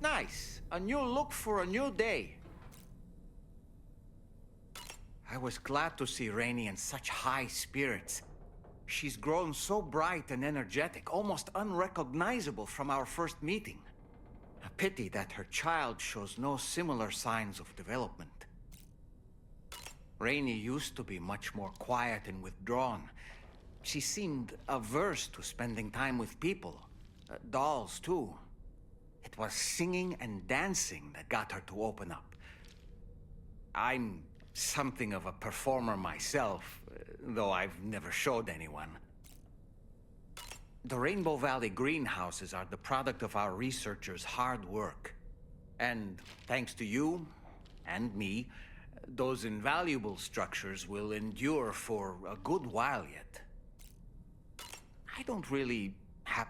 Nice. A new look for a new day. I was glad to see Rainey in such high spirits. She's grown so bright and energetic, almost unrecognizable from our first meeting. A pity that her child shows no similar signs of development. Rainey used to be much more quiet and withdrawn. She seemed averse to spending time with people. Dolls, too. It was singing and dancing that got her to open up. I'm something of a performer myself, though I've never showed anyone. The Rainbow Valley greenhouses are the product of our researchers' hard work. And thanks to you and me, those invaluable structures will endure for a good while yet. I don't really have...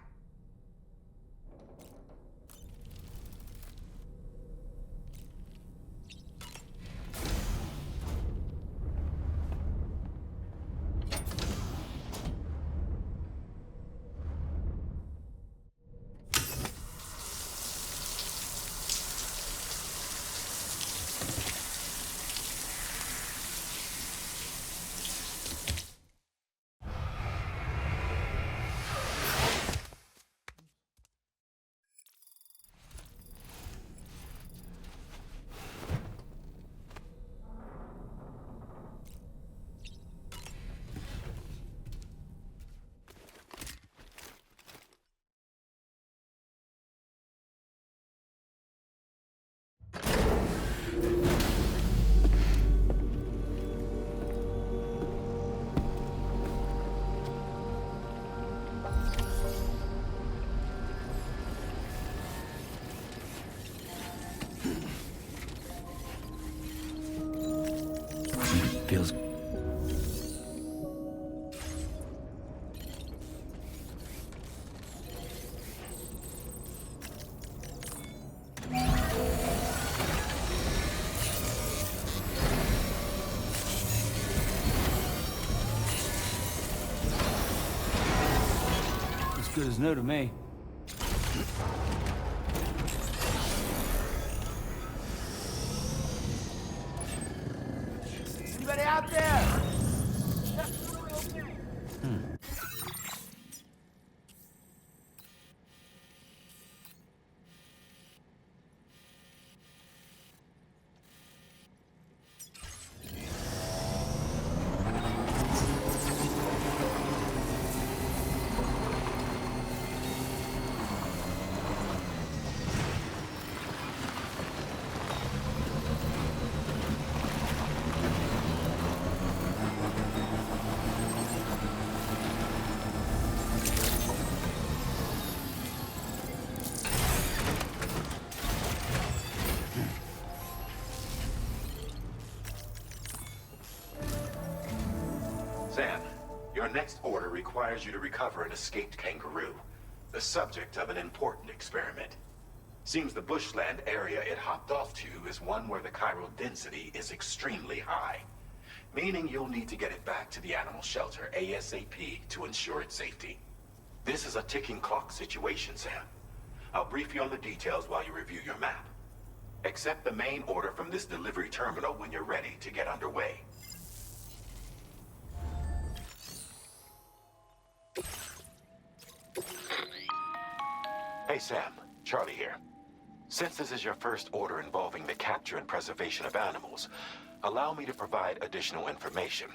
Feels... as good as new to me. Anybody out there? Sam, your next order requires you to recover an escaped kangaroo, the subject of an important experiment. Seems the bushland area it hopped off to is one where the chiral density is extremely high, meaning you'll need to get it back to the animal shelter ASAP to ensure its safety. This is a ticking clock situation, Sam. I'll brief you on the details while you review your map. Accept the main order from this delivery terminal when you're ready to get underway. Hey Sam, Charlie here. Since this is your first order involving the capture and preservation of animals, allow me to provide additional information.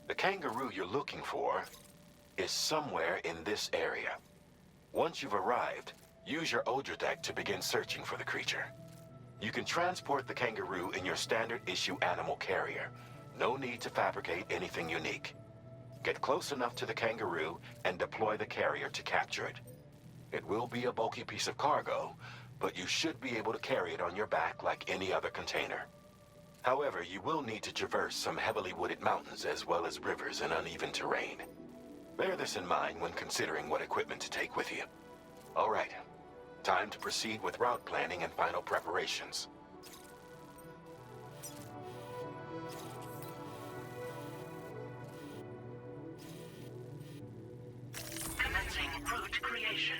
The kangaroo you're looking for is somewhere in this area. Once you've arrived, use your Odradek to begin searching for the creature. You can transport the kangaroo in your standard issue animal carrier. No need to fabricate anything unique. Get close enough to the kangaroo and deploy the carrier to capture it. It will be a bulky piece of cargo, but you should be able to carry it on your back like any other container. However, you will need to traverse some heavily wooded mountains as well as rivers and uneven terrain. Bear this in mind when considering what equipment to take with you. All right, time to proceed with route planning and final preparations. Commencing route creation.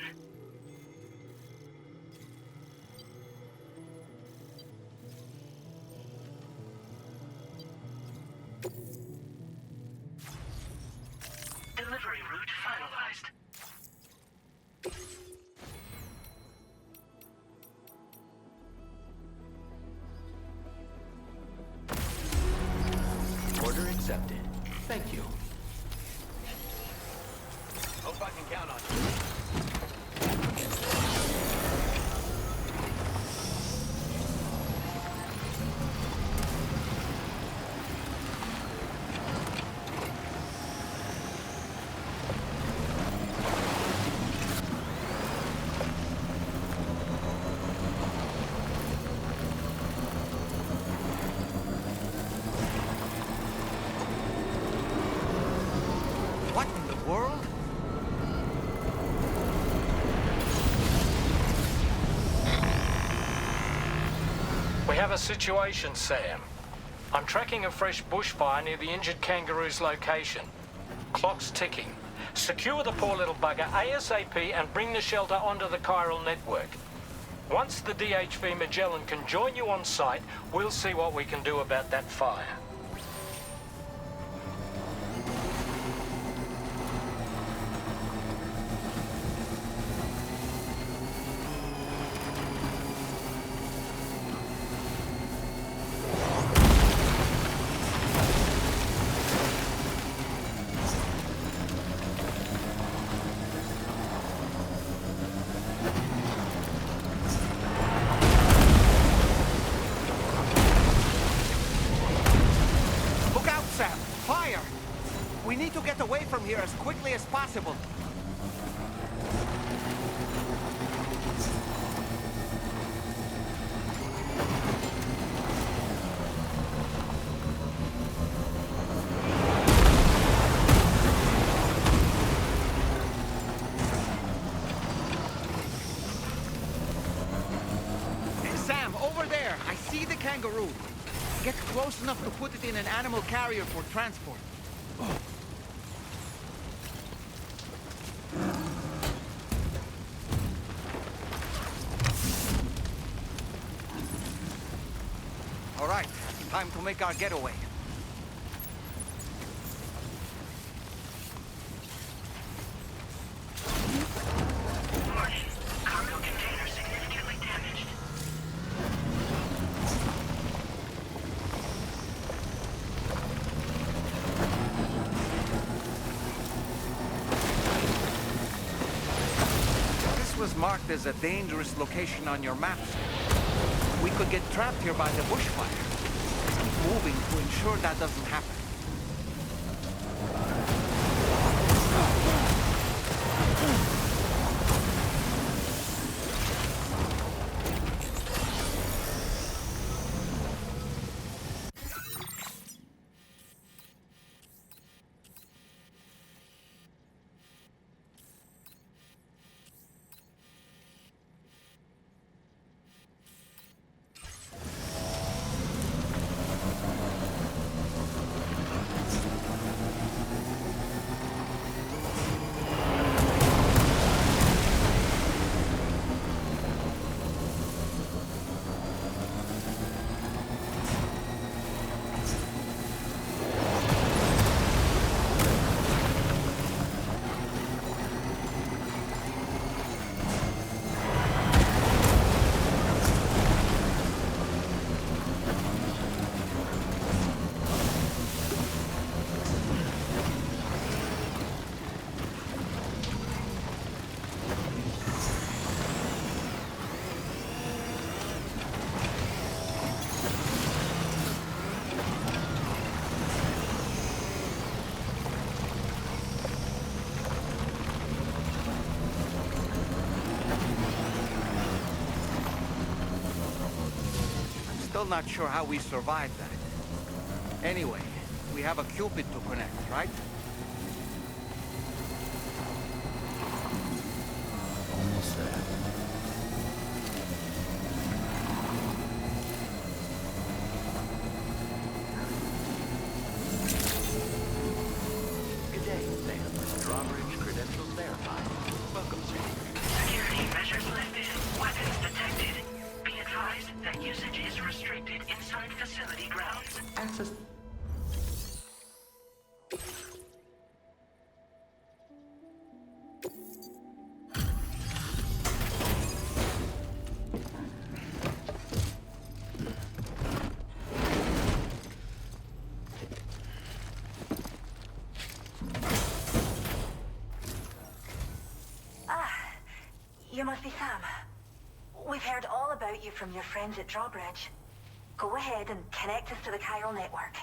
have a situation, Sam. I'm tracking a fresh bushfire near the injured kangaroo's location. Clock's ticking. Secure the poor little bugger ASAP and bring the shelter onto the chiral network. Once the DHV Magellan can join you on site, we'll see what we can do about that fire. Here as quickly as possible. Hey, Sam, over there. I see the kangaroo. Get close enough to put it in an animal carrier for transport. Oh. All right, time to make our getaway. Warning, cargo container significantly damaged. This was marked as a dangerous location on your maps. We could get trapped here by the bushfire. Let's keep moving to ensure that doesn't happen. Still not sure how we survived that. Anyway, we have a Cupid to connect, right? Almost there. Good day, Sam. Drawbridge credentials verified. Welcome, sir. Security measures lifted. Weapons detected. Be advised that usage is restricted inside facility grounds. Access. You must be Sam. We've heard all about you from your friends at Drawbridge. Go ahead and connect us to the chiral network.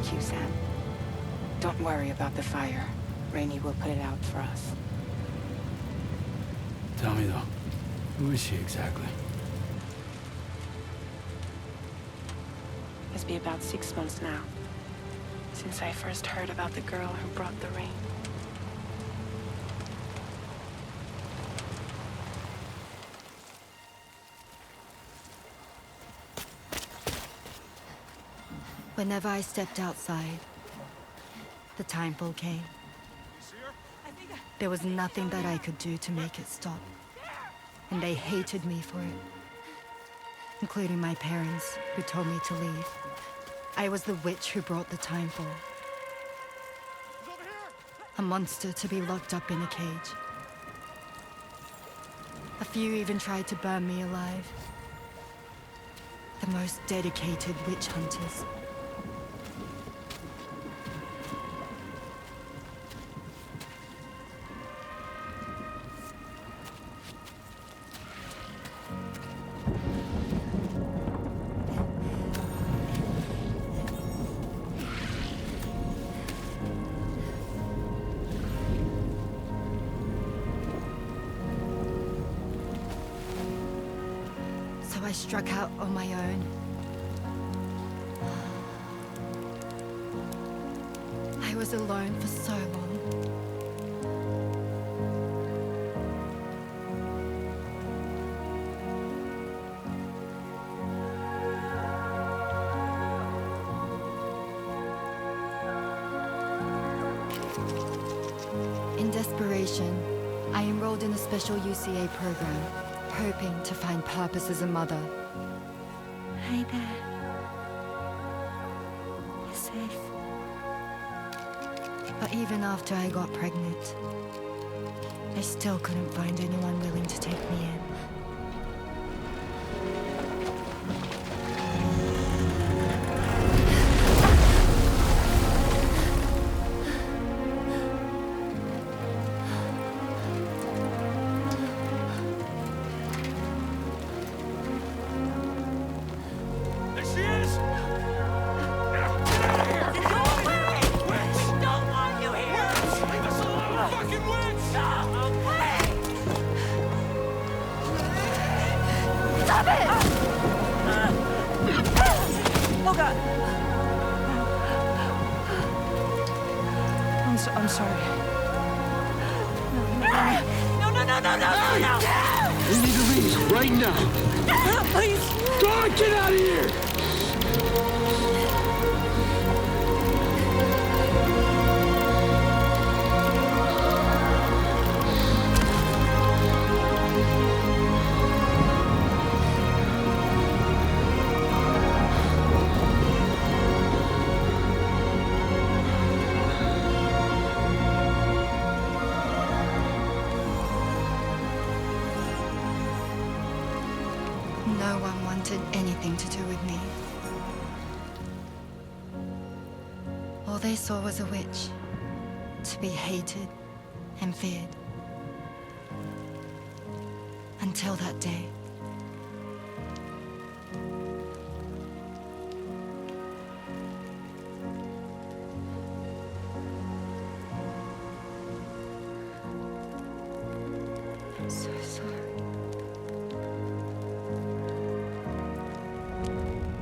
Thank you, Sam. Don't worry about the fire. Rainey will put it out for us. Tell me though, who is she exactly? It's been about 6 months now, since I first heard about the girl who brought the rain. Whenever I stepped outside, the timefall came. There was nothing that I could do to make it stop. And they hated me for it. Including my parents, who told me to leave. I was the witch who brought the timefall. A monster to be locked up in a cage. A few even tried to burn me alive. The most dedicated witch hunters. I struck out on my own. I was alone for so long. In desperation, I enrolled in a special UCA program. Hoping to find purpose as a mother. Hi there. You're safe. But even after I got pregnant, I still couldn't find anyone willing to take me in. I'm sorry. No. We need to leave right now. Please. Go on, get out of here! No one wanted anything to do with me. All they saw was a witch, to be hated and feared. Until that day. I'm so sorry.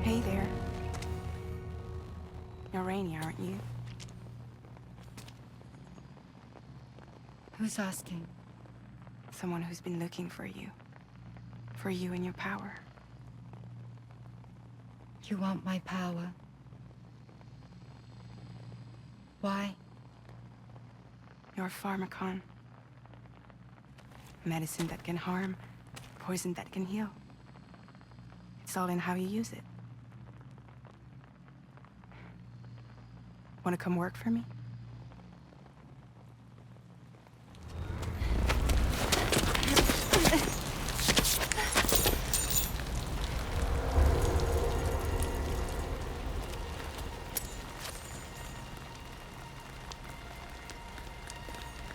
Hey there. You're Rainey, aren't you? Who's asking? Someone who's been looking for you. For you and your power. You want my power? Why? You're a pharmacon. Medicine that can harm, poison that can heal. It's all in how you use it. Want to come work for me?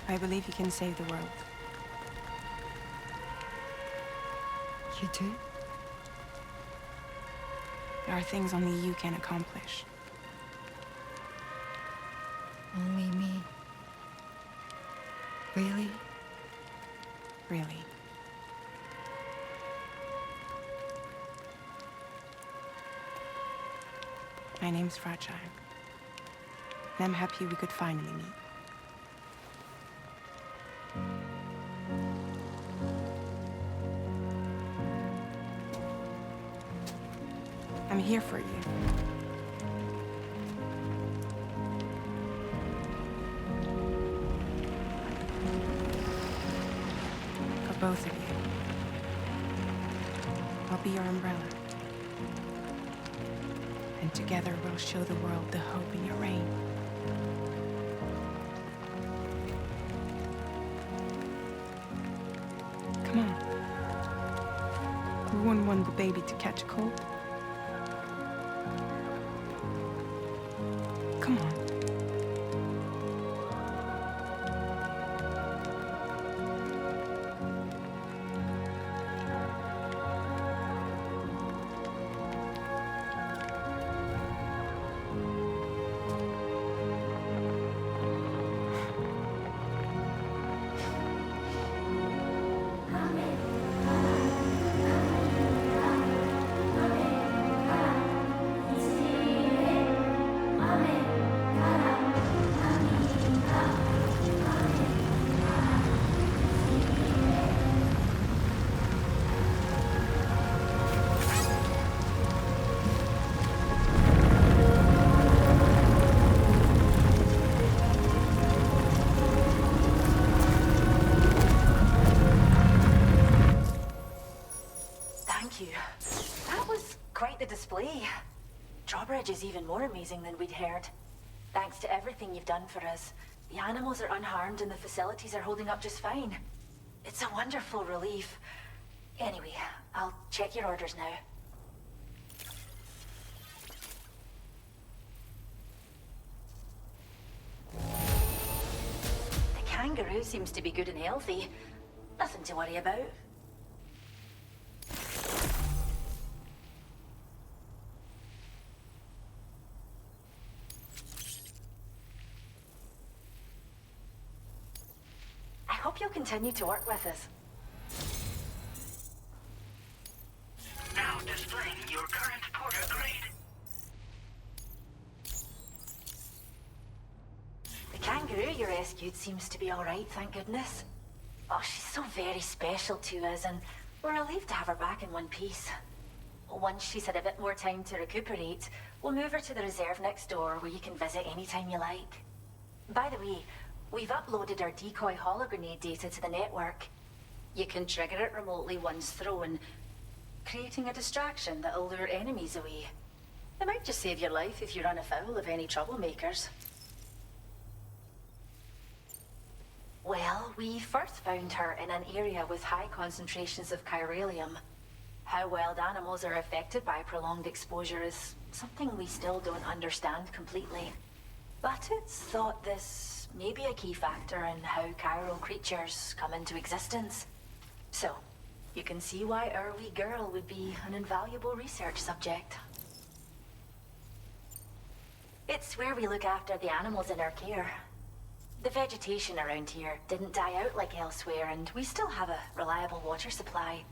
I believe you can save the world. You do? There are things only you can accomplish. Only me. Really? Really. My name's Fragile. And I'm happy we could finally meet. I'm here for you. For both of you. I'll be your umbrella. And together we'll show the world the hope in your reign. Come on. We wouldn't want the baby to catch a cold. Come on. Display. Drawbridge is even more amazing than we'd heard. Thanks to everything you've done for us, the animals are unharmed and the facilities are holding up just fine. It's a wonderful relief. Anyway, I'll check your orders now. The kangaroo seems to be good and healthy. Nothing to worry about. I hope you'll continue to work with us. Now displaying your current porter grade. The kangaroo you rescued seems to be all right, thank goodness. Oh, she's so very special to us, and we're relieved to have her back in one piece. Once she's had a bit more time to recuperate, we'll move her to the reserve next door where you can visit anytime you like. By the way, we've uploaded our decoy hologrenade data to the network. You can trigger it remotely once thrown, creating a distraction that'll lure enemies away. It might just save your life if you run afoul of any troublemakers. Well, we first found her in an area with high concentrations of chiralium. How wild animals are affected by prolonged exposure is something we still don't understand completely. But it's thought this may be a key factor in how chiral creatures come into existence. So, you can see why our wee girl would be an invaluable research subject. It's where we look after the animals in our care. The vegetation around here didn't die out like elsewhere, and we still have a reliable water supply.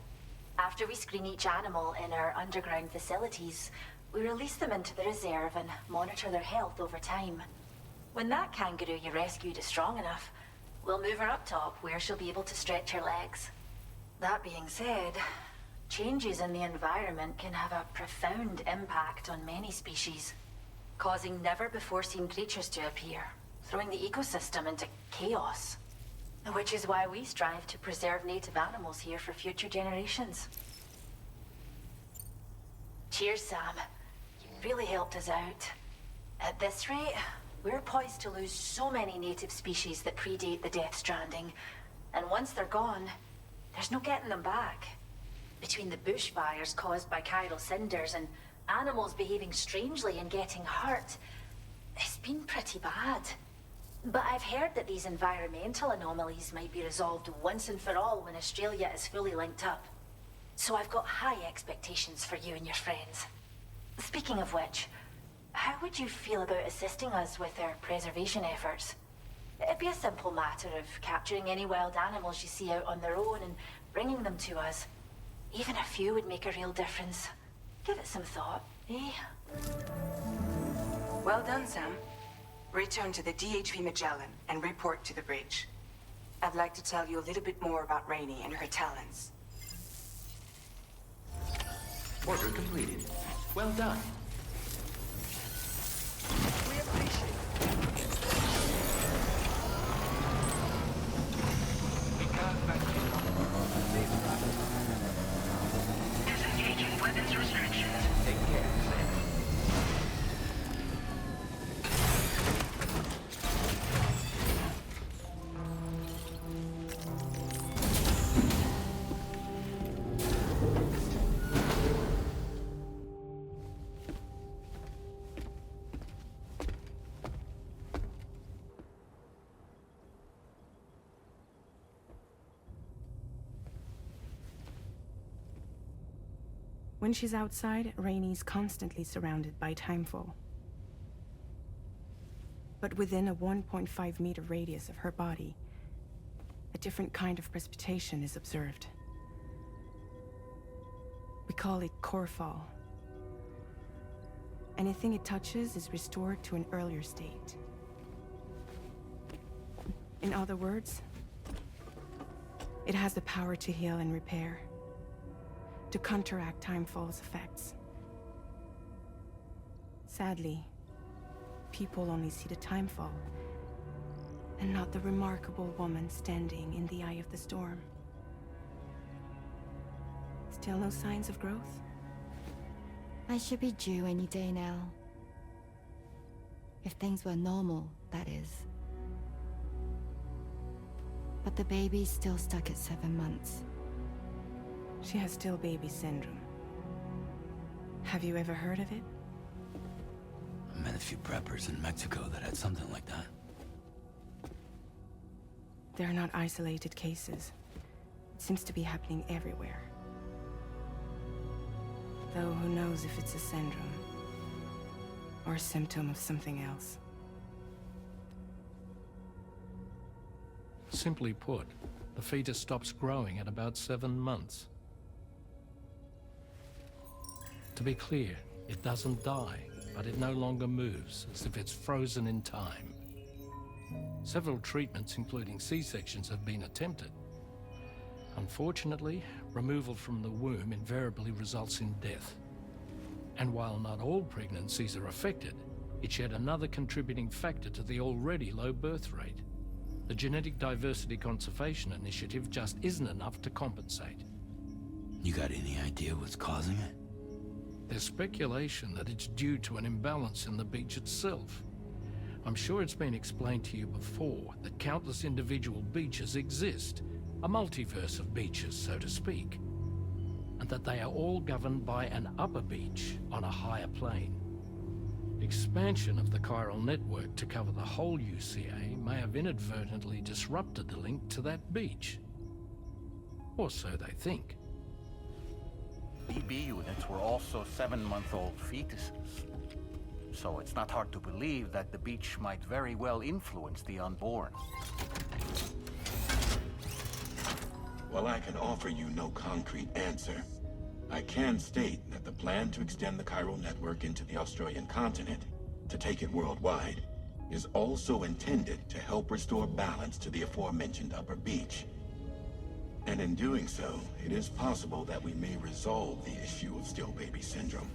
After we screen each animal in our underground facilities, we release them into the reserve and monitor their health over time. When that kangaroo you rescued is strong enough, we'll move her up top where she'll be able to stretch her legs. That being said, changes in the environment can have a profound impact on many species, causing never-before-seen creatures to appear, throwing the ecosystem into chaos. Which is why we strive to preserve native animals here for future generations. Cheers, Sam. You really helped us out. At this rate, we're poised to lose so many native species that predate the Death Stranding. And once they're gone, there's no getting them back. Between the bushfires caused by chiral cinders and animals behaving strangely and getting hurt, it's been pretty bad. But I've heard that these environmental anomalies might be resolved once and for all when Australia is fully linked up. So I've got high expectations for you and your friends. Speaking of which, how would you feel about assisting us with our preservation efforts? It'd be a simple matter of capturing any wild animals you see out on their own and bringing them to us. Even a few would make a real difference. Give it some thought, eh? Well done, Sam. Return to the DHV Magellan and report to the bridge. I'd like to tell you a little bit more about Rainey and her talents. Order completed. Well done. We appreciate it. Disengaging weapons restrictions. Take care, Sam. When she's outside, Rainey's constantly surrounded by timefall. But within a 1.5-meter radius of her body, a different kind of precipitation is observed. We call it core fall. Anything it touches is restored to an earlier state. In other words, it has the power to heal and repair, to counteract timefall's effects. Sadly, people only see the timefall, and not the remarkable woman standing in the eye of the storm. Still no signs of growth? I should be due any day now. If things were normal, that is. But the baby's still stuck at 7 months. She has still baby syndrome. Have you ever heard of it? I met a few preppers in Mexico that had something like that. They're not isolated cases. It seems to be happening everywhere. Though who knows if it's a syndrome or a symptom of something else. Simply put, the fetus stops growing at about 7 months. To be clear, it doesn't die, but it no longer moves, as if it's frozen in time. Several treatments, including C-sections, have been attempted. Unfortunately, removal from the womb invariably results in death. And while not all pregnancies are affected, it's yet another contributing factor to the already low birth rate. The Genetic Diversity Conservation Initiative just isn't enough to compensate. You got any idea what's causing it? There's speculation that it's due to an imbalance in the beach itself. I'm sure it's been explained to you before that countless individual beaches exist, a multiverse of beaches, so to speak, and that they are all governed by an upper beach on a higher plane. Expansion of the chiral network to cover the whole UCA may have inadvertently disrupted the link to that beach. Or so they think. BB units were also 7-month-old fetuses. So it's not hard to believe that the beach might very well influence the unborn. While I can offer you no concrete answer, I can state that the plan to extend the chiral network into the Australian continent, to take it worldwide, is also intended to help restore balance to the aforementioned upper beach. And in doing so, it is possible that we may resolve the issue of still baby syndrome.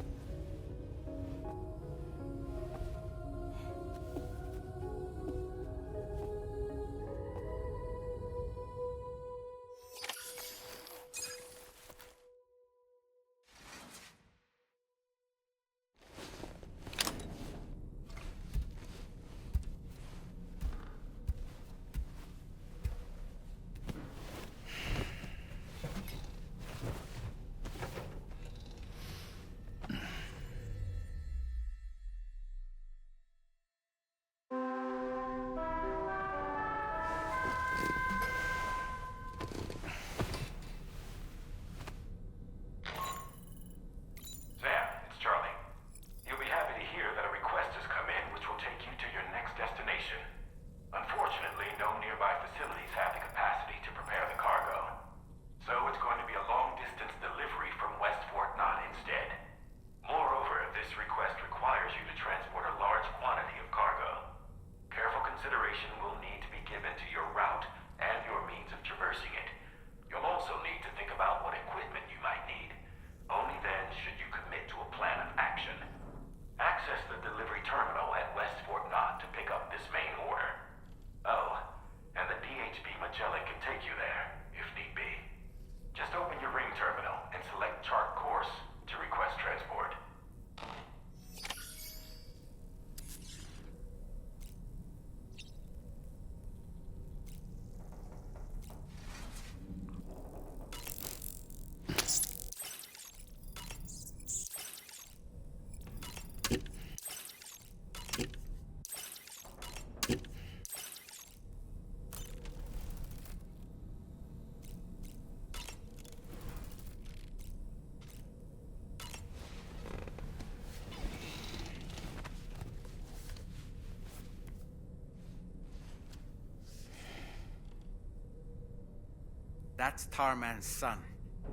That's Tarman's son.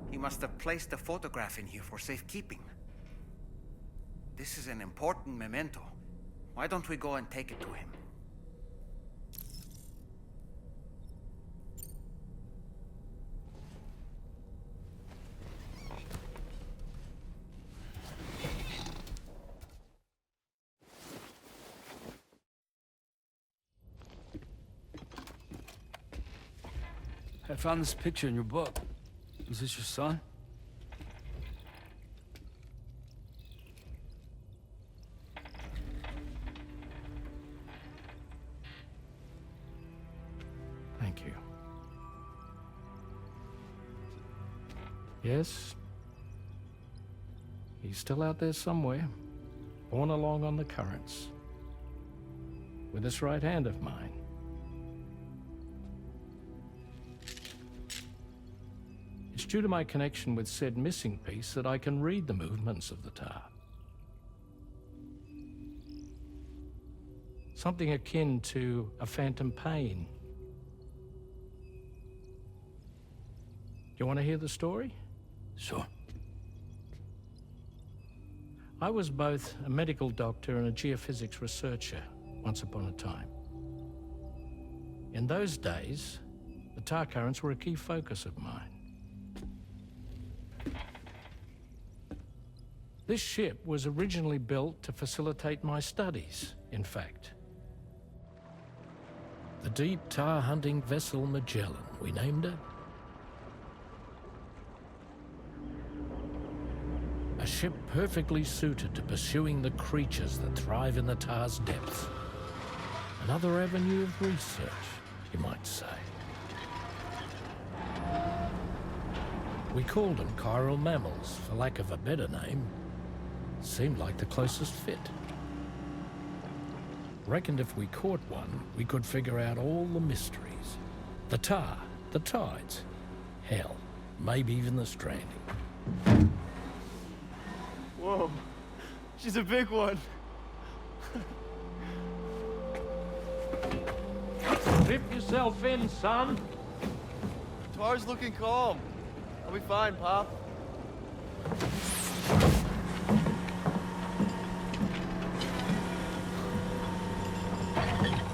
He must have placed a photograph in here for safekeeping. This is an important memento. Why don't we go and take it to him? I found this picture in your book. Is this your son? Thank you. Yes. He's still out there somewhere, borne along on the currents, with this right hand of mine. It's due to my connection with said missing piece that I can read the movements of the tar. Something akin to a phantom pain. You want to hear the story? Sure. I was both a medical doctor and a geophysics researcher once upon a time. In those days, the tar currents were a key focus of mine. This ship was originally built to facilitate my studies, in fact. The deep tar hunting vessel Magellan, we named it. A ship perfectly suited to pursuing the creatures that thrive in the tar's depths. Another avenue of research, you might say. We called them chiral mammals, for lack of a better name. Seemed like the closest fit. Reckoned if we caught one, we could figure out all the mysteries. The tar, the tides, hell, maybe even the stranding. Whoa, she's a big one. Dip yourself in, son. Tar's looking calm. I'll be fine, Pop.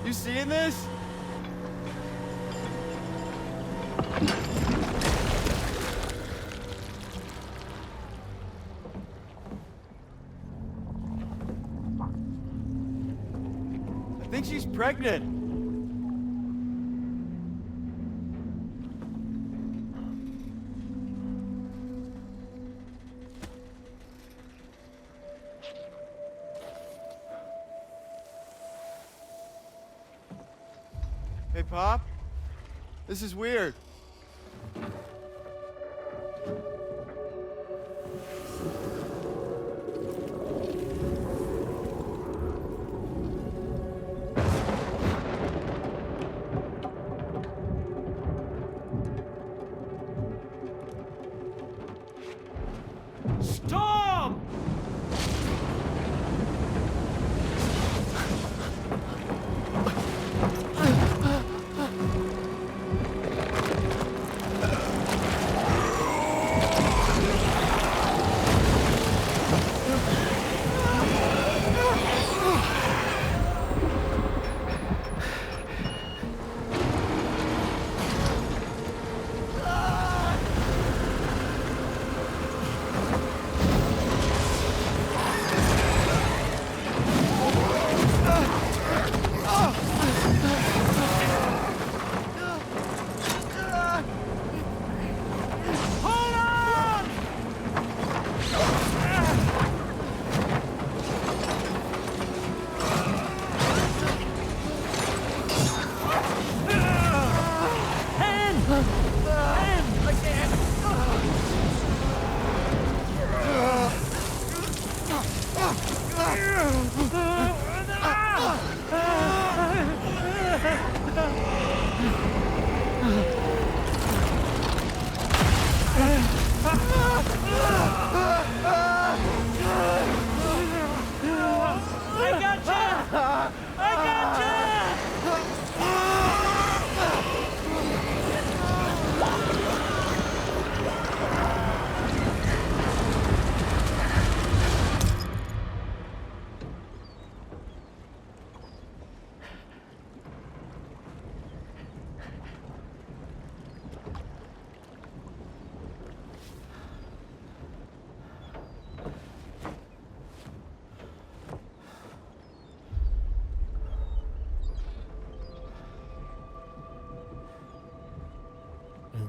You seeing this? I think she's pregnant. Hey, Pop. This is weird. Storm!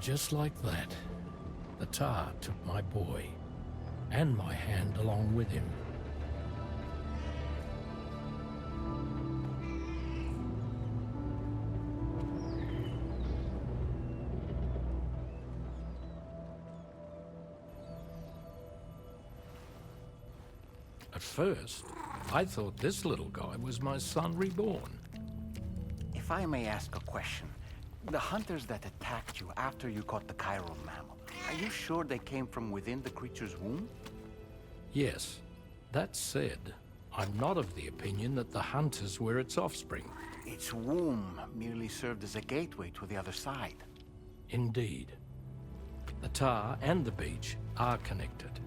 And just like that, the tar took my boy, and my hand along with him. At first, I thought this little guy was my son reborn. If I may ask a question, the hunters that attacked you after you caught the chiral mammal, are you sure they came from within the creature's womb? Yes. That said, I'm not of the opinion that the hunters were its offspring. Its womb merely served as a gateway to the other side. Indeed. The tar and the beach are connected.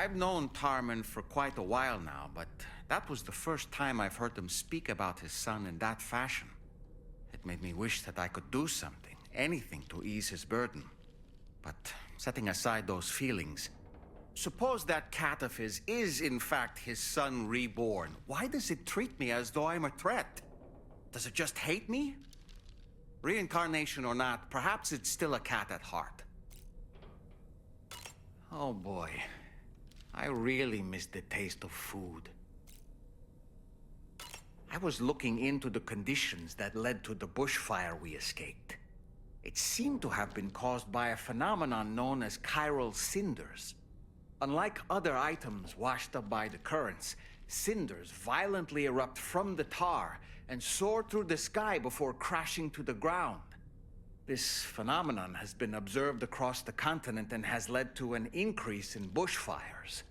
I've known Tarman for quite a while now, but that was the first time I've heard him speak about his son in that fashion. It made me wish that I could do something, anything to ease his burden. But setting aside those feelings, suppose that cat of his is in fact his son reborn. Why does it treat me as though I'm a threat? Does it just hate me? Reincarnation or not, perhaps it's still a cat at heart. Oh boy. I really miss the taste of food. I was looking into the conditions that led to the bushfire we escaped. It seemed to have been caused by a phenomenon known as chiral cinders. Unlike other items washed up by the currents, cinders violently erupt from the tar and soar through the sky before crashing to the ground. This phenomenon has been observed across the continent and has led to an increase in bushfires.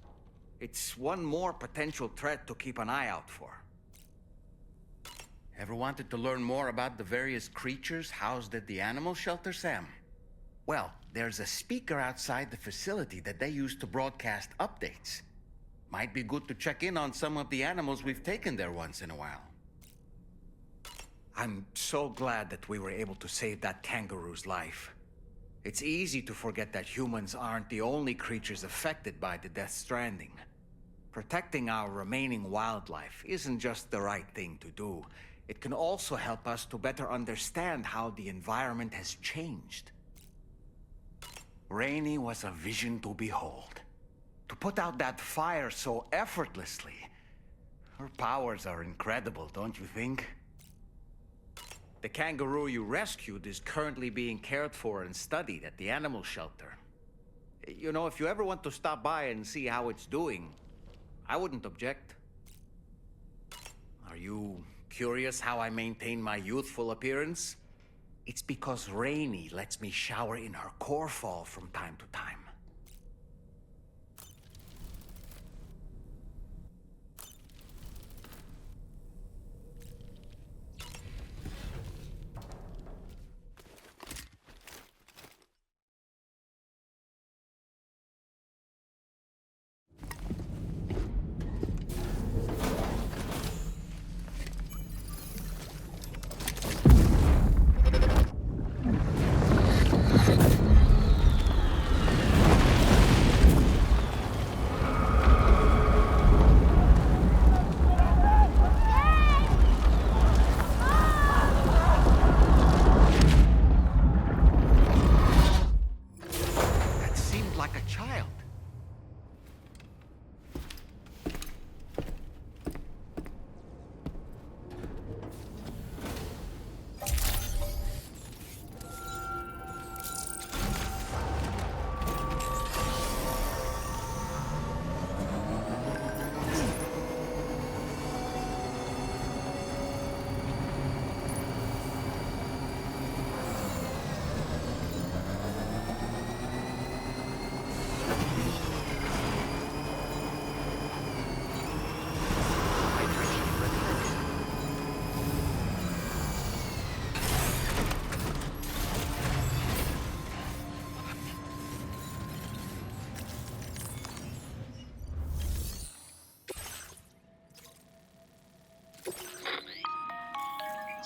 It's one more potential threat to keep an eye out for. Ever wanted to learn more about the various creatures housed at the animal shelter, Sam? Well, there's a speaker outside the facility that they use to broadcast updates. Might be good to check in on some of the animals we've taken there once in a while. I'm so glad that we were able to save that kangaroo's life. It's easy to forget that humans aren't the only creatures affected by the Death Stranding. Protecting our remaining wildlife isn't just the right thing to do. It can also help us to better understand how the environment has changed. Rainey was a vision to behold. To put out that fire so effortlessly. Her powers are incredible, don't you think? The kangaroo you rescued is currently being cared for and studied at the animal shelter. You know, if you ever want to stop by and see how it's doing, I wouldn't object. Are you curious how I maintain my youthful appearance? It's because Rainey lets me shower in her core fall from time to time.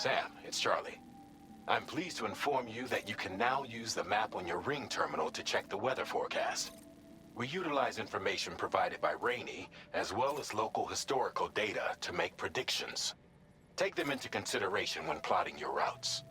Sam, it's Charlie. I'm pleased to inform you that you can now use the map on your Ring terminal to check the weather forecast. We utilize information provided by Rainey, as well as local historical data to make predictions. Take them into consideration when plotting your routes.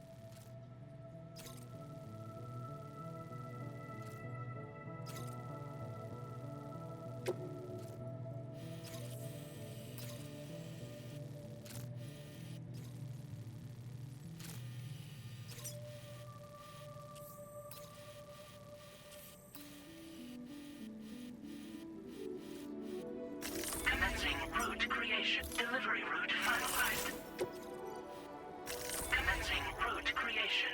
Commencing route creation. Delivery route finalized. Commencing route creation.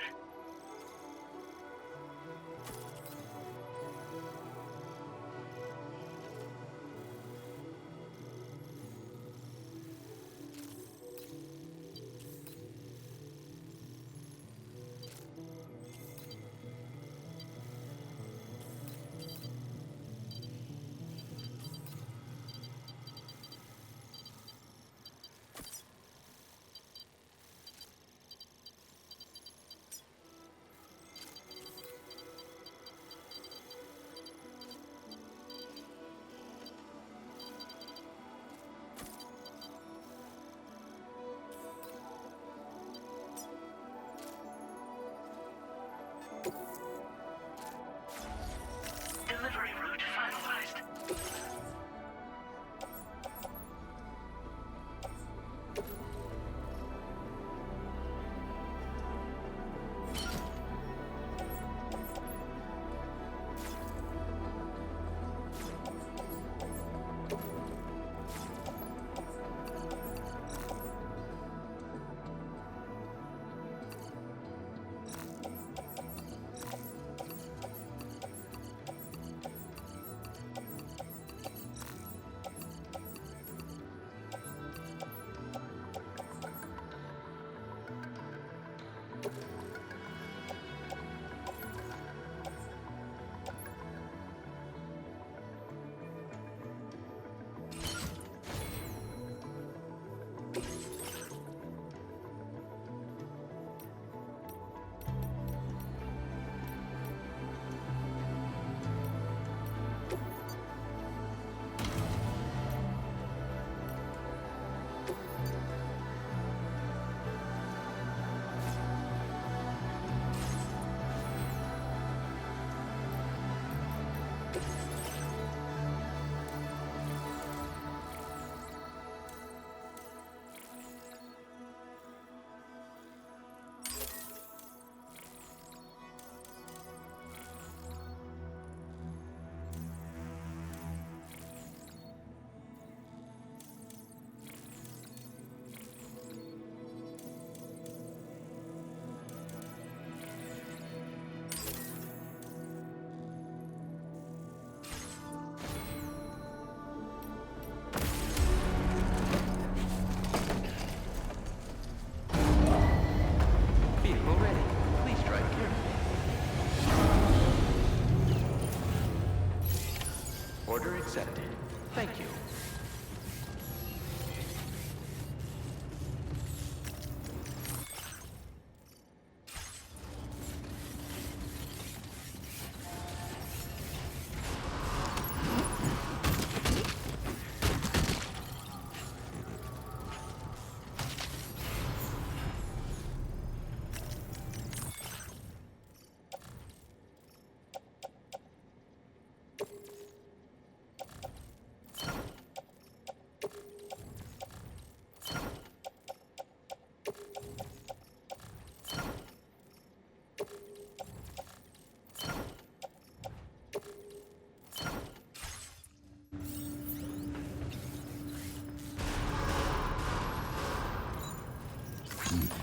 Delivery route finalized. Vehicle ready. Please drive carefully. Order accepted. Thank you.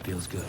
Feels good.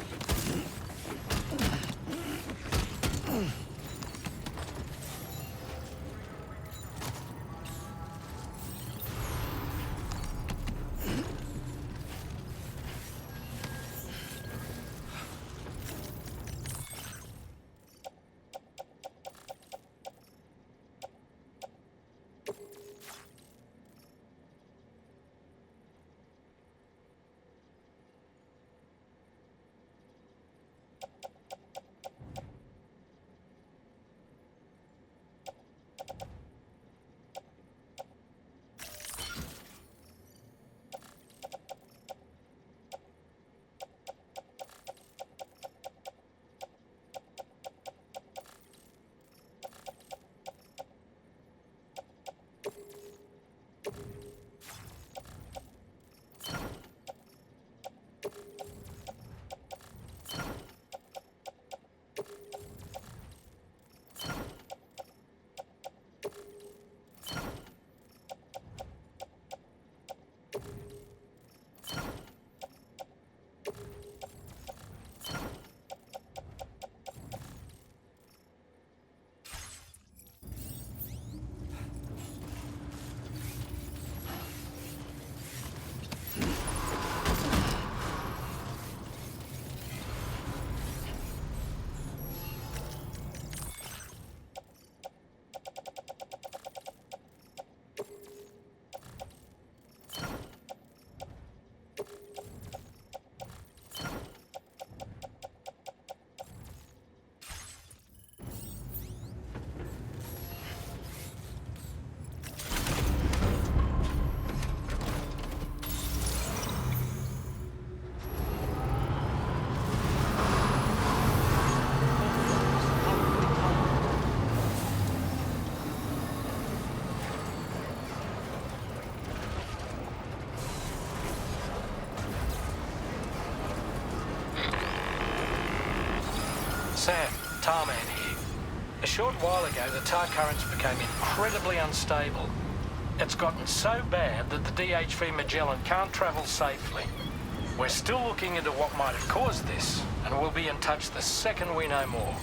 Sam, Tarman here. A short while ago, the tar currents became incredibly unstable. It's gotten so bad that the DHV Magellan can't travel safely. We're still looking into what might have caused this, and we'll be in touch the second we know more.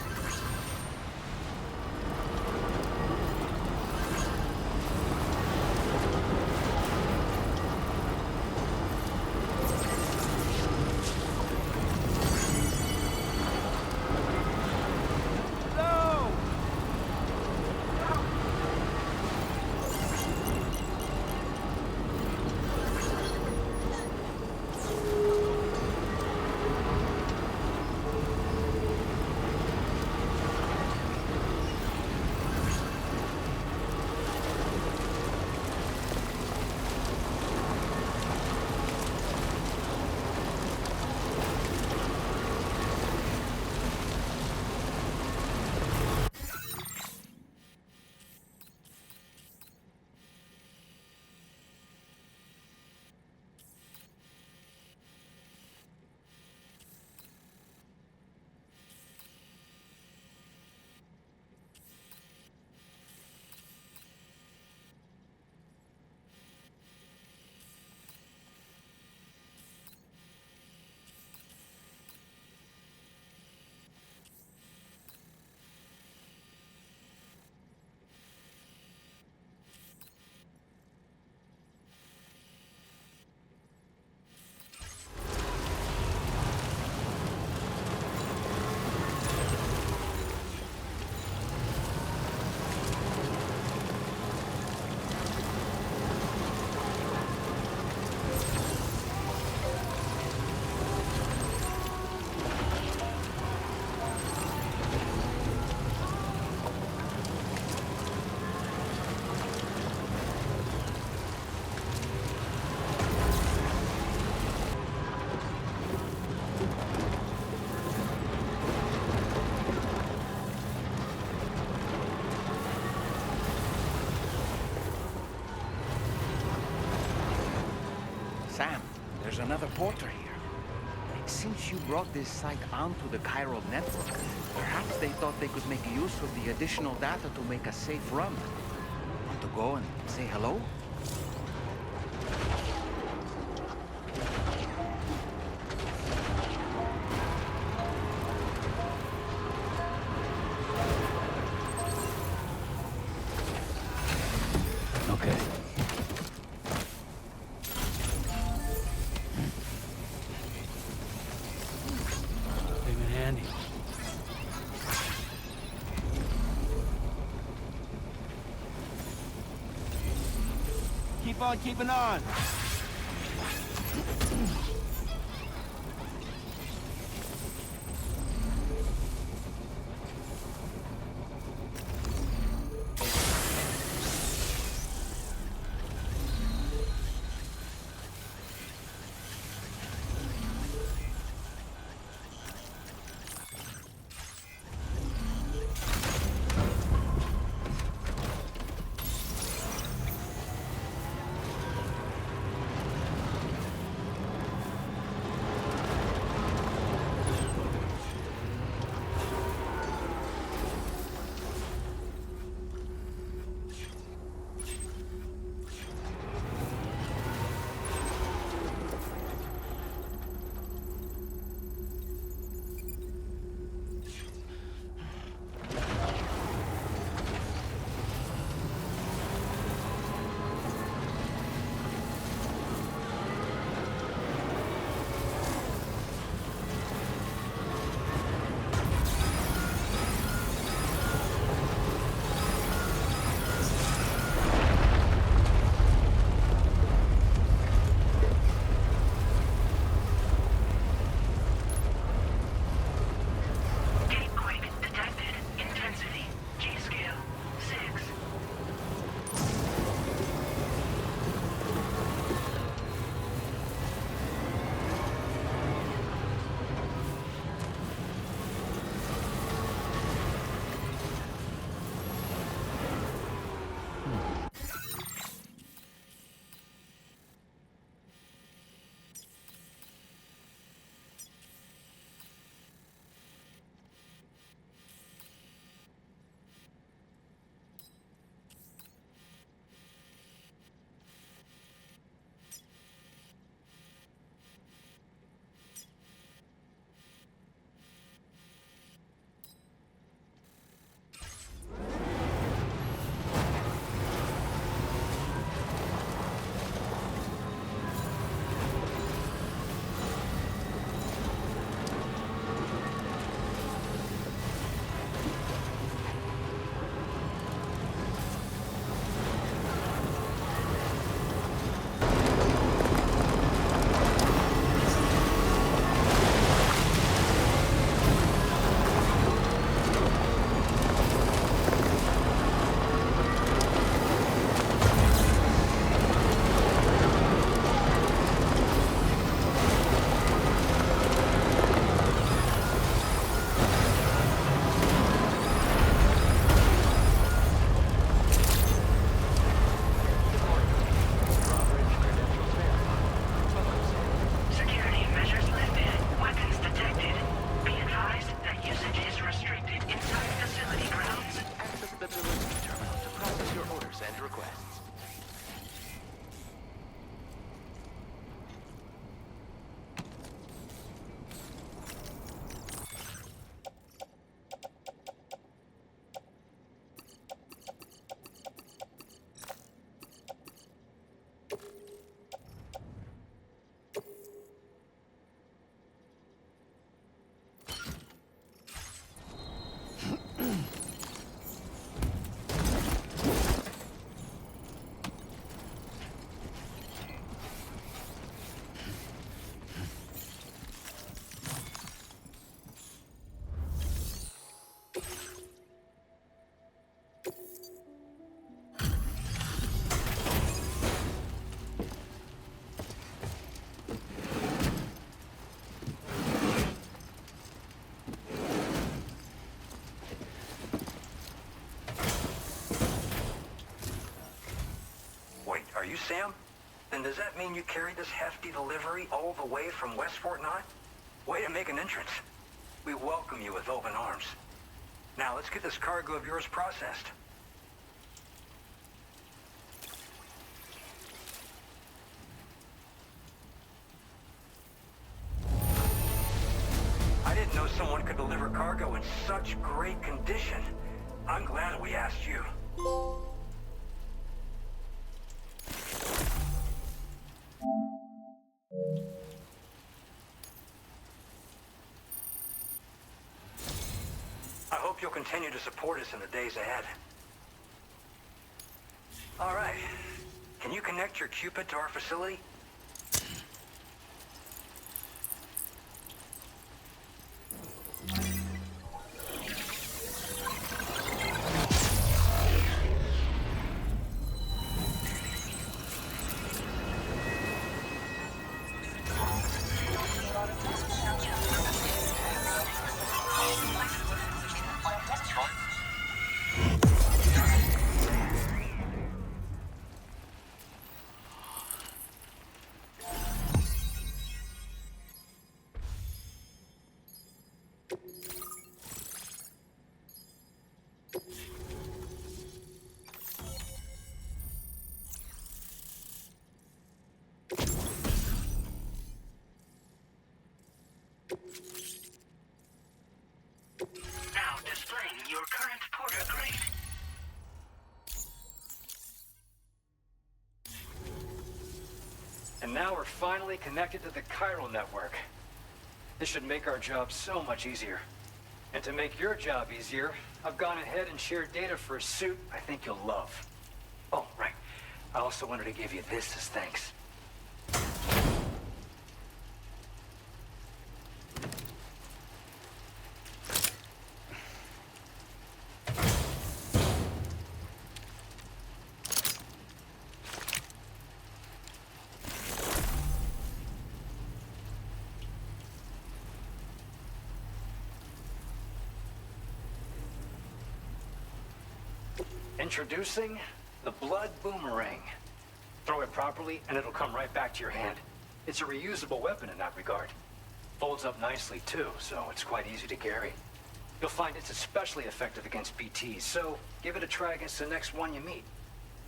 Sam, there's another porter here. Since you brought this site onto the chiral network, perhaps they thought they could make use of the additional data to make a safe run. Want to go and say hello? Okay. Came in handy. Keep on keeping on. you, Sam? Then does that mean you carried this hefty delivery all the way from West Fort Knott? Way to make an entrance. We welcome you with open arms. Now let's get this cargo of yours processed. I didn't know someone could deliver cargo in such great condition. I'm glad we asked you. I hope you'll continue to support us in the days ahead. All right. Can you connect your Cupid to our facility? Now displaying your current porter grade. And now we're finally connected to the chiral network. This should make our job so much easier. And to make your job easier, I've gone ahead and shared data for a suit I think you'll love. Oh, right. I also wanted to give you this as thanks. Introducing the Blood Boomerang. Throw it properly and it'll come right back to your hand. It's a reusable weapon in that regard. Folds up nicely too, so it's quite easy to carry. You'll find it's especially effective against BTs, so give it a try against the next one you meet.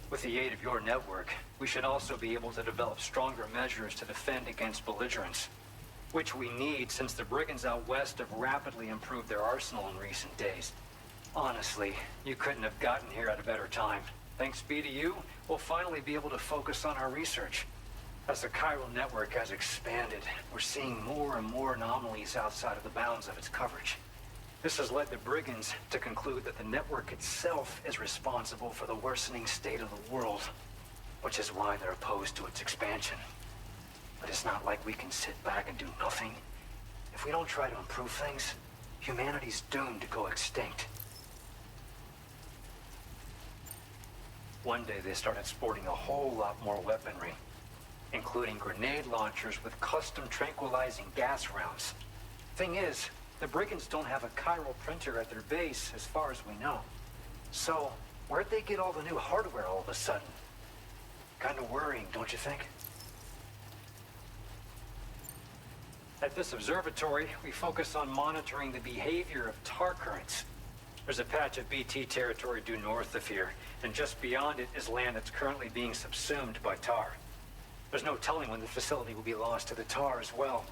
With the aid of your network, we should also be able to develop stronger measures to defend against belligerents, which we need since the brigands out west have rapidly improved their arsenal in recent days. Honestly, you couldn't have gotten here at a better time. Thanks be to you, we'll finally be able to focus on our research. As the chiral network has expanded, we're seeing more and more anomalies outside of the bounds of its coverage. This has led the brigands to conclude that the network itself is responsible for the worsening state of the world, which is why they're opposed to its expansion. But it's not like we can sit back and do nothing. If we don't try to improve things, humanity's doomed to go extinct. One day they started sporting a whole lot more weaponry, including grenade launchers with custom tranquilizing gas rounds. Thing is, the brigands don't have a chiral printer at their base as far as we know. So, where'd they get all the new hardware all of a sudden? Kind of worrying, don't you think? At this observatory, we focus on monitoring the behavior of tar currents. There's a patch of BT territory due north of here, and just beyond it is land that's currently being subsumed by tar. There's no telling when the facility will be lost to the tar as well.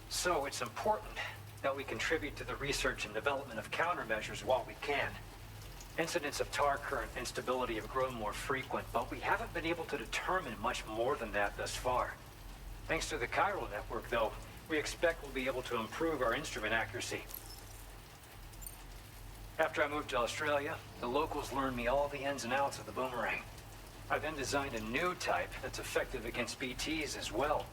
So it's important that we contribute to the research and development of countermeasures while we can. Incidents of tar current instability have grown more frequent, but we haven't been able to determine much more than that thus far. Thanks to the chiral network, though, we expect we'll be able to improve our instrument accuracy. After I moved to Australia, the locals learned me all the ins and outs of the boomerang. I then designed a new type that's effective against BTs as well.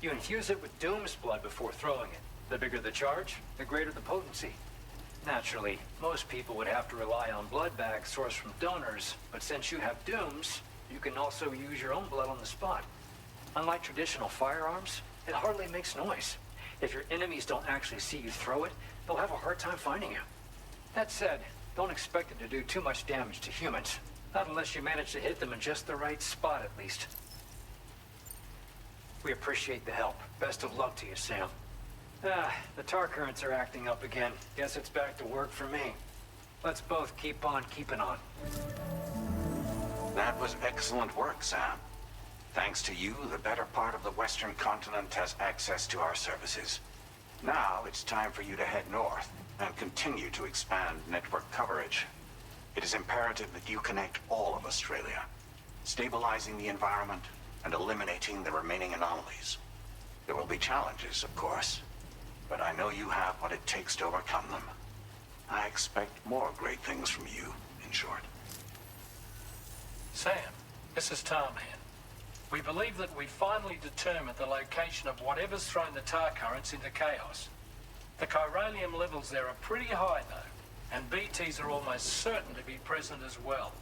You infuse it with Doom's blood before throwing it. The bigger the charge, the greater the potency. Naturally, most people would have to rely on blood bags sourced from donors, but since you have Doom's, you can also use your own blood on the spot. Unlike traditional firearms, it hardly makes noise. If your enemies don't actually see you throw it, they'll have a hard time finding you. That said, don't expect it to do too much damage to humans. Not unless you manage to hit them in just the right spot, at least. We appreciate the help. Best of luck to you, Sam. The tar currents are acting up again. Guess it's back to work for me. Let's both keep on keeping on. That was excellent work, Sam. Thanks to you, the better part of the Western continent has access to our services. Now it's time for you to head north and continue to expand network coverage. It is imperative that you connect all of Australia, stabilizing the environment and eliminating the remaining anomalies. There will be challenges, of course, but I know you have what it takes to overcome them. I expect more great things from you, in short. Sam, this is Tarman. We believe that we finally determined the location of whatever's thrown the tar currents into chaos. The chiralium levels there are pretty high, though, and BTs are almost certain to be present as well.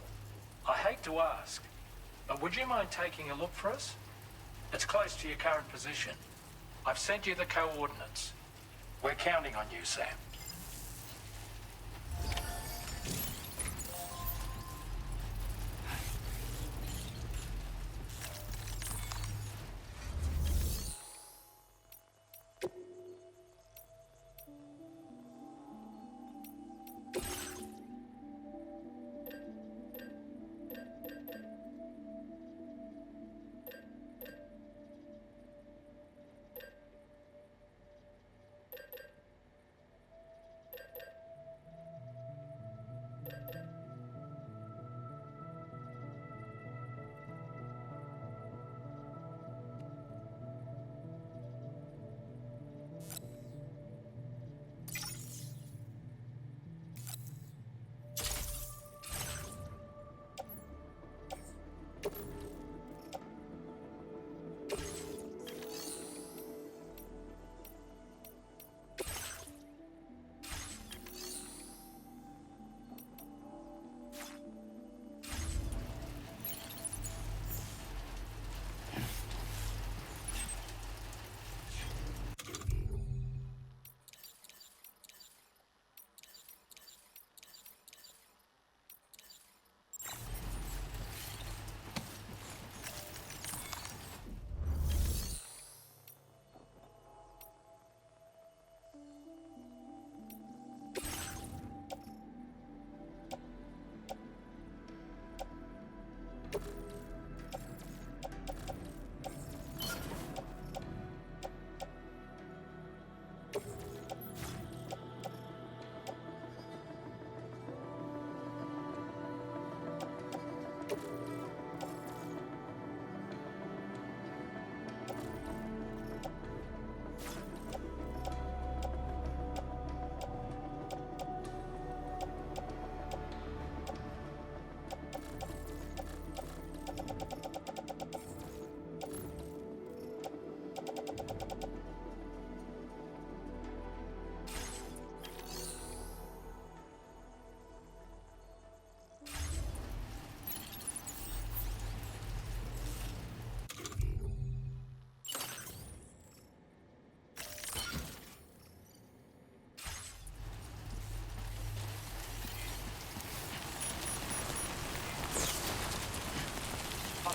I hate to ask, but would you mind taking a look for us? It's close to your current position. I've sent you the coordinates. We're counting on you, Sam.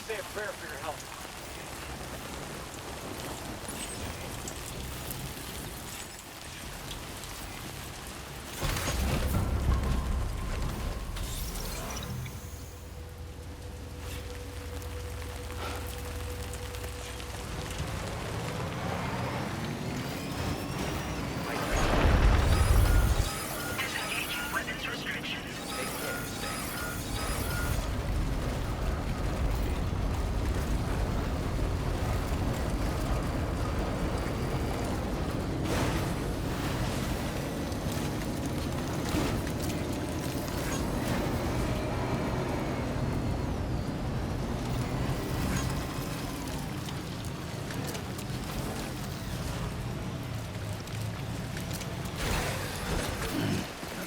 Say a prayer for your help. Disengaging weapons restrictions. Take care, Sam.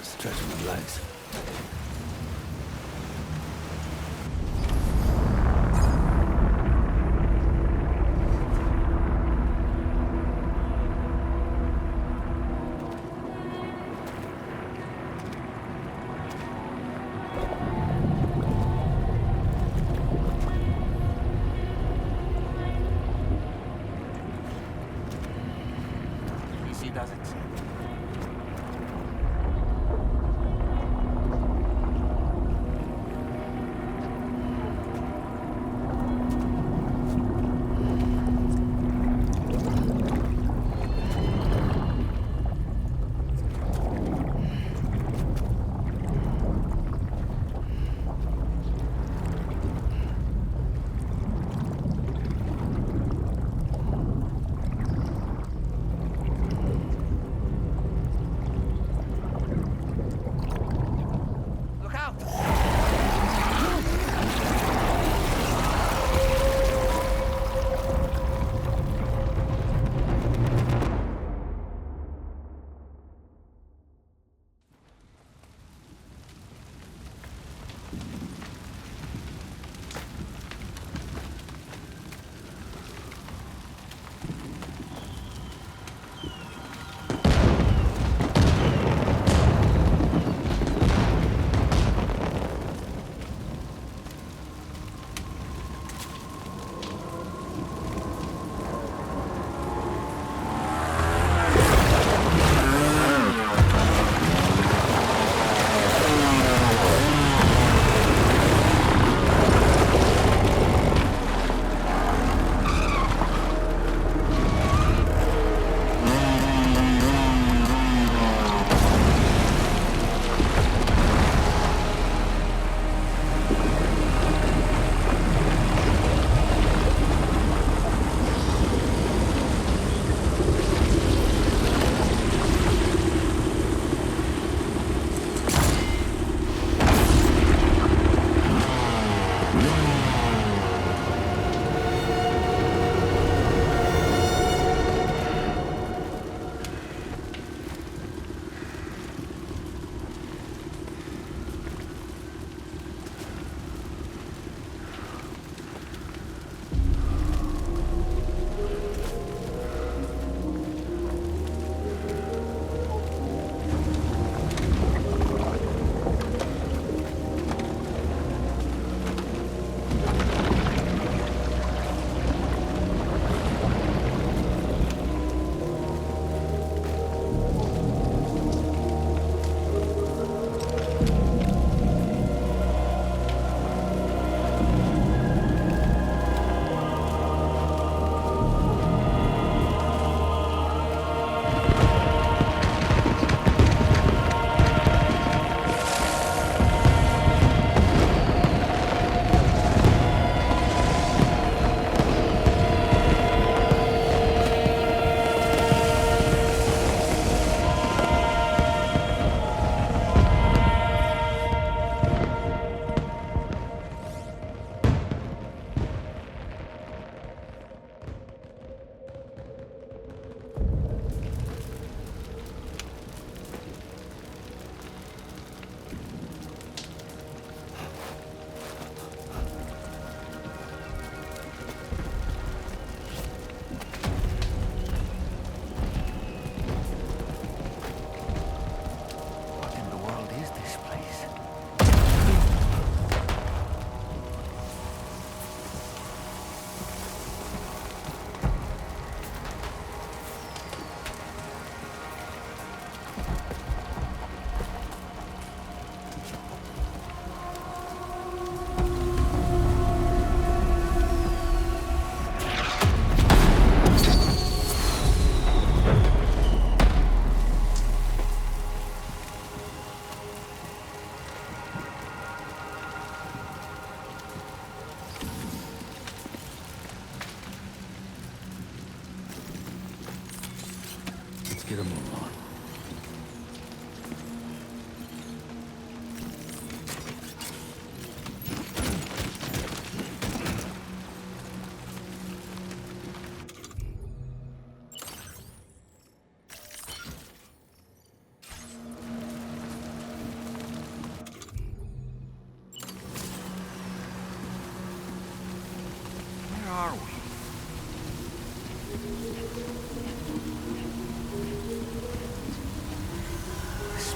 Stretching my legs.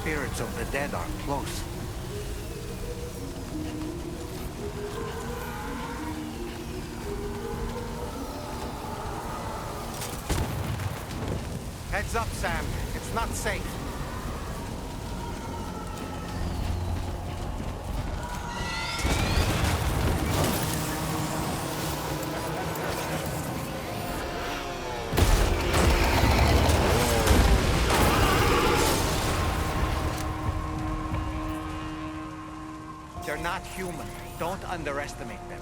spirits of the dead are close. Heads up, Sam. It's not safe. They're not human. Don't underestimate them.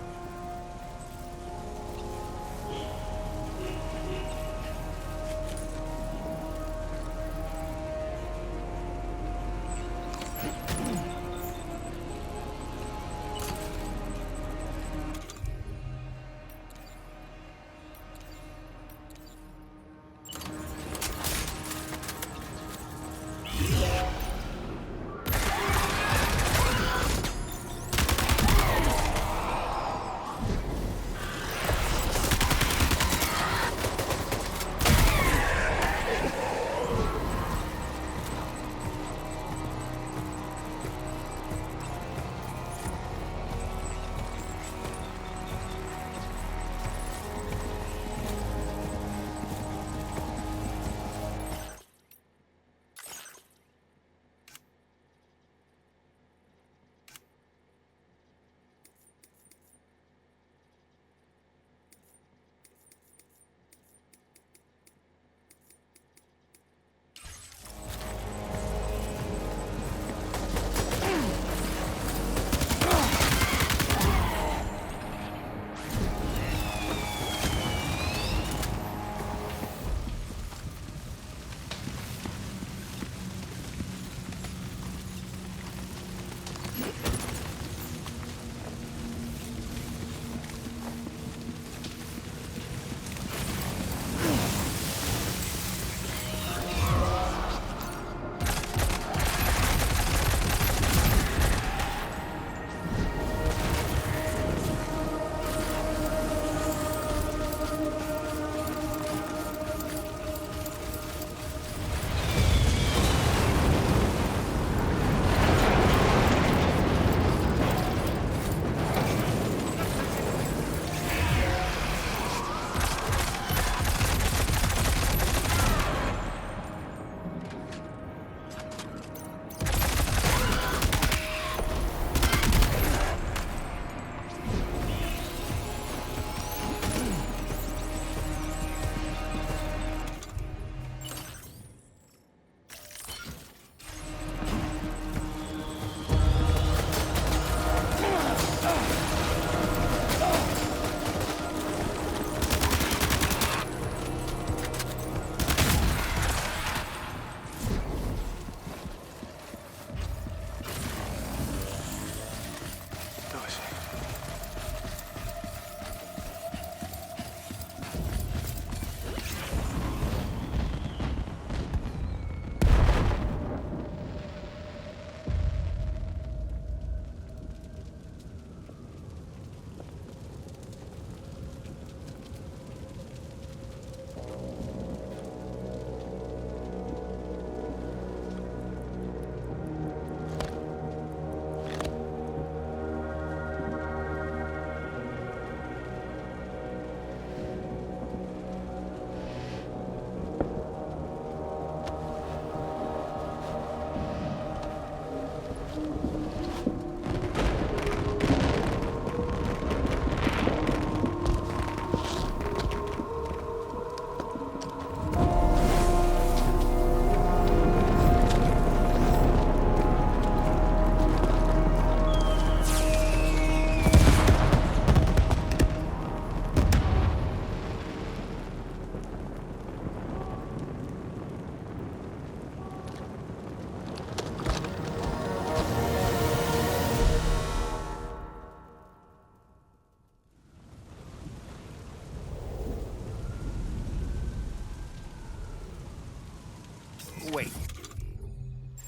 Wait.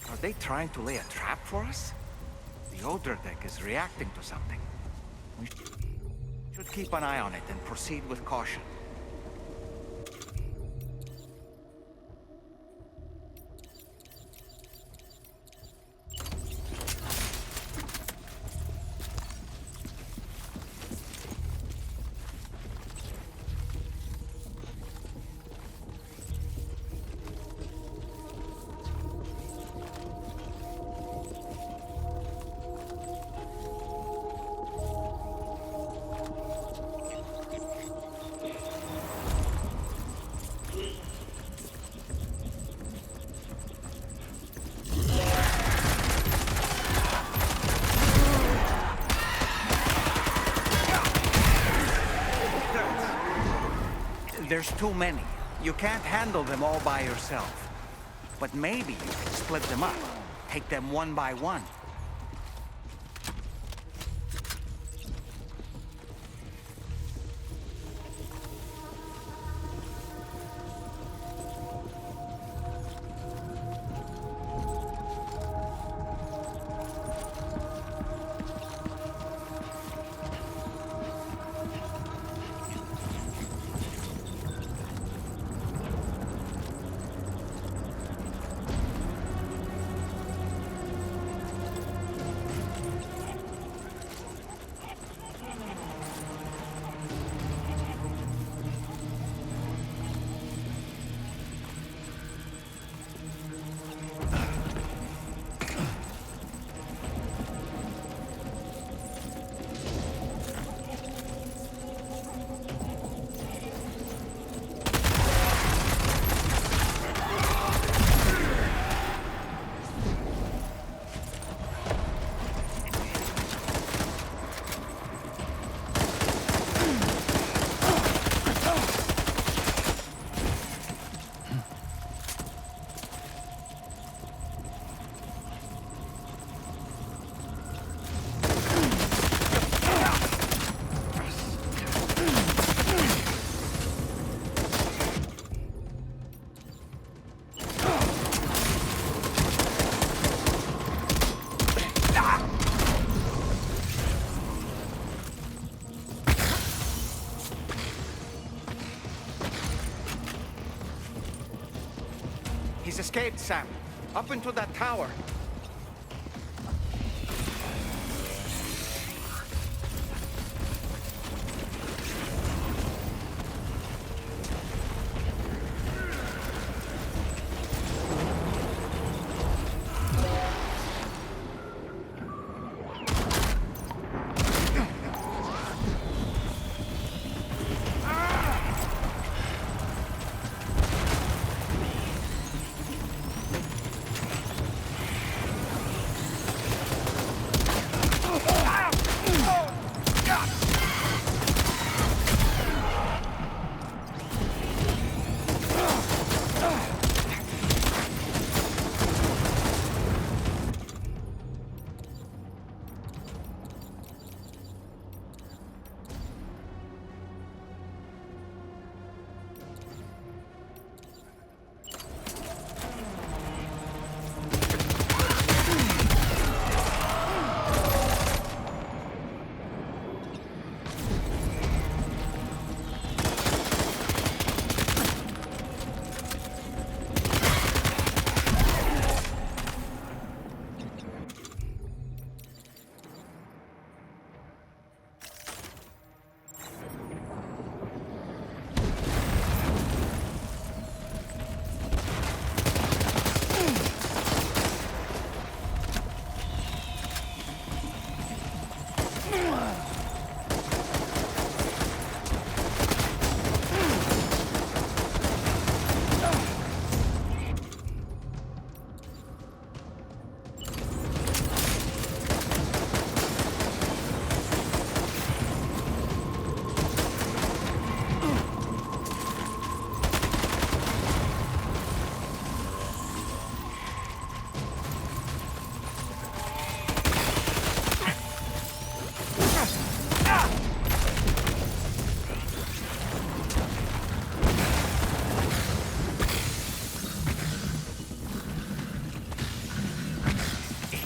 Are they trying to lay a trap for us? The older deck is reacting to something. We should keep an eye on it and proceed with caution. There's too many. You can't handle them all by yourself. But maybe you can split them up. Take them one by one. He's escaped, Sam. Up into that tower.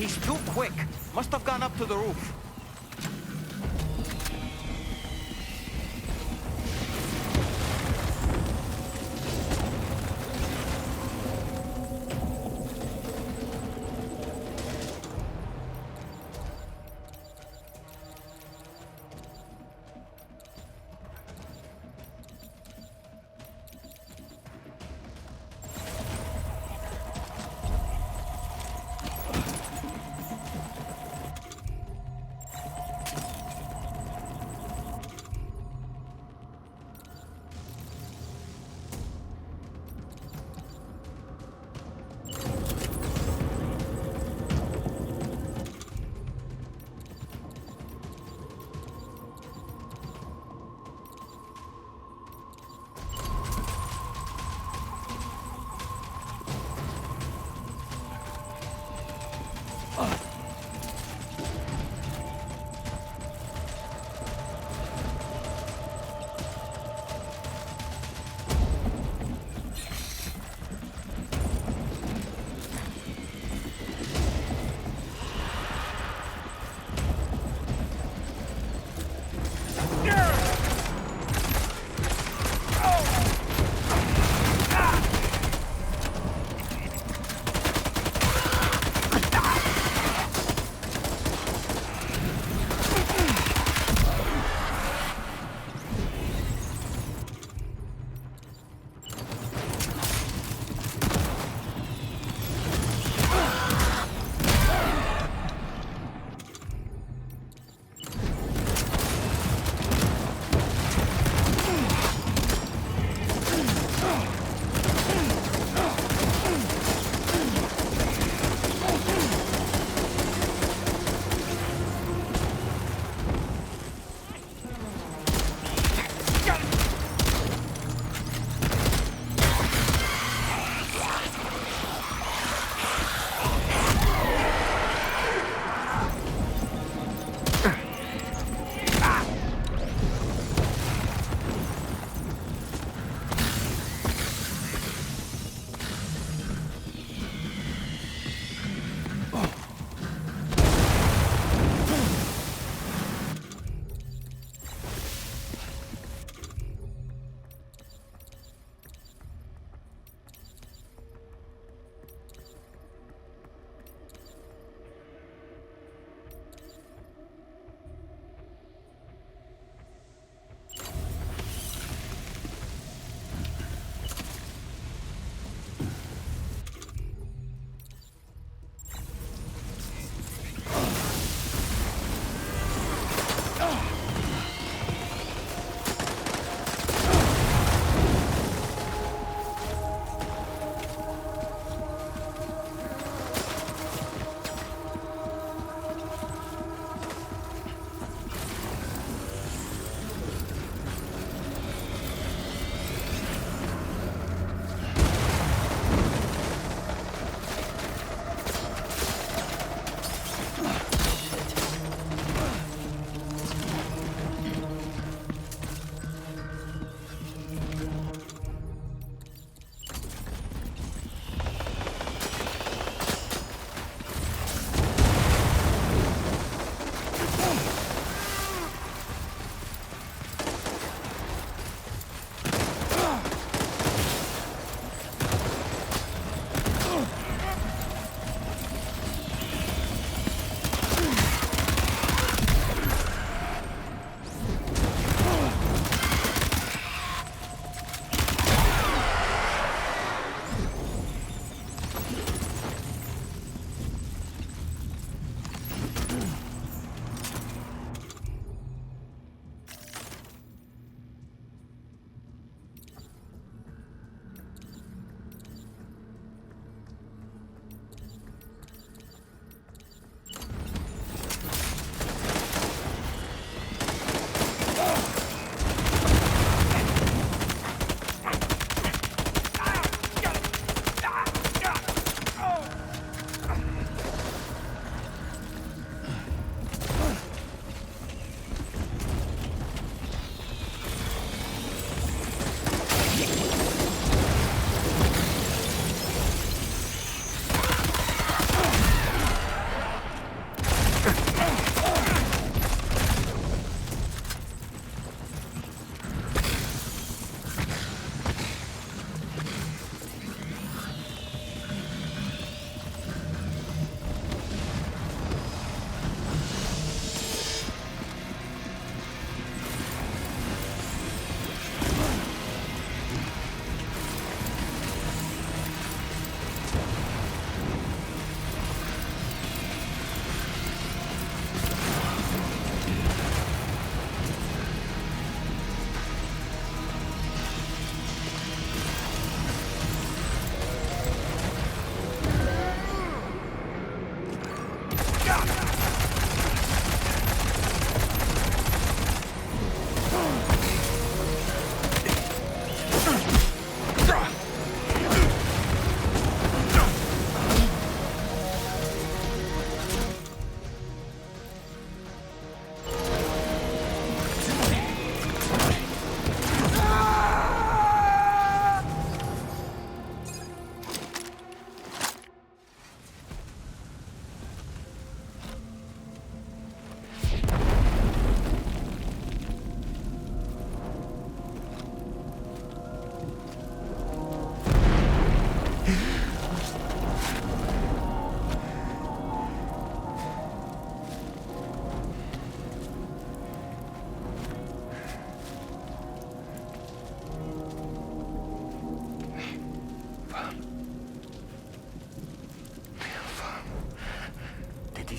He's too quick. Must have gone up to the roof.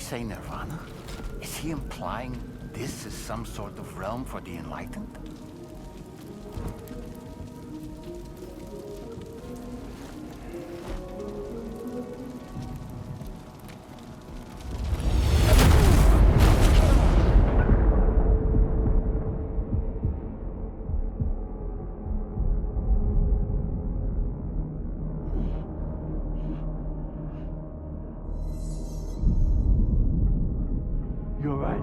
say Nirvana? Is he implying this is some sort of realm for the enlightened? You're right.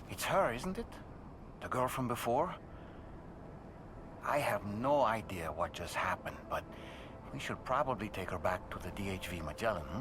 It's her, isn't it? The girl from before? I have no idea what just happened, but we should probably take her back to the DHV Magellan, huh?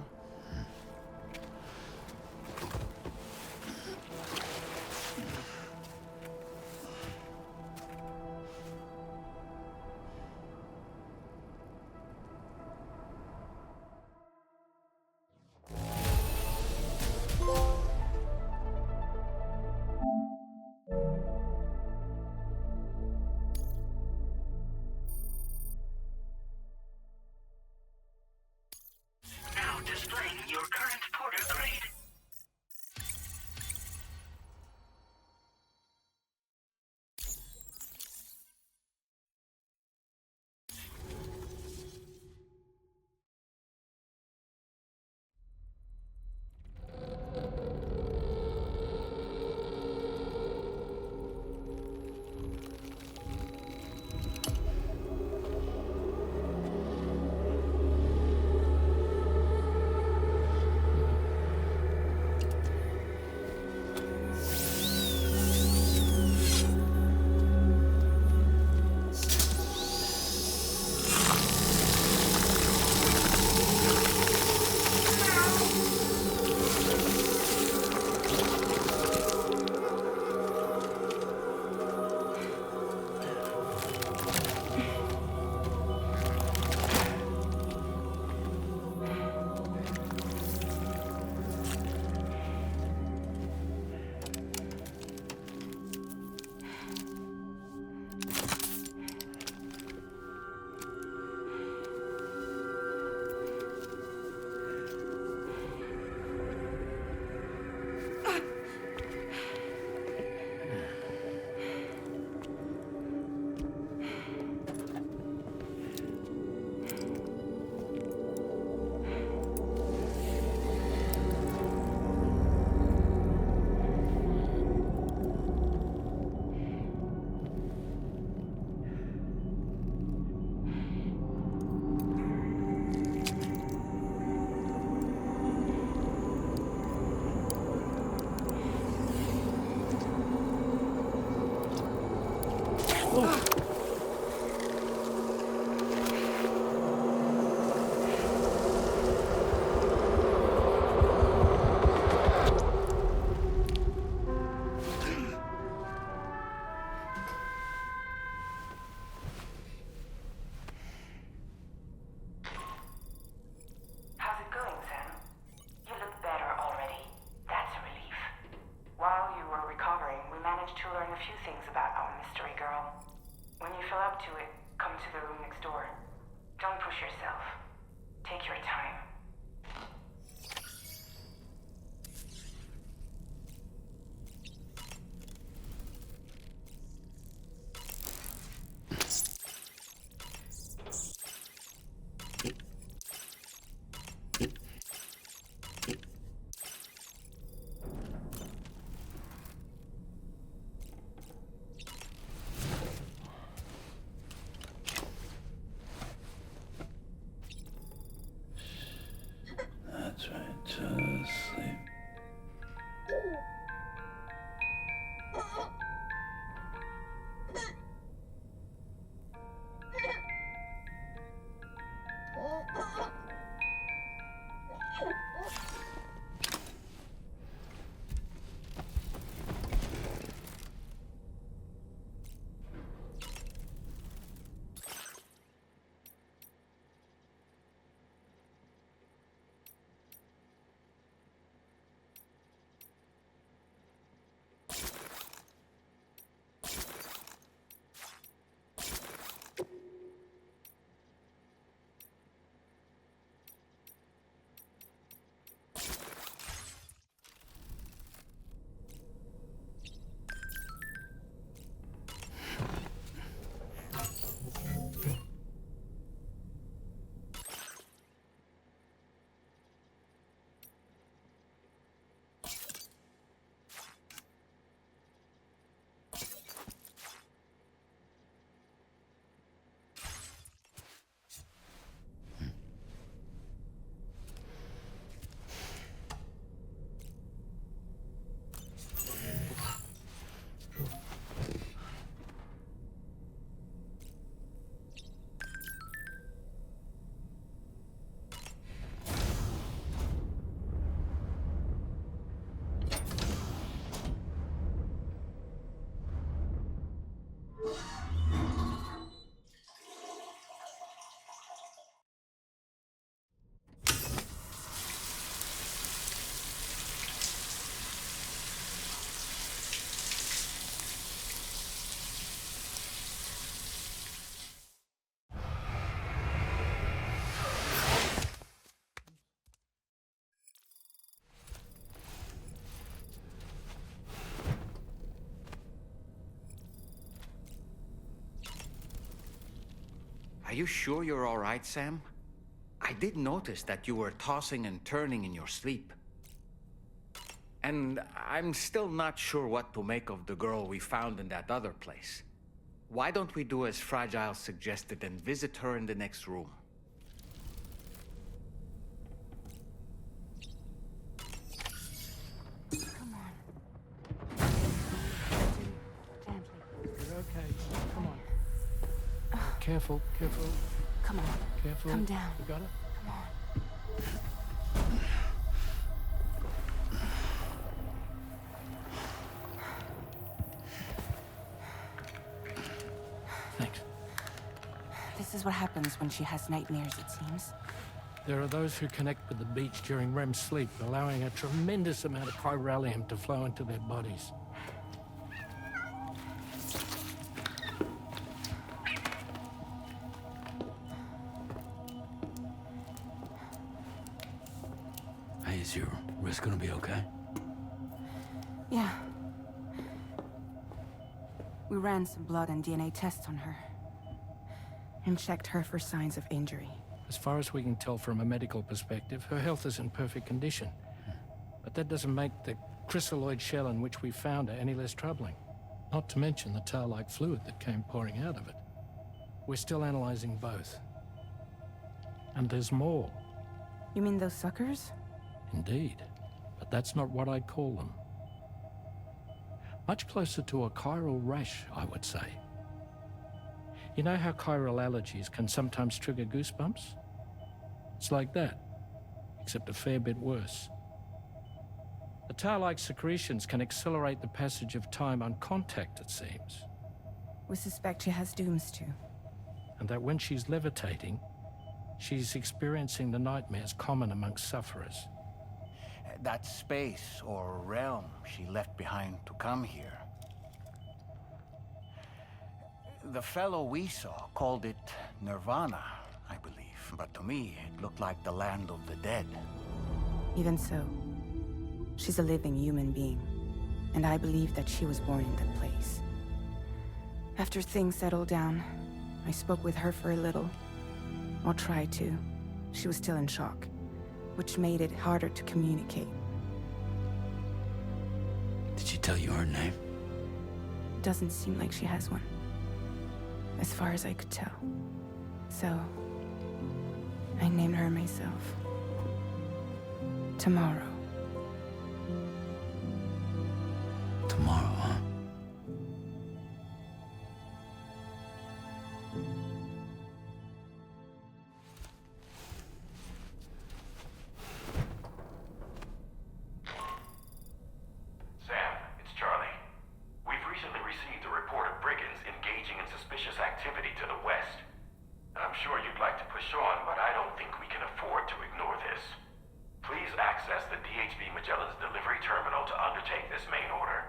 Now displaying your current porter grade. Are you sure you're all right, Sam? I did notice that you were tossing and turning in your sleep. And I'm still not sure what to make of the girl we found in that other place. Why don't we do as Fragile suggested and visit her in the next room? Come on. Gently. You're okay. Come on. Careful, careful. Come on. Careful. Come down. You got it? Come on. Thanks. This is what happens when she has nightmares, it seems. There are those who connect with the beach during REM sleep, allowing a tremendous amount of chiralium to flow into their bodies. Hey, is your wrist gonna be okay? Yeah. We ran some blood and DNA tests on her. And checked her for signs of injury. As far as we can tell from a medical perspective, her health is in perfect condition. But that doesn't make the chrysaloid shell in which we found her any less troubling. Not to mention the tar-like fluid that came pouring out of it. We're still analyzing both. And there's more. You mean those suckers? Indeed. But that's not what I'd call them. Much closer to a chiral rash, I would say. You know how chiral allergies can sometimes trigger goosebumps? It's like that, except a fair bit worse. The tar-like secretions can accelerate the passage of time on contact, it seems. We suspect she has dooms too. And that when she's levitating, she's experiencing the nightmares common amongst sufferers. That space or realm she left behind to come here. The fellow we saw called it Nirvana, I believe. But to me, it looked like the land of the dead. Even so, she's a living human being. And I believe that she was born in that place. After things settled down, I spoke with her for a little. Or tried to. She was still in shock, which made it harder to communicate. Did she tell you her name? Doesn't seem like she has one. As far as I could tell. So, I named her myself. Tomorrow. Tomorrow, huh? Sam, it's Charlie. We've recently received a report of brigands engaging in suspicious activity to the west. I'm sure you'd like to push on, but I don't think we can afford to ignore this. Please access the DHB Magellan's delivery terminal to undertake this main order.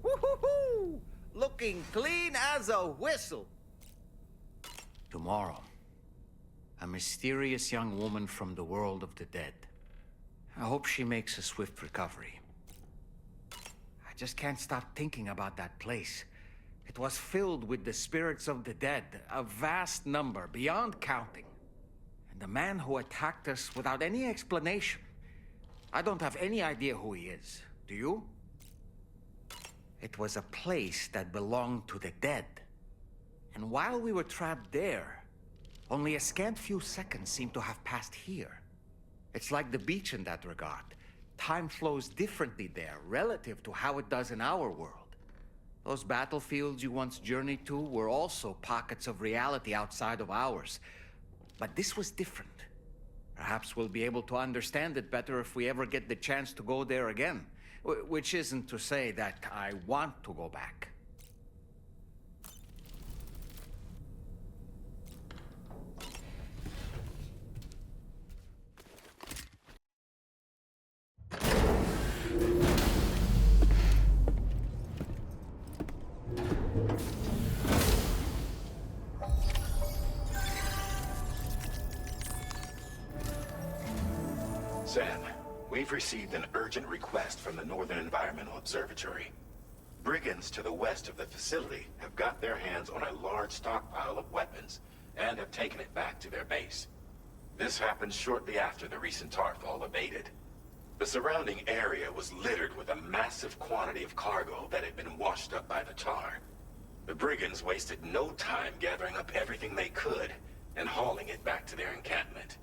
Woo-hoo-hoo! Looking clean as a whistle. Tomorrow, a mysterious young woman from the world of the dead. I hope she makes a swift recovery. I just can't stop thinking about that place. It was filled with the spirits of the dead, a vast number, beyond counting. And the man who attacked us without any explanation. I don't have any idea who he is. Do you? It was a place that belonged to the dead. And while we were trapped there, only a scant few seconds seemed to have passed here. It's like the beach in that regard. Time flows differently there, relative to how it does in our world. Those battlefields you once journeyed to were also pockets of reality outside of ours. But this was different. Perhaps we'll be able to understand it better if we ever get the chance to go there again. Which isn't to say that I want to go back. Sam, We've received an urgent request from the Northern Environmental Observatory. Brigands to the west of the facility have got their hands on a large stockpile of weapons and have taken it back to their base. This happened shortly after the recent Tarfall abated. The surrounding area was littered with a massive quantity of cargo that had been washed up by the tar. The brigands wasted no time gathering up everything they could and hauling it back to their encampment.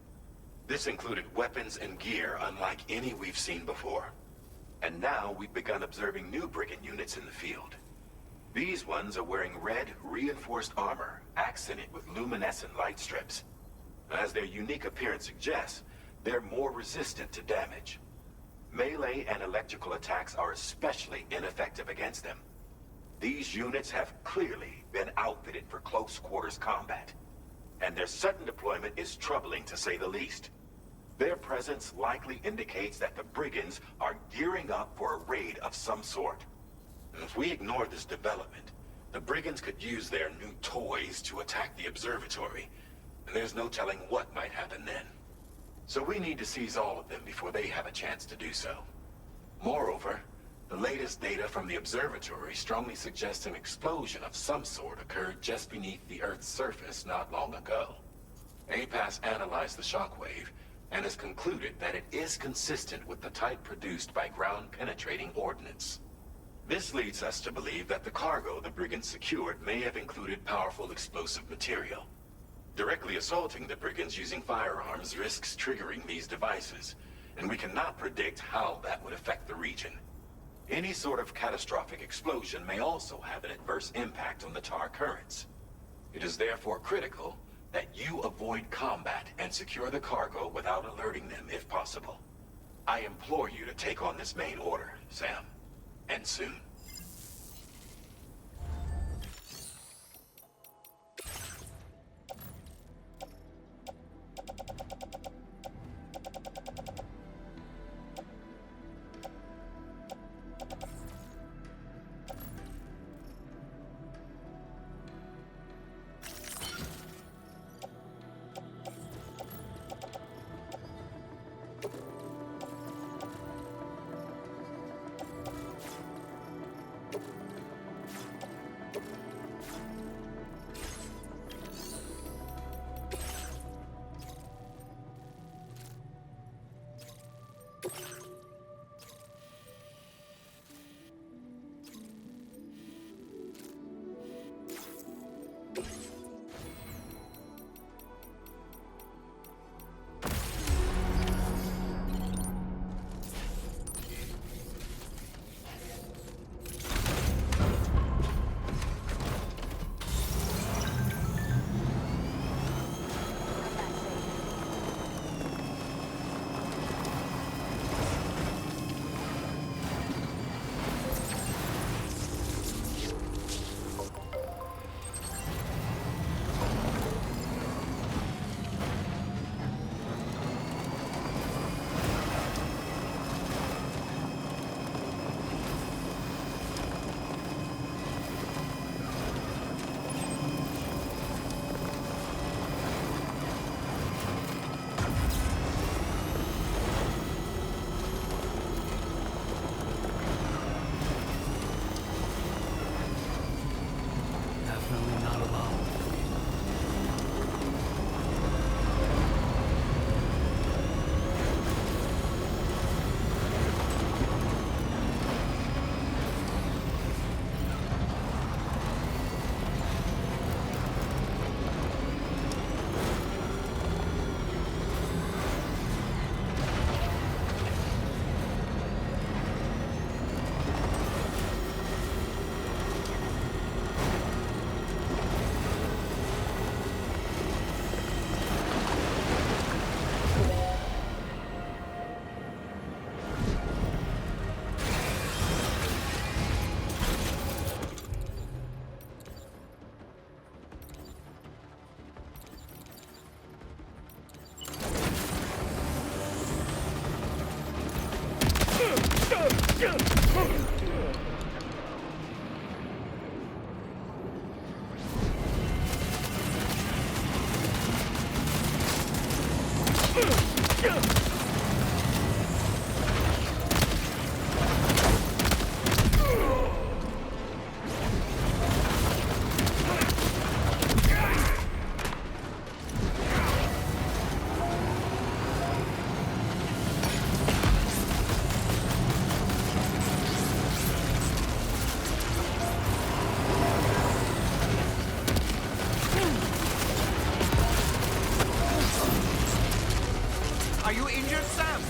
This included weapons and gear unlike any we've seen before. And now we've begun observing new brigand units in the field. These ones are wearing red, reinforced armor, accented with luminescent light strips. As their unique appearance suggests, they're more resistant to damage. Melee and electrical attacks are especially ineffective against them. These units have clearly been outfitted for close quarters combat, and their sudden deployment is troubling to say the least. Their presence likely indicates that the brigands are gearing up for a raid of some sort. And if we ignore this development, the brigands could use their new toys to attack the observatory, and there's no telling what might happen then. So we need to seize all of them before they have a chance to do so. Moreover, the latest data from the observatory strongly suggests an explosion of some sort occurred just beneath the Earth's surface not long ago. APAS analyzed the shockwave and has concluded that it is consistent with the type produced by ground-penetrating ordnance. This leads us to believe that the cargo the brigands secured may have included powerful explosive material. Directly assaulting the brigands using firearms risks triggering these devices, and we cannot predict how that would affect the region. Any sort of catastrophic explosion may also have an adverse impact on the tar currents. It is therefore critical that you avoid combat and secure the cargo without alerting them if possible. I implore you to take on this main order, Sam. And soon. Are you injured, Sam?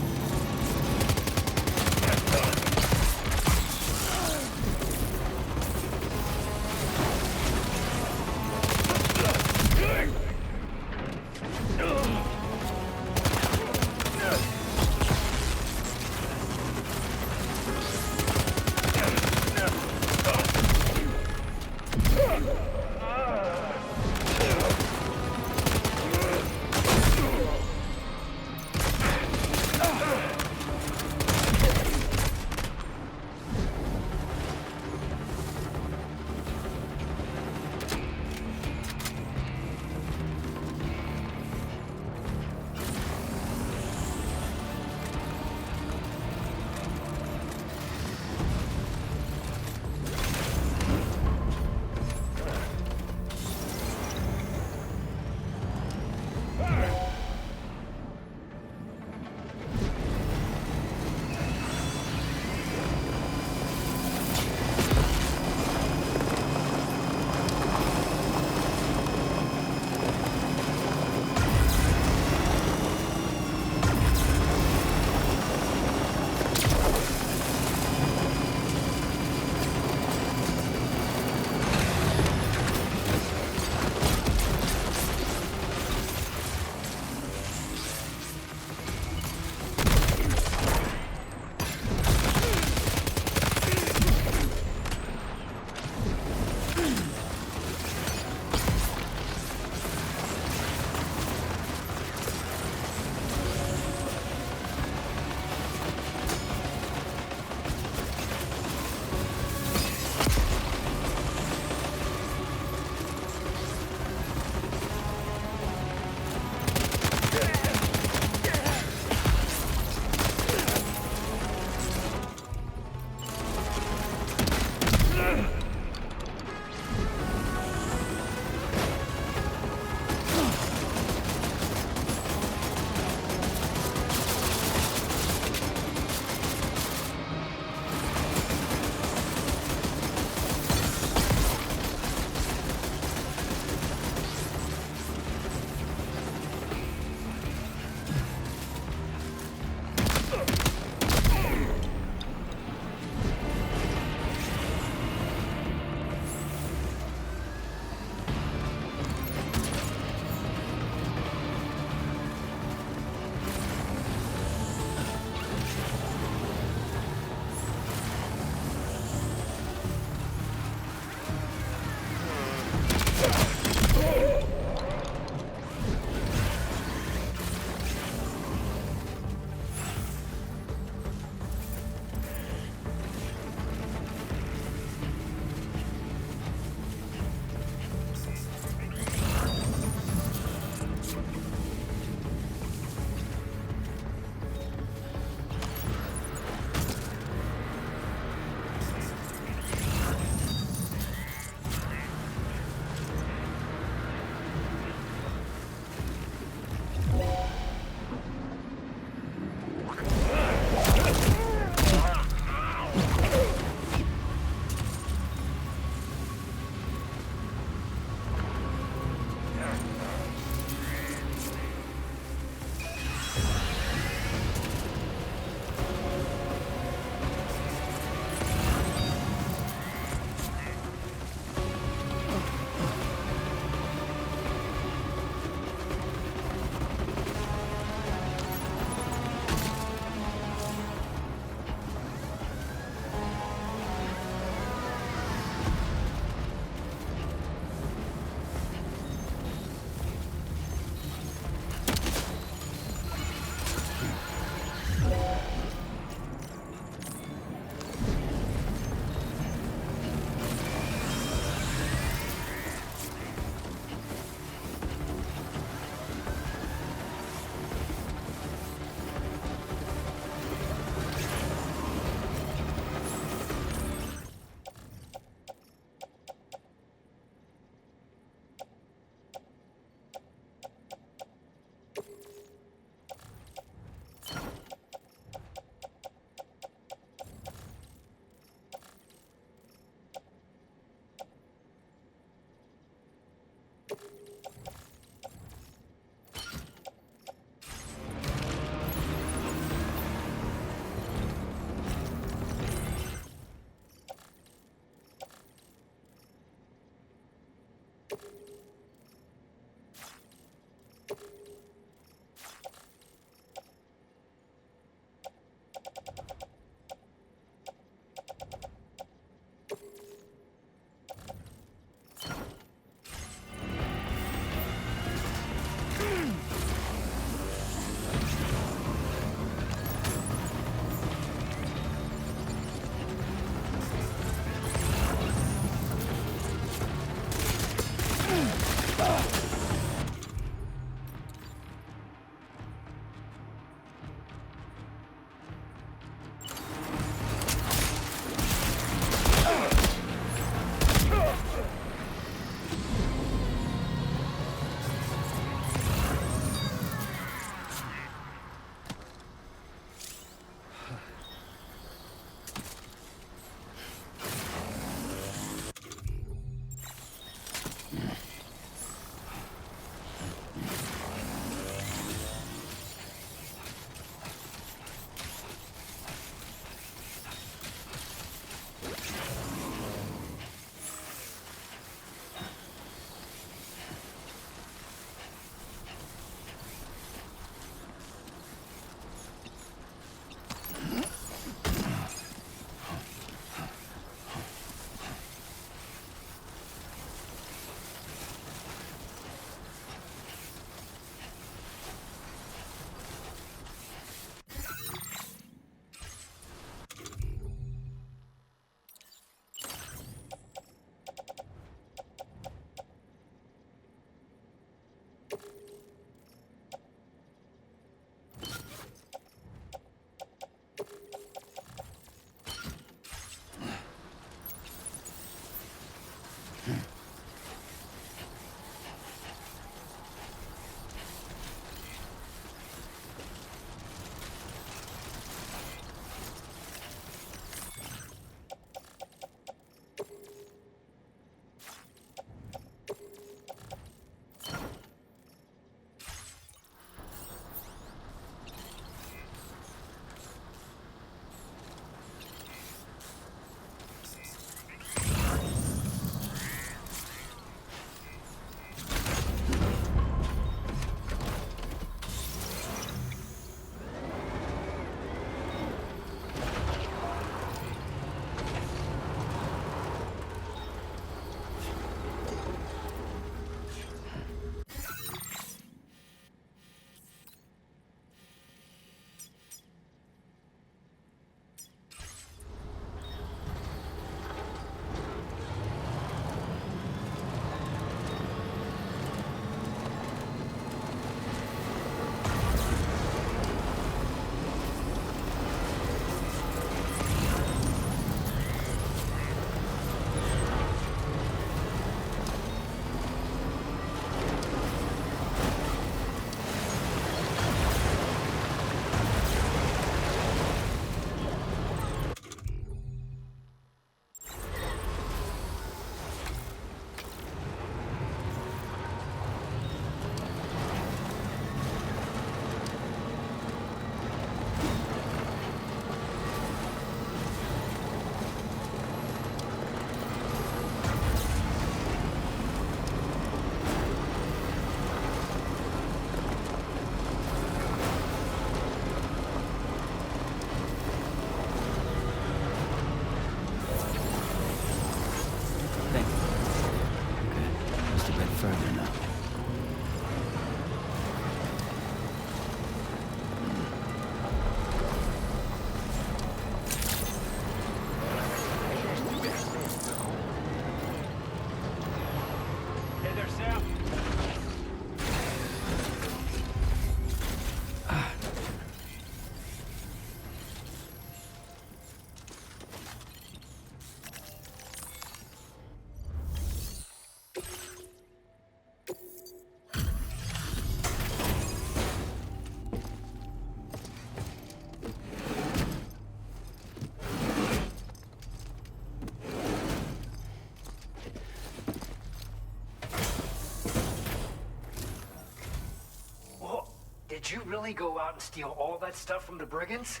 Did you really go out and steal all that stuff from the brigands?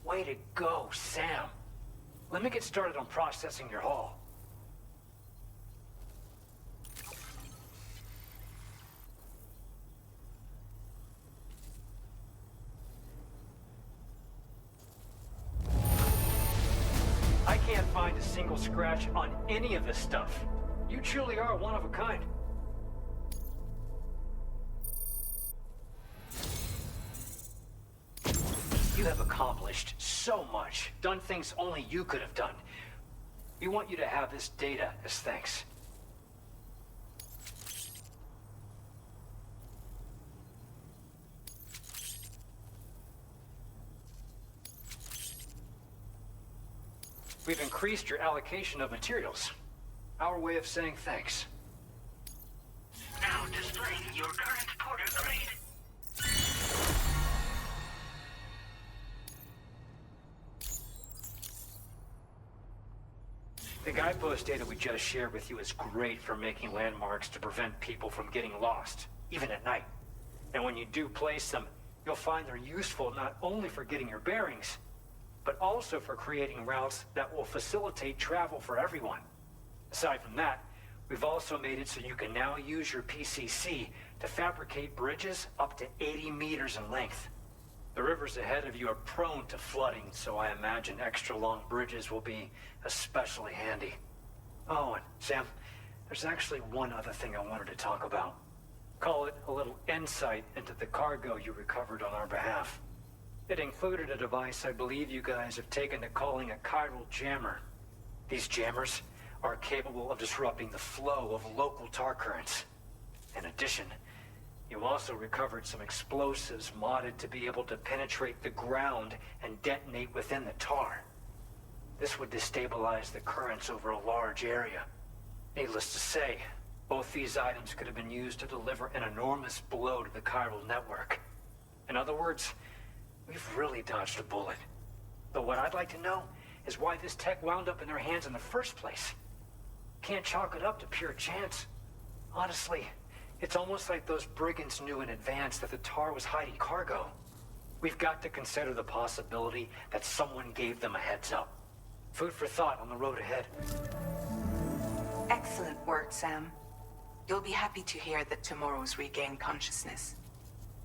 Way to go, Sam. Let me get started on processing your haul. I can't find a single scratch on any of this stuff. You truly are one of a kind. You have accomplished so much, done things only you could have done. We want you to have this data as thanks. We've increased your allocation of materials. Our way of saying thanks. Now displaying your current porter grade. The guidepost data we just shared with you is great for making landmarks to prevent people from getting lost, even at night. And when you do place them, you'll find they're useful not only for getting your bearings, but also for creating routes that will facilitate travel for everyone. Aside from that, we've also made it so you can now use your PCC to fabricate bridges up to 80 meters in length. The rivers ahead of you are prone to flooding, so I imagine extra long bridges will be especially handy. Oh, and Sam, there's actually one other thing I wanted to talk about. Call it a little insight into the cargo you recovered on our behalf. It included a device I believe you guys have taken to calling a chiral jammer. These jammers are capable of disrupting the flow of local tar currents. In addition, you also recovered some explosives modded to be able to penetrate the ground and detonate within the tar. This would destabilize the currents over a large area. Needless to say, both these items could have been used to deliver an enormous blow to the chiral network. In other words, we've really dodged a bullet. But what I'd like to know is why this tech wound up in their hands in the first place. Can't chalk it up to pure chance. Honestly, it's almost like those brigands knew in advance that the tar was hiding cargo. We've got to consider the possibility that someone gave them a heads up. Food for thought on the road ahead. Excellent work, Sam. You'll be happy to hear that tomorrow's regained consciousness.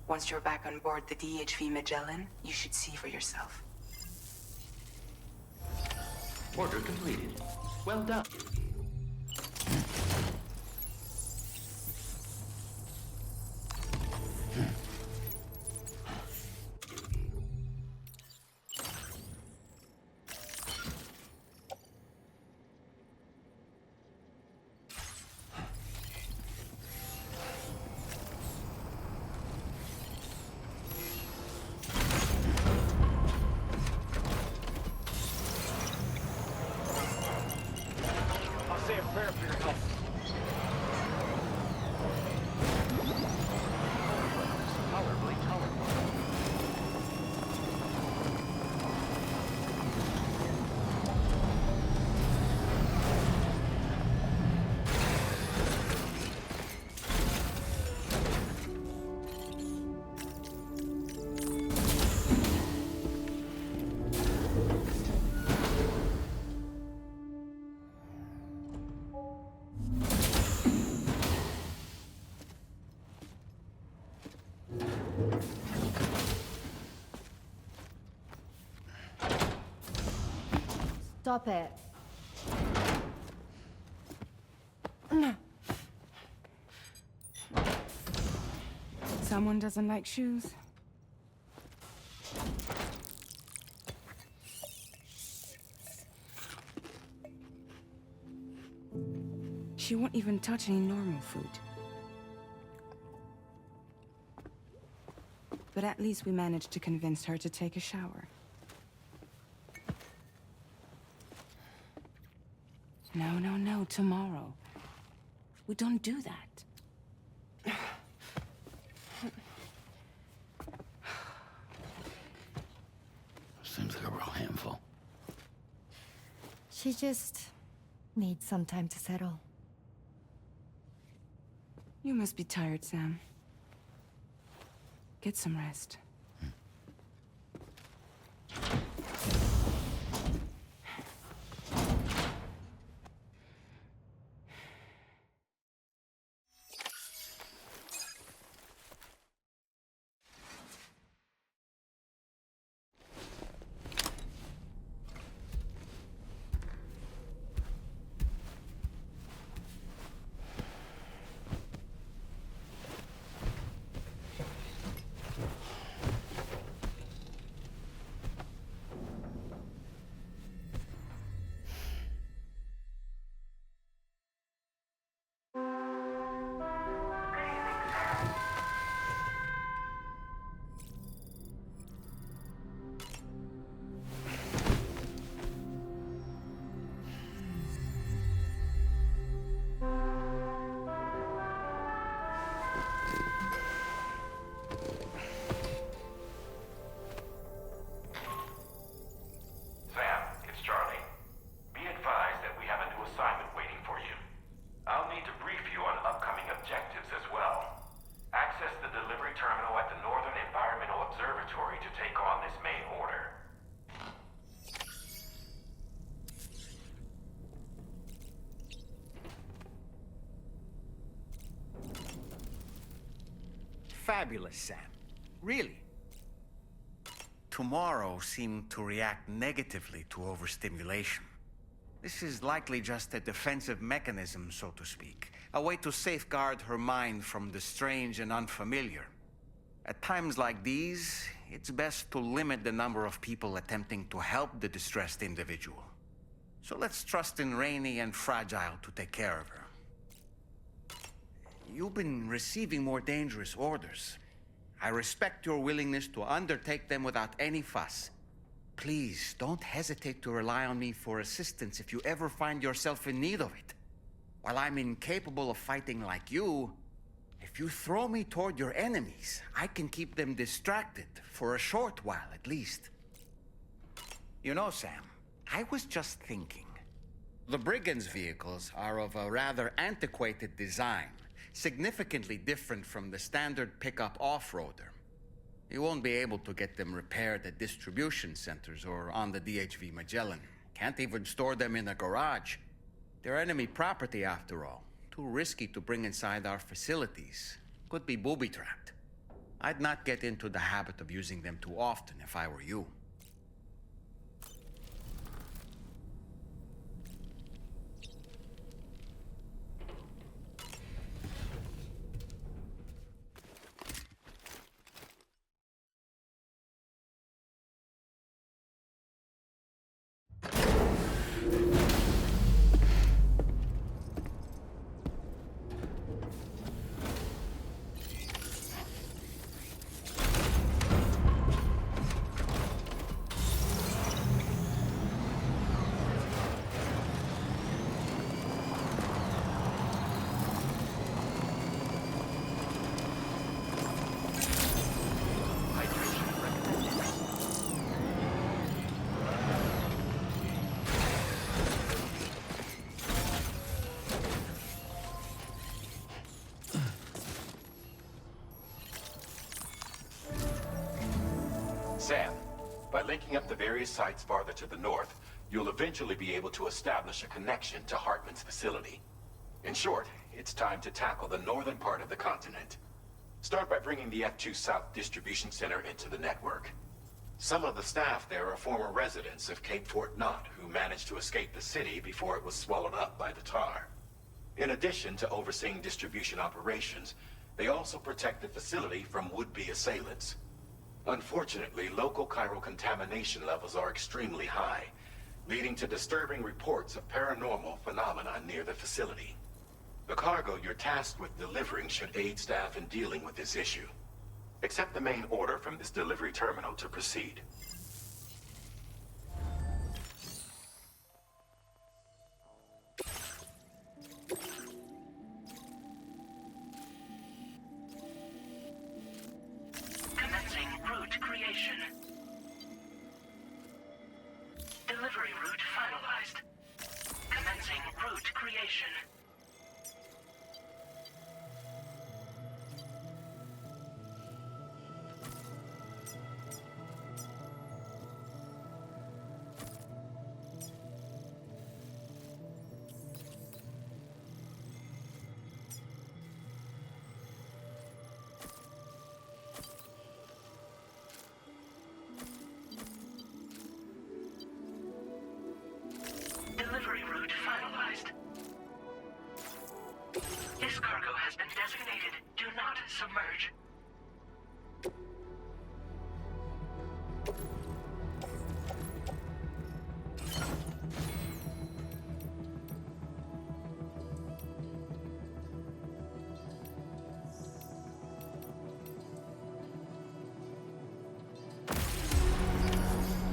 Once you're back on board the DHV Magellan, you should see for yourself. Order completed. Well done. Stop it. Someone doesn't like shoes? She won't even touch any normal food. But at least we managed to convince her to take a shower. No, tomorrow. We don't do that. Seems like a real handful. She just needs some time to settle. You must be tired, Sam. Get some rest. Fabulous, Sam. Really. Tomorrow seemed to react negatively to overstimulation. This is likely just a defensive mechanism, so to speak. A way to safeguard her mind from the strange and unfamiliar. At times like these, it's best to limit the number of people attempting to help the distressed individual. So let's trust in Rainy and Fragile to take care of her. You've been receiving more dangerous orders. I respect your willingness to undertake them without any fuss. Please, don't hesitate to rely on me for assistance if you ever find yourself in need of it. While I'm incapable of fighting like you, if you throw me toward your enemies, I can keep them distracted, for a short while at least. You know, Sam, I was just thinking. The Brigands' vehicles are of a rather antiquated design. Significantly different from the standard pickup off-roader. You won't be able to get them repaired at distribution centers or on the DHV Magellan. Can't even store them in a garage. They're enemy property after all. Too risky to bring inside our facilities. Could be booby-trapped. I'd not get into the habit of using them too often if I were you. Sam, by linking up the various sites farther to the north, you'll eventually be able to establish a connection to Hartman's facility. In short, it's time to tackle the northern part of the continent. Start by bringing the F2 South Distribution Center into the network. Some of the staff there are former residents of Cape Fort Knot who managed to escape the city before it was swallowed up by the tar. In addition to overseeing distribution operations, they also protect the facility from would-be assailants. Unfortunately, local chiral contamination levels are extremely high, leading to disturbing reports of paranormal phenomena near the facility. The cargo you're tasked with delivering should aid staff in dealing with this issue. Accept the main order from this delivery terminal to proceed. Commencing route creation. Delivery route finalized. Commencing route creation. This cargo has been designated Do Not Submerge.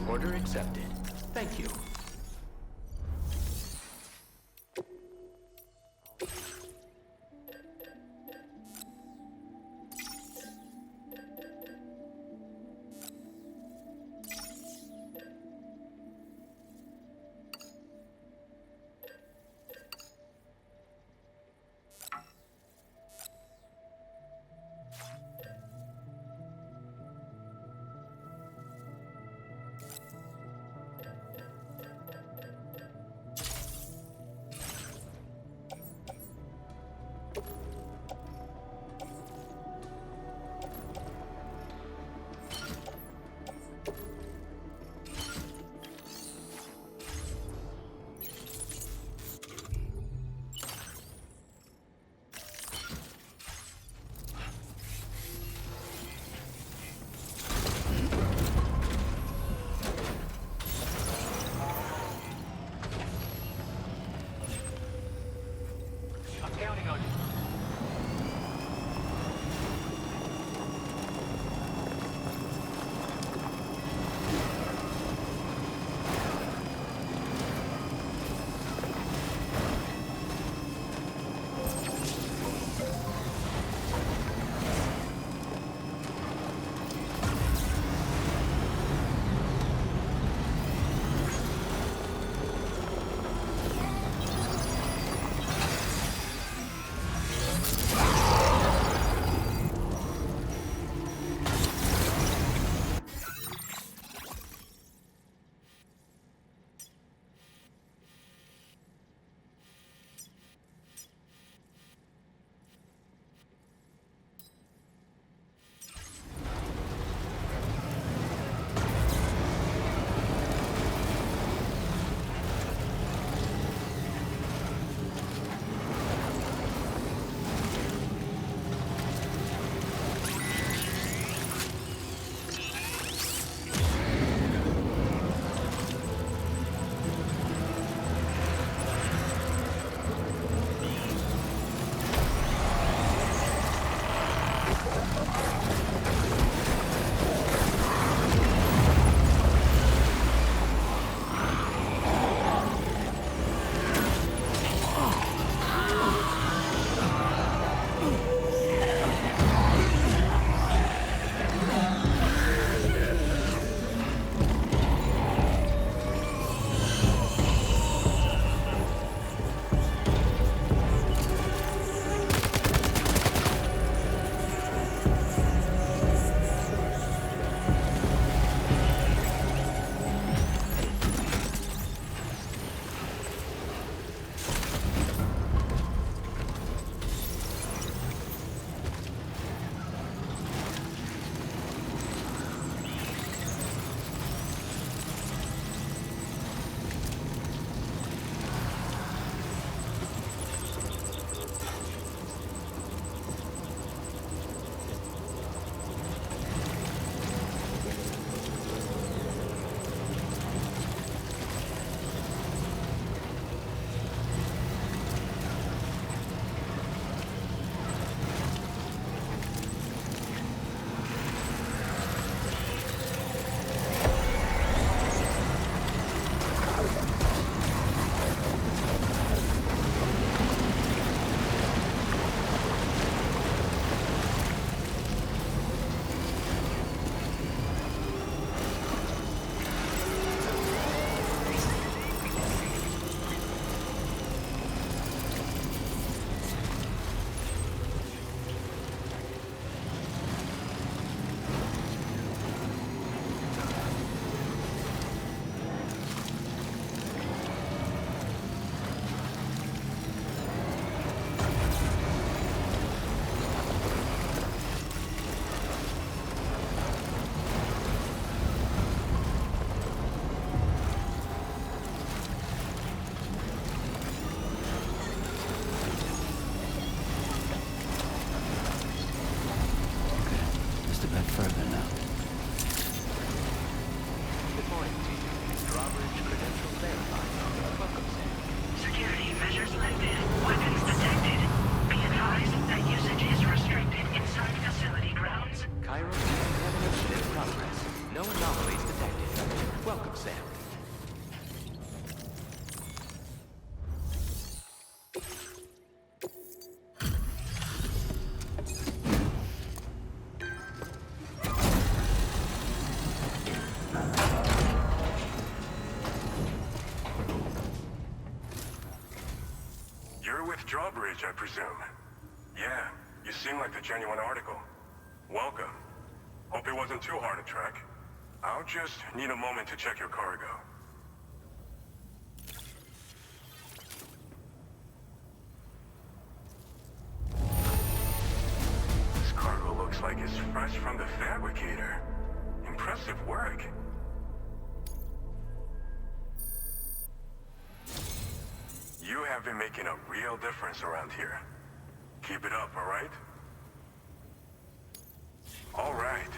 Order accepted. Thank you. with Drawbridge, I presume. Yeah, you seem like the genuine article. Welcome. Hope it wasn't too hard to track. I'll just need a moment to check your cargo. This cargo looks like it's fresh from the fabricator. Impressive work. You have been making a real difference around here. Keep it up, all right? All right.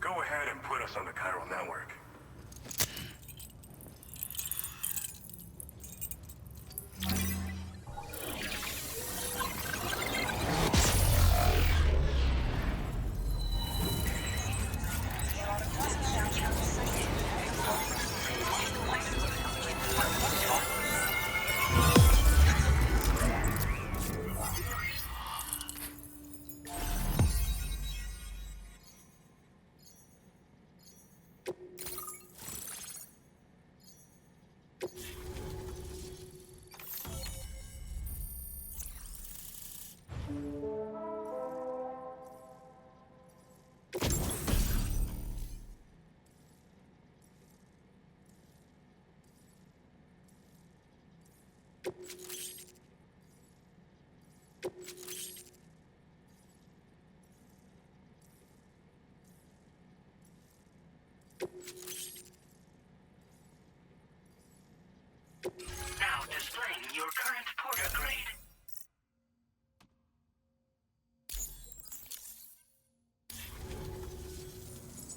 Go ahead and put us on the Chiral network. Now displaying your current porter grade.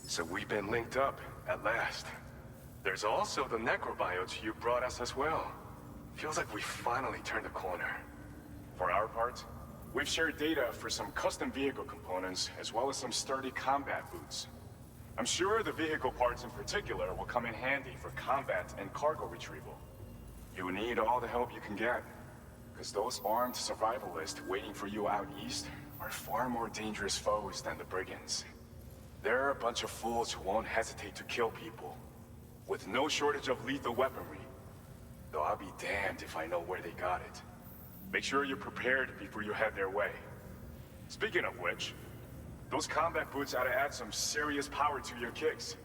So we've been linked up, at last. There's also the necrobiotes you brought us as well. Feels like we finally turned the corner. For our part, we've shared data for some custom vehicle components, as well as some sturdy combat boots. I'm sure the vehicle parts in particular will come in handy for combat and cargo retrieval. You need all the help you can get, because those armed survivalists waiting for you out east are far more dangerous foes than the brigands. They're a bunch of fools who won't hesitate to kill people, with no shortage of lethal weaponry. Though I'll be damned if I know where they got it. Make sure you're prepared before you head their way. Speaking of which, those combat boots ought to add some serious power to your kicks.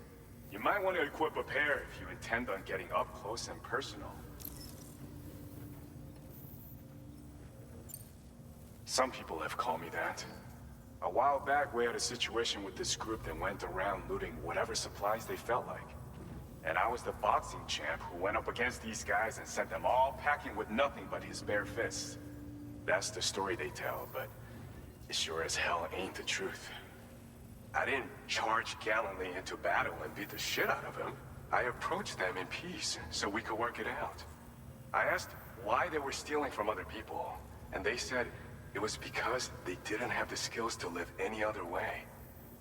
You might want to equip a pair if you intend on getting up close and personal. Some people have called me that. A while back, we had a situation with this group that went around looting whatever supplies they felt like. And I was the boxing champ who went up against these guys and sent them all packing with nothing but his bare fists. That's the story they tell, but it sure as hell ain't the truth. I didn't charge gallantly into battle and beat the shit out of them. I approached them in peace so we could work it out. I asked why they were stealing from other people, and they said it was because they didn't have the skills to live any other way.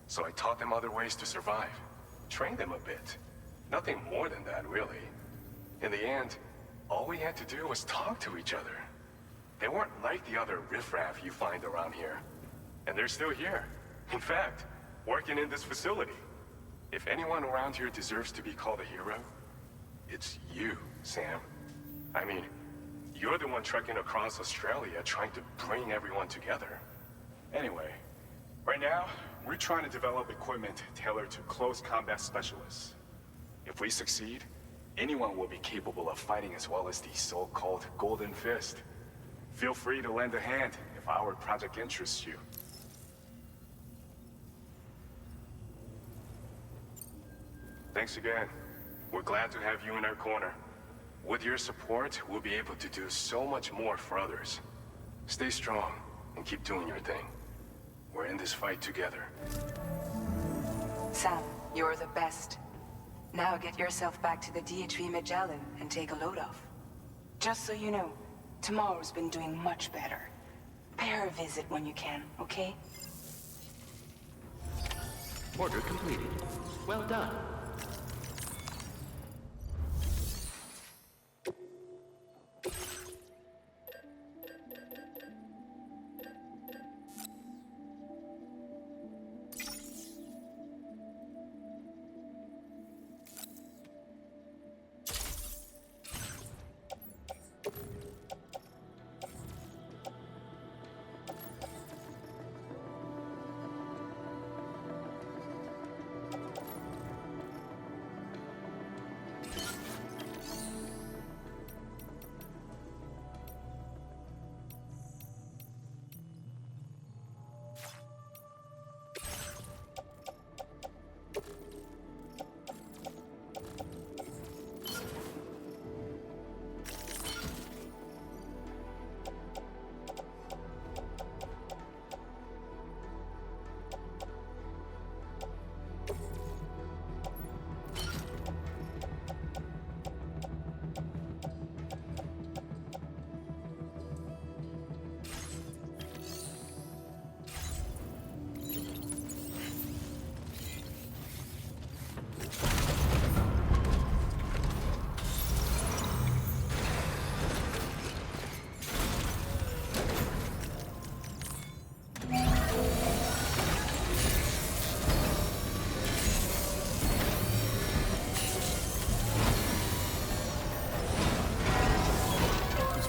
So I taught them other ways to survive, trained them a bit. Nothing more than that, really. In the end, all we had to do was talk to each other. They weren't like the other riffraff you find around here. And they're still here. In fact, working in this facility. If anyone around here deserves to be called a hero, it's you, Sam. I mean, you're the one trekking across Australia trying to bring everyone together. Anyway, right now, we're trying to develop equipment tailored to close combat specialists. If we succeed, anyone will be capable of fighting as well as the so-called Golden Fist. Feel free to lend a hand if our project interests you. Thanks again. We're glad to have you in our corner. With your support, we'll be able to do so much more for others. Stay strong and keep doing your thing. We're in this fight together. Sam, you're the best. Now get yourself back to the DHV Magellan and take a load off. Just so you know, tomorrow's been doing much better. Pay her a visit when you can, okay? Order completed. Well done.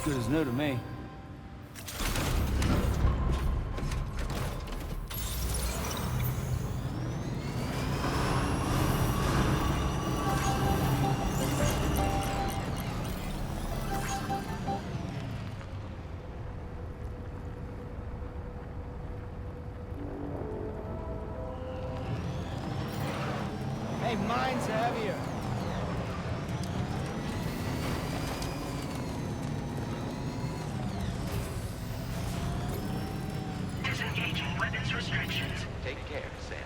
good as new to me. Hey, mine's heavier. Disengaging weapons restrictions. Take care, Sam.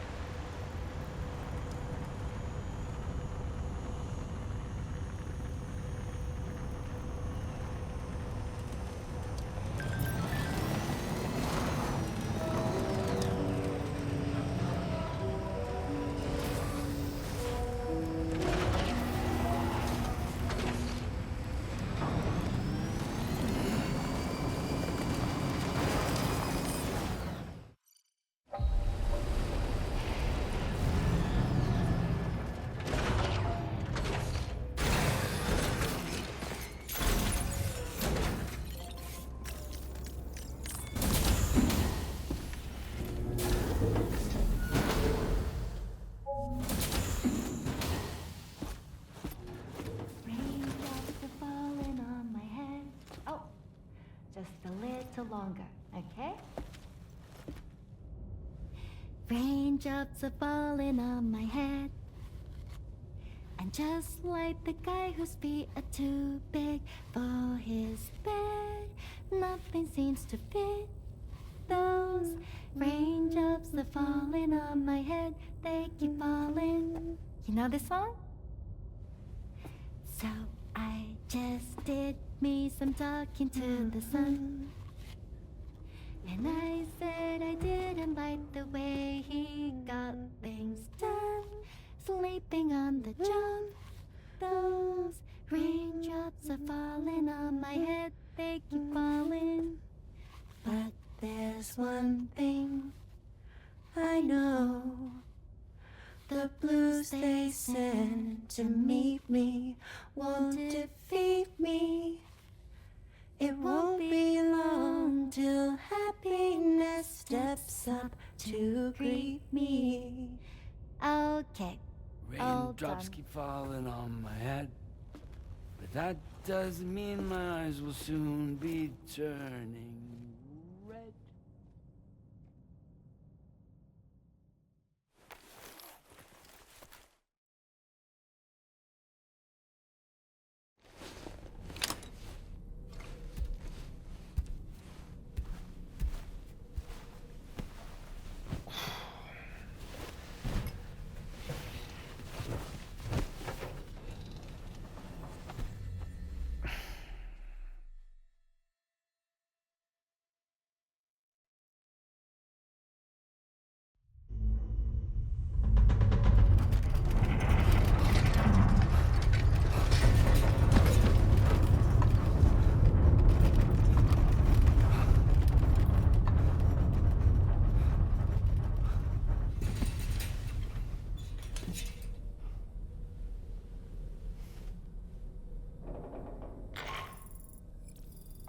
Raindrops are falling on my head. Oh, just a little longer, okay? Raindrops are falling on my head. And just like the guy whose feet are too big for his bed, nothing seems to fit. Those raindrops are falling on my head, they keep falling. You know this song? So I just did me some talking to the sun. And I said I didn't like the way he got things done. Sleeping on the job. Those raindrops are falling on my head, they keep falling. But there's one thing I know. The blues they send to meet me won't defeat me. It won't be long till happiness steps up to greet me. Okay, all Raindrops done. keep falling on my head. But that doesn't mean my eyes will soon be turning red.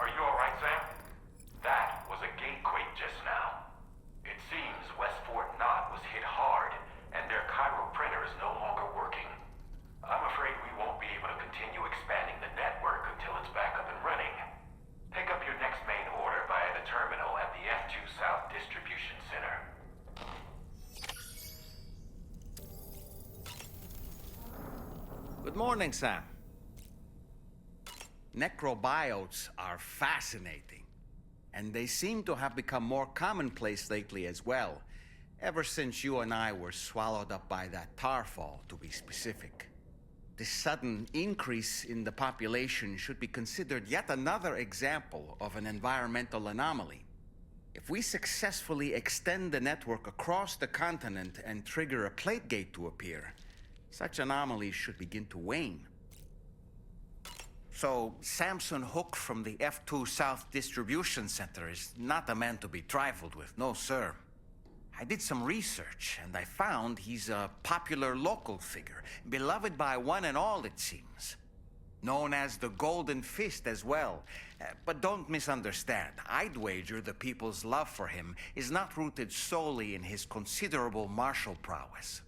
Are you alright, Sam? That was a gatequake just now. It seems West Fort Knott was hit hard, and their Cairo printer is no longer working. I'm afraid we won't be able to continue expanding the network until it's back up and running. Pick up your next main order via the terminal at the F2 South Distribution Center. Good morning, Sam. Necrobiotes are fascinating, and they seem to have become more commonplace lately as well, ever since you and I were swallowed up by that tarfall, to be specific. This sudden increase in the population should be considered yet another example of an environmental anomaly. If we successfully extend the network across the continent and trigger a plate gate to appear, such anomalies should begin to wane. So, Samson Hook from the F2 South Distribution Center is not a man to be trifled with, no sir. I did some research, and I found he's a popular local figure, beloved by one and all, it seems. known as the Golden Fist as well. But don't misunderstand. I'd wager the people's love for him is not rooted solely in his considerable martial prowess.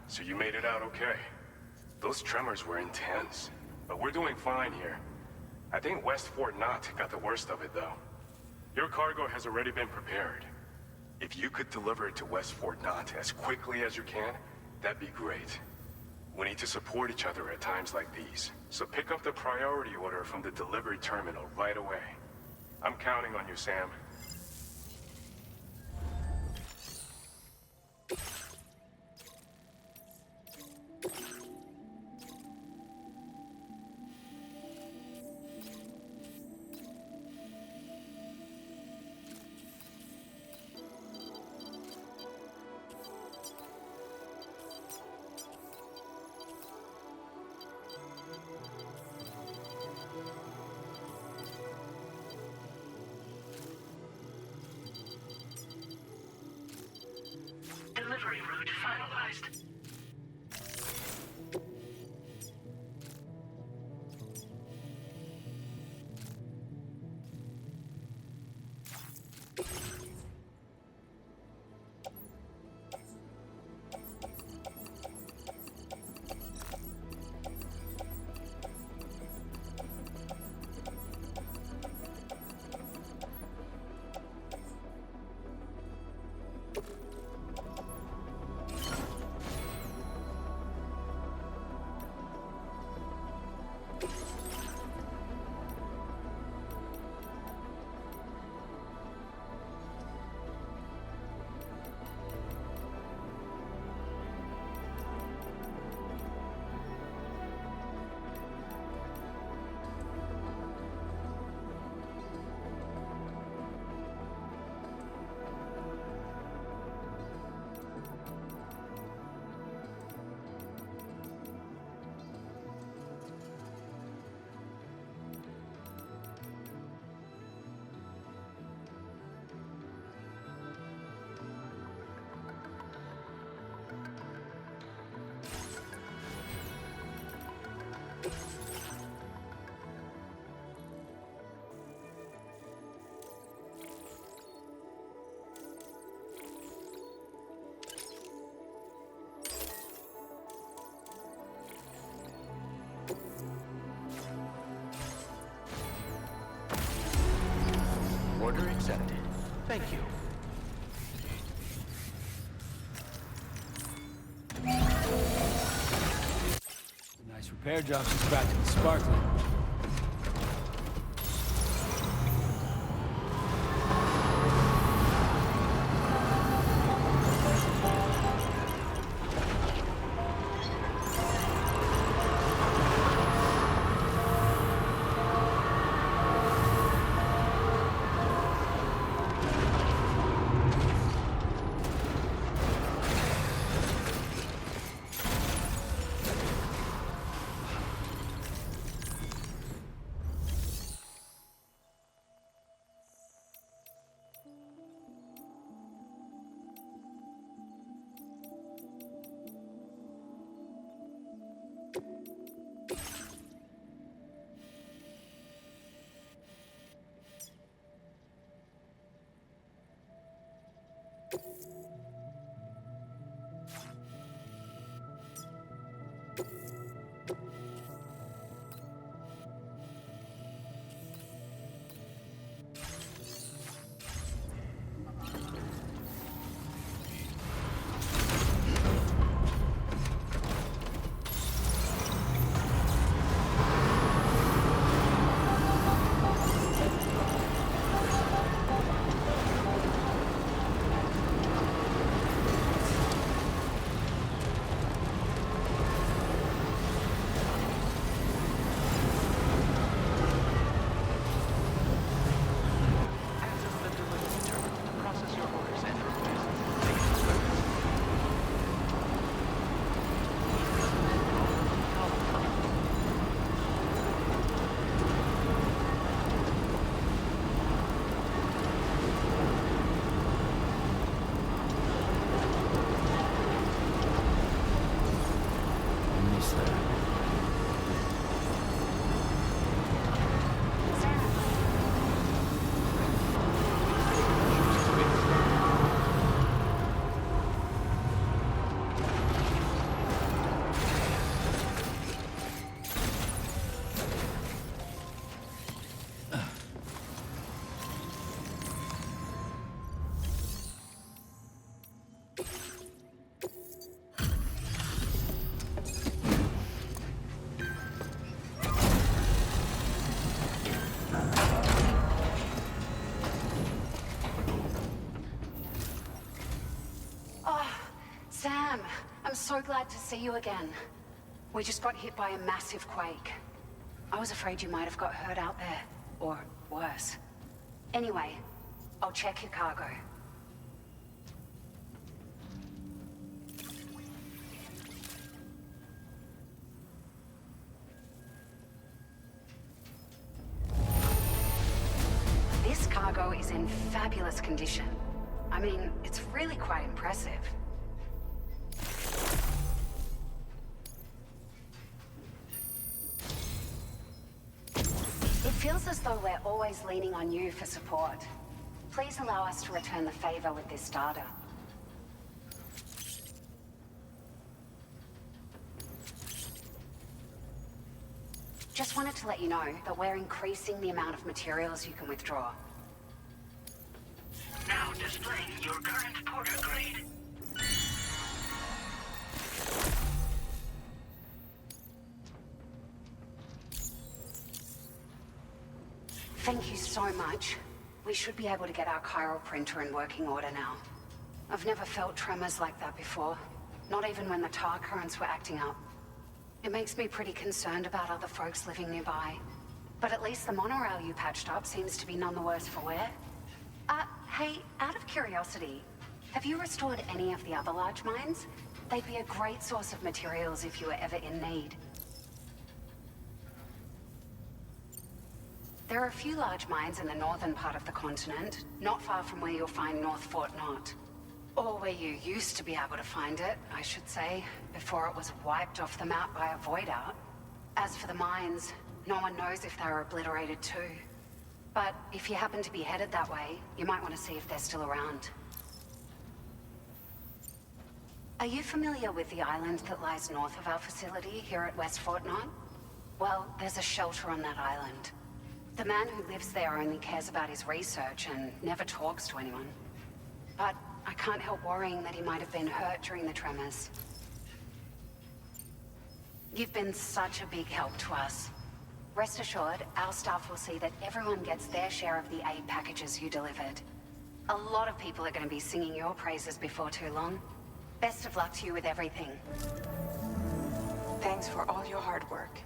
So you made it out okay. Those tremors were intense, but we're doing fine here. I think West Fort Knott got the worst of it, though. Your cargo has already been prepared. If you could deliver it to West Fort Knott as quickly as you can, that'd be great. We need to support each other at times like these, so pick up the priority order from the delivery terminal right away. I'm counting on you, Sam. Delivery route finalized. Order accepted. Thank you. Nice repair job. She's practically sparkling. so glad to see you again. We just got hit by a massive quake. I was afraid you might have got hurt out there, or worse. Anyway, I'll check your cargo. This cargo is in fabulous condition. I mean, it's really quite impressive. It feels as though we're always leaning on you for support. Please allow us to return the favor with this data. Just wanted to let you know that we're increasing the amount of materials you can withdraw. Now displaying your current porter grade. Thank you so much. We should be able to get our chiral printer in working order now. I've never felt tremors like that before, not even when the tar currents were acting up. It makes me pretty concerned about other folks living nearby. But at least the monorail you patched up seems to be none the worse for wear. Hey, out of curiosity, have you restored any of the other large mines? They'd be a great source of materials if you were ever in need. There are a few large mines in the northern part of the continent, not far from where you'll find North Fort Knot. Or where you used to be able to find it, I should say, before it was wiped off the map by a void out. As for the mines, no one knows if they were obliterated too. But if you happen to be headed that way, you might want to see if they're still around. Are you familiar with the island that lies north of our facility here at West Fort Knot? Well, there's a shelter on that island. The man who lives there only cares about his research and never talks to anyone. But I can't help worrying that he might have been hurt during the tremors. You've been such a big help to us. Rest assured, our staff will see that everyone gets their share of the aid packages you delivered. A lot of people are going to be singing your praises before too long. Best of luck to you with everything. Thanks for all your hard work.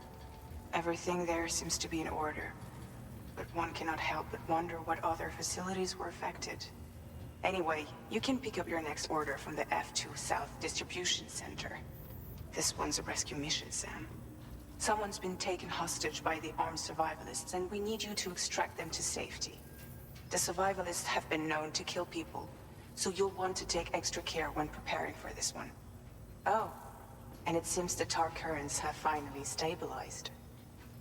Everything there seems to be in order. But one cannot help but wonder what other facilities were affected. Anyway, you can pick up your next order from the F2 South Distribution Center. This one's a rescue mission, Sam. Someone's been taken hostage by the armed survivalists, and we need you to extract them to safety. The survivalists have been known to kill people, so you'll want to take extra care when preparing for this one. Oh, and it seems the tar currents have finally stabilized.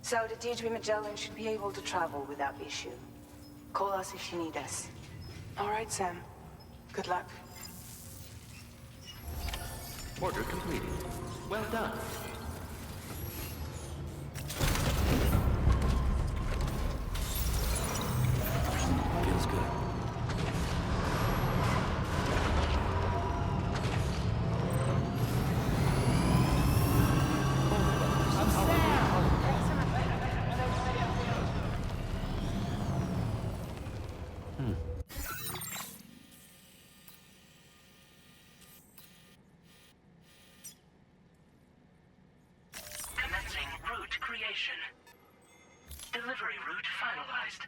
So the DHB Magellan should be able to travel without issue. Call us if you need us. All right, Sam. Good luck. Order completed. Well done. Feels good. Commencing route creation. Delivery route finalized.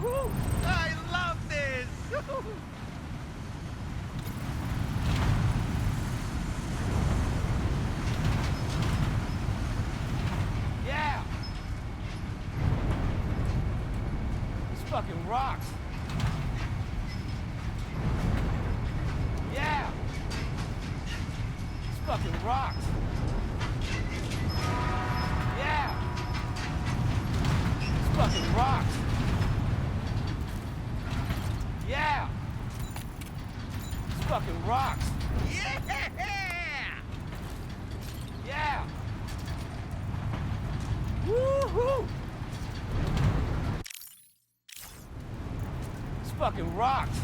Woo! I love this! Yeah! This fucking rocks! Yeah! This fucking rocks! Yeah! This fucking rocks! Yeah! This fucking rocks! Yeah! Yeah! Woohoo! This fucking rocks!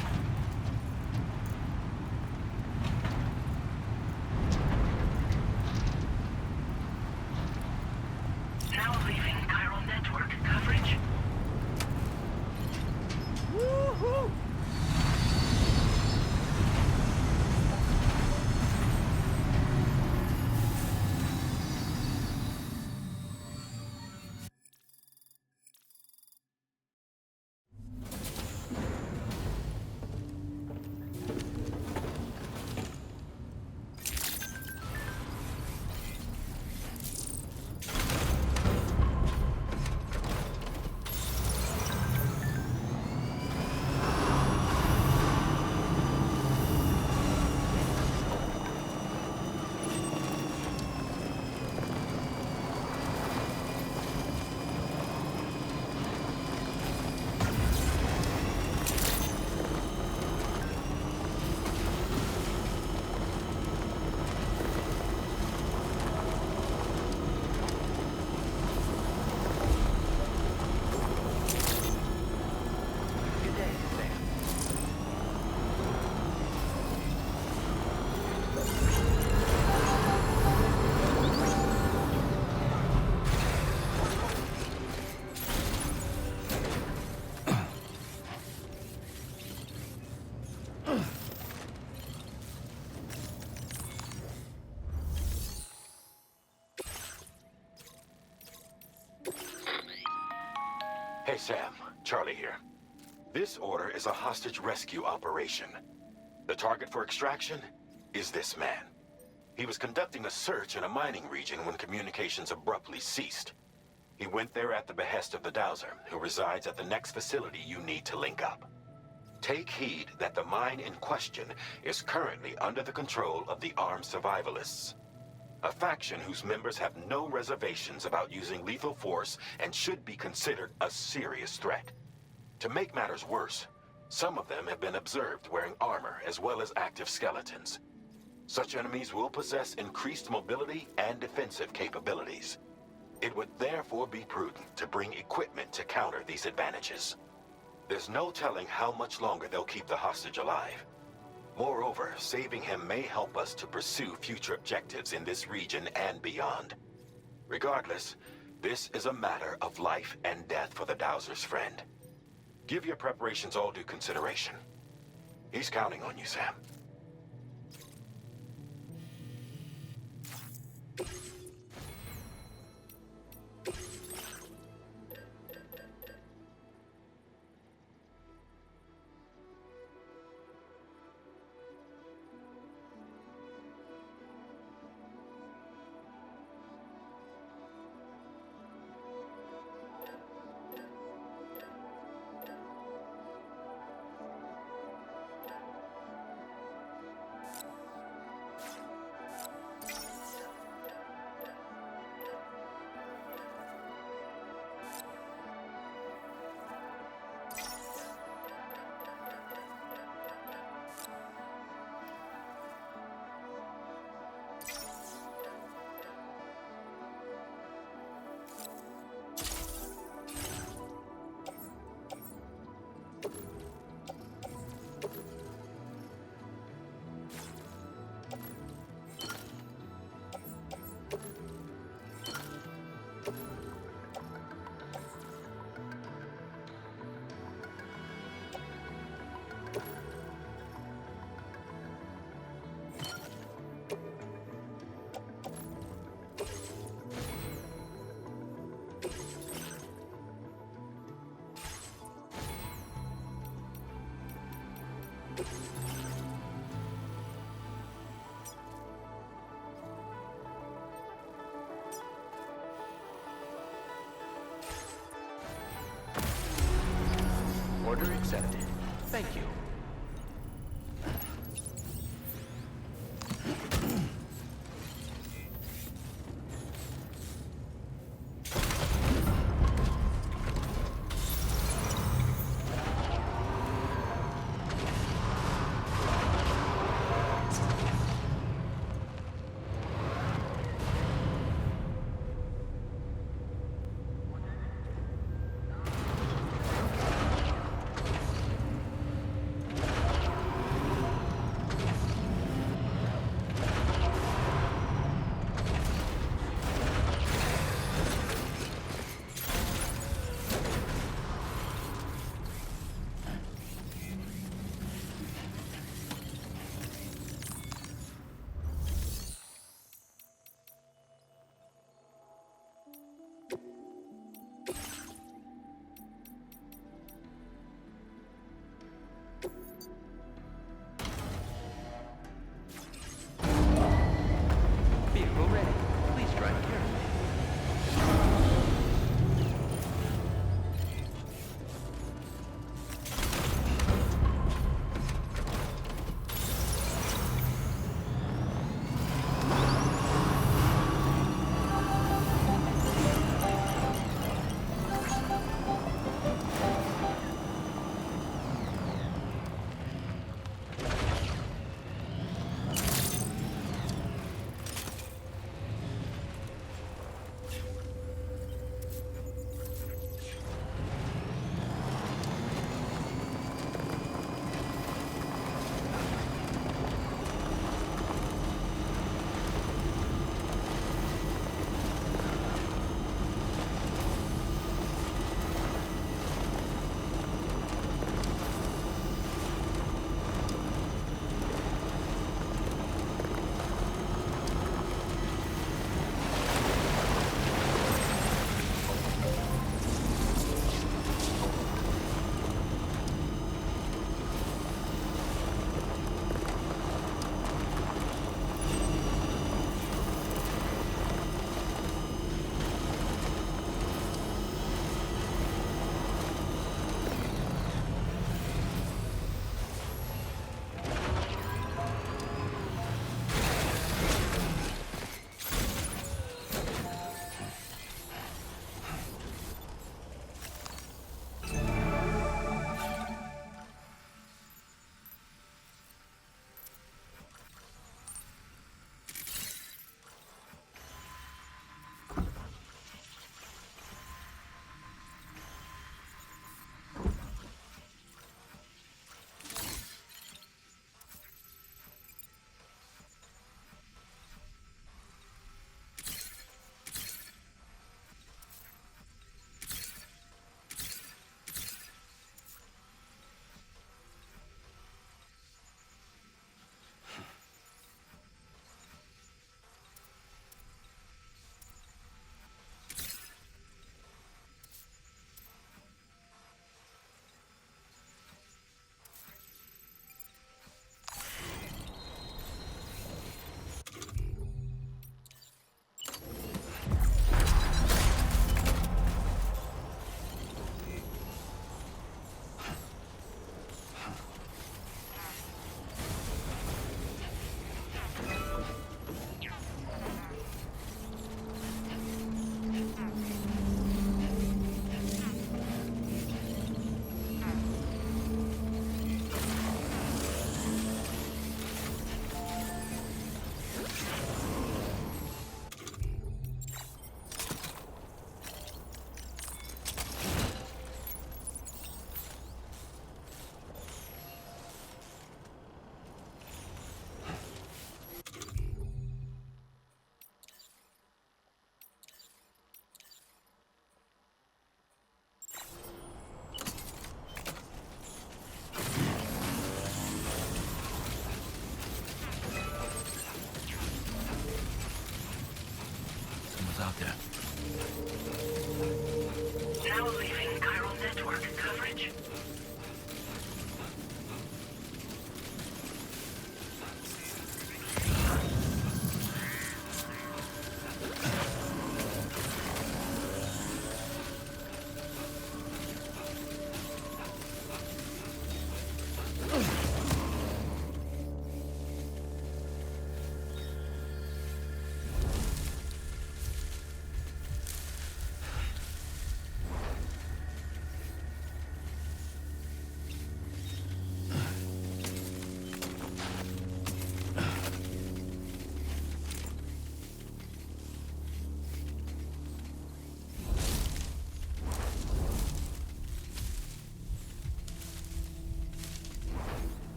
Now leaving chiral network coverage. Woohoo! Hey, Sam. Charlie here. This order is a hostage rescue operation. The target for extraction is this man. He was conducting a search in a mining region when communications abruptly ceased. He went there at the behest of the Dowser, who resides at the next facility you need to link up. Take heed that the mine in question is currently under the control of the armed survivalists, a faction whose members have no reservations about using lethal force and should be considered a serious threat. To make matters worse, some of them have been observed wearing armor as well as active skeletons. Such enemies will possess increased mobility and defensive capabilities. It would therefore be prudent to bring equipment to counter these advantages. There's no telling how much longer they'll keep the hostage alive. Moreover, saving him may help us to pursue future objectives in this region and beyond. Regardless, this is a matter of life and death for the Dowser's friend. Give your preparations all due consideration. He's counting on you, Sam. Order accepted. Thank you.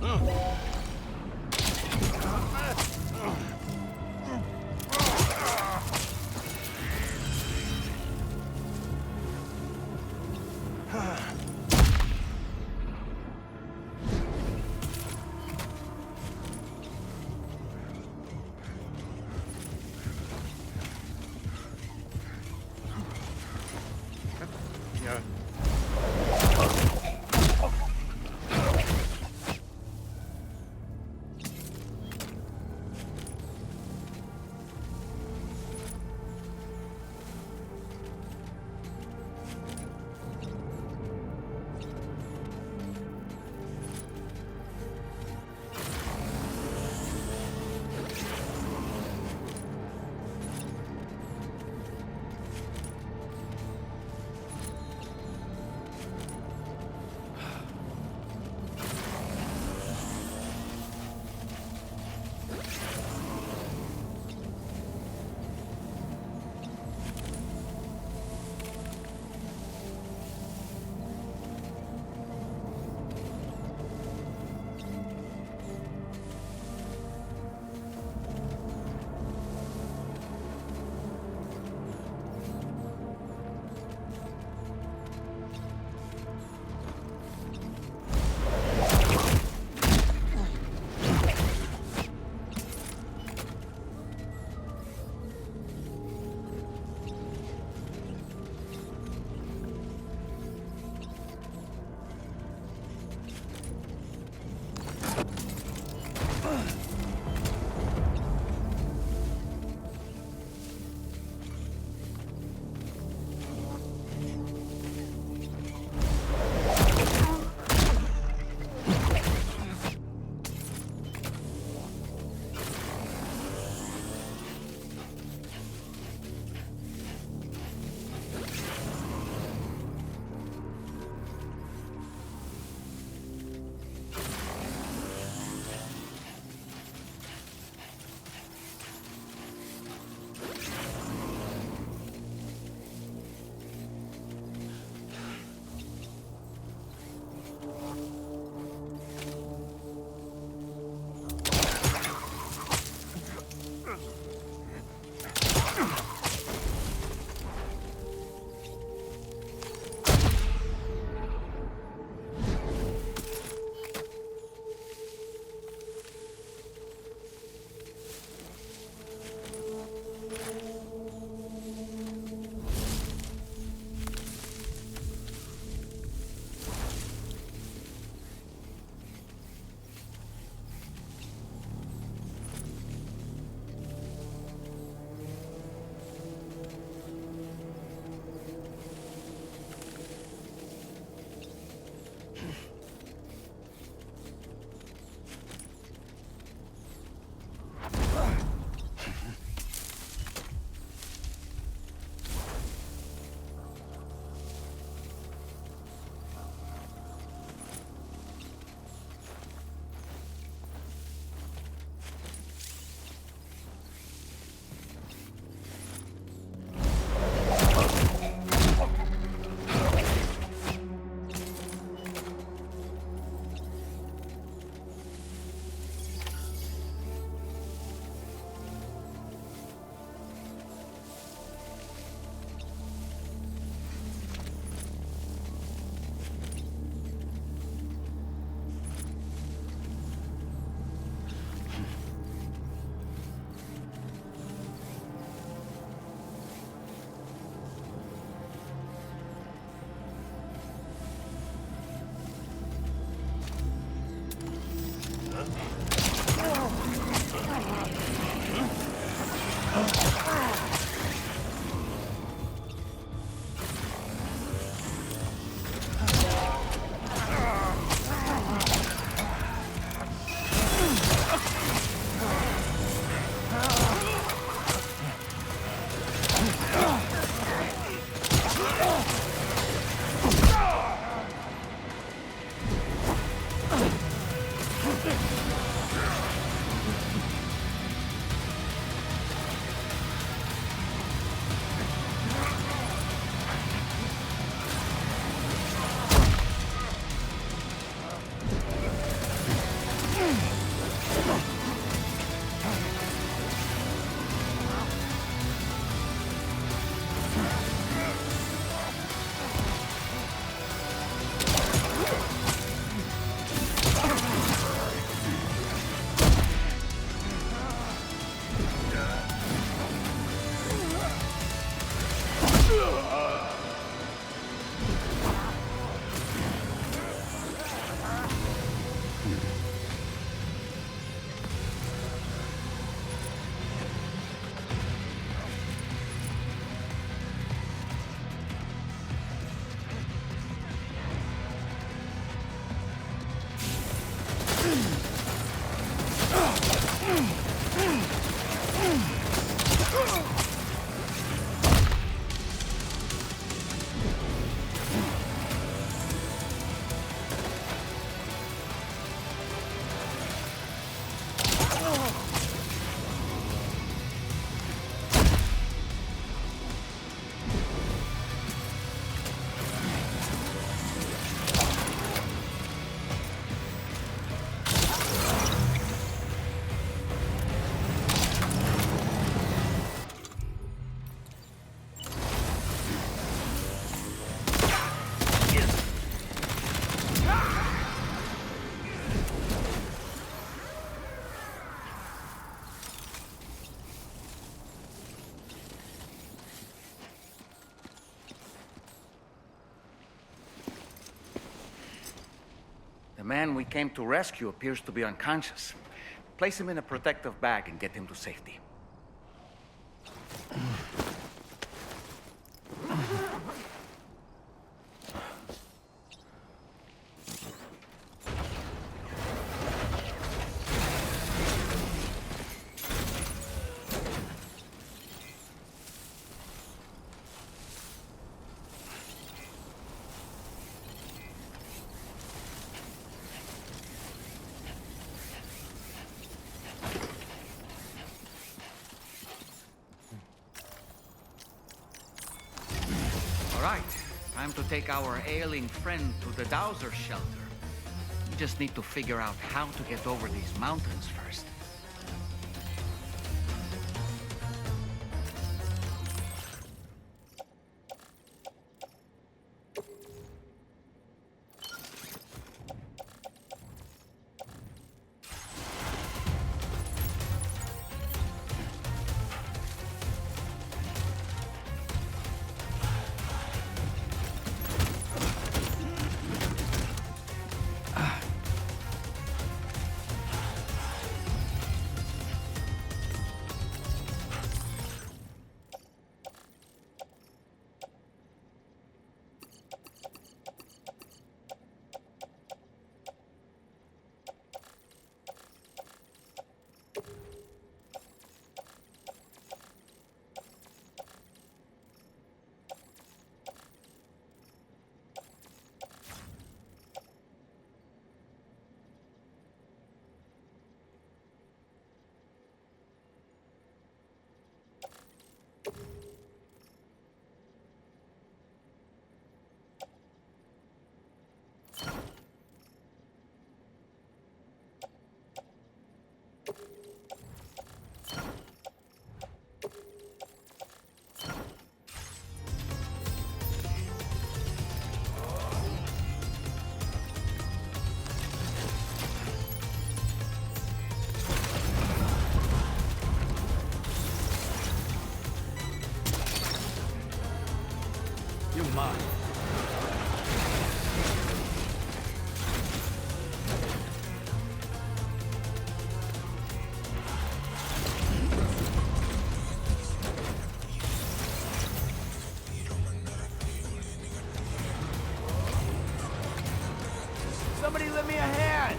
Yeah. The man we came to rescue appears to be unconscious. Place him in a protective bag and get him to safety. All right, time to take our ailing friend to the Dowser shelter. We just need to figure out how to get over these mountains first. You're mine. Somebody lend me a hand!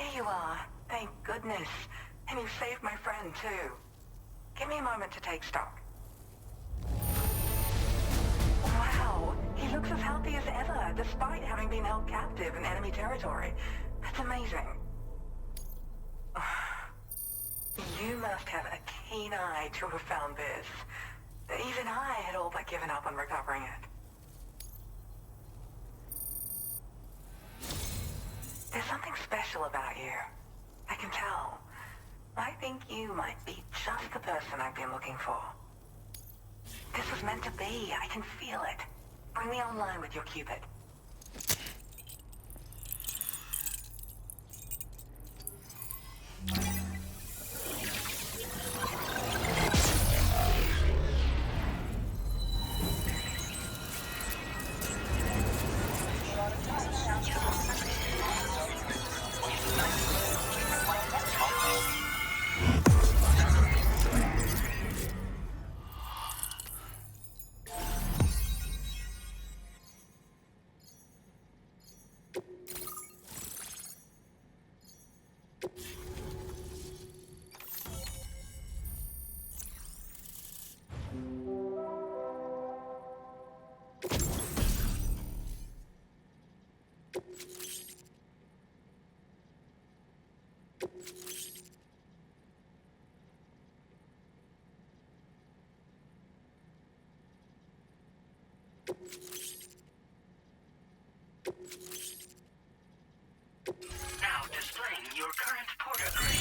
There you are. Thank goodness. And you saved my friend, too. Give me a moment to take stock. Wow, he looks as healthy as ever, despite having been held captive in enemy territory. That's amazing. You must have a keen eye to have found this. Even I had all but given up on recovering it. There's something special about you. I can tell. I think you might be just the person I've been looking for. This was meant to be. I can feel it. Bring me online with your Cupid. Now displaying your current porter grade.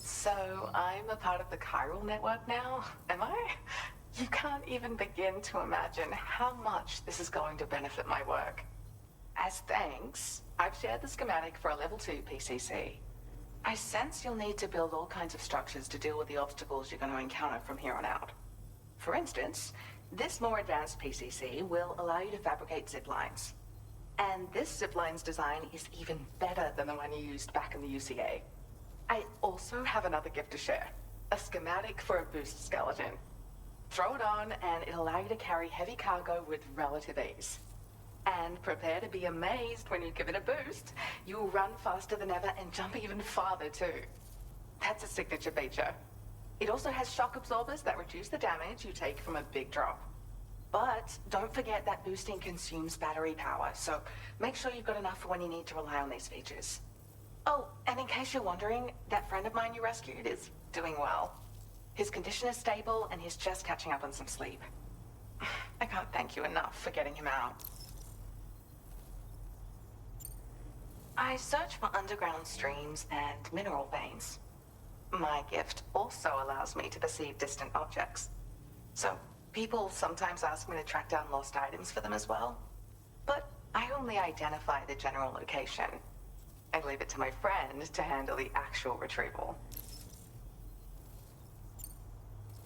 So, I'm a part of the chiral network now, am I? You can't even begin to imagine how much this is going to benefit my work. As thanks, I've shared the schematic for a level 2 PCC. I sense you'll need to build all kinds of structures to deal with the obstacles you're going to encounter from here on out. For instance, this more advanced PCC will allow you to fabricate zip lines. And this zip line's design is even better than the one you used back in the UCA. I also have another gift to share. A schematic for a boost skeleton. Throw it on and it'll allow you to carry heavy cargo with relative ease. And prepare to be amazed when you give it a boost. You'll run faster than ever and jump even farther too. That's a signature feature. It also has shock absorbers that reduce the damage you take from a big drop. But don't forget that boosting consumes battery power, so make sure you've got enough for when you need to rely on these features. Oh, and in case you're wondering, that friend of mine you rescued is doing well. His condition is stable and he's just catching up on some sleep. I can't thank you enough for getting him out. I search for underground streams and mineral veins. My gift also allows me to perceive distant objects. So, people sometimes ask me to track down lost items for them as well. But I only identify the general location. I leave it to my friend to handle the actual retrieval.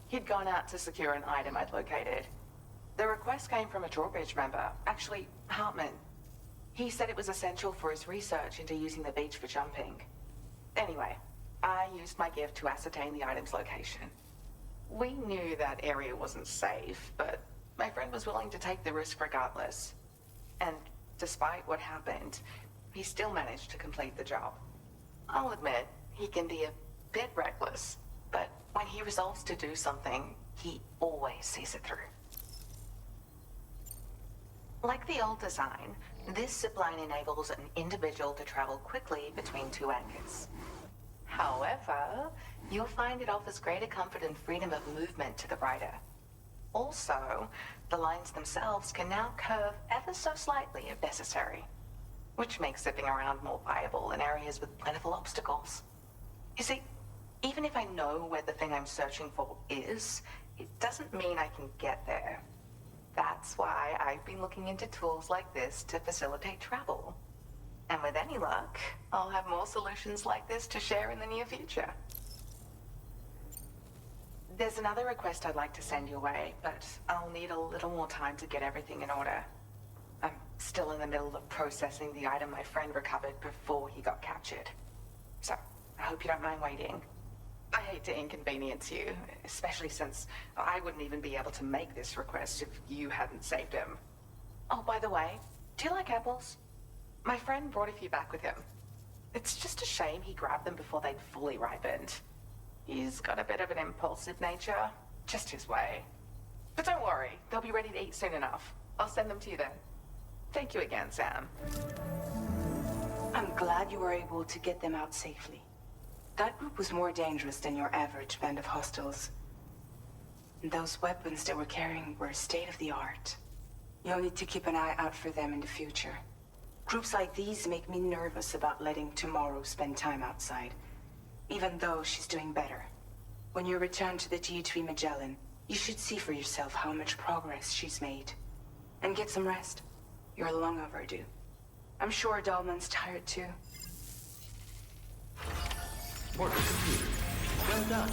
He'd gone out to secure an item I'd located. The request came from a drawbridge member, actually, Hartman. He said it was essential for his research into using the beach for jumping. Anyway, I used my gift to ascertain the item's location. We knew that area wasn't safe, but my friend was willing to take the risk regardless. And despite what happened, he still managed to complete the job. I'll admit, he can be a bit reckless, but when he resolves to do something, he always sees it through. Like the old design, this zipline enables an individual to travel quickly between two anchors. However, you'll find it offers greater comfort and freedom of movement to the rider. Also, the lines themselves can now curve ever so slightly if necessary, which makes zipping around more viable in areas with plentiful obstacles. You see, even if I know where the thing I'm searching for is, it doesn't mean I can get there. That's why I've been looking into tools like this to facilitate travel. And with any luck, I'll have more solutions like this to share in the near future. There's another request I'd like to send your way, but I'll need a little more time to get everything in order. I'm still in the middle of processing the item my friend recovered before he got captured. So, I hope you don't mind waiting. I hate to inconvenience you, especially since I wouldn't even be able to make this request if you hadn't saved him. Oh, by the way, do you like apples? My friend brought a few back with him. It's just a shame he grabbed them before they'd fully ripened. He's got a bit of an impulsive nature, just his way. But don't worry, they'll be ready to eat soon enough. I'll send them to you then. Thank you again, Sam. I'm glad you were able to get them out safely. That group was more dangerous than your average band of hostiles. And those weapons they were carrying were state-of-the-art. You'll need to keep an eye out for them in the future. Groups like these make me nervous about letting Tomorrow spend time outside, even though she's doing better. When you return to the GHV Magellan, you should see for yourself how much progress she's made. And get some rest. You're long overdue. I'm sure Dahlman's tired too. Order completed. Well done.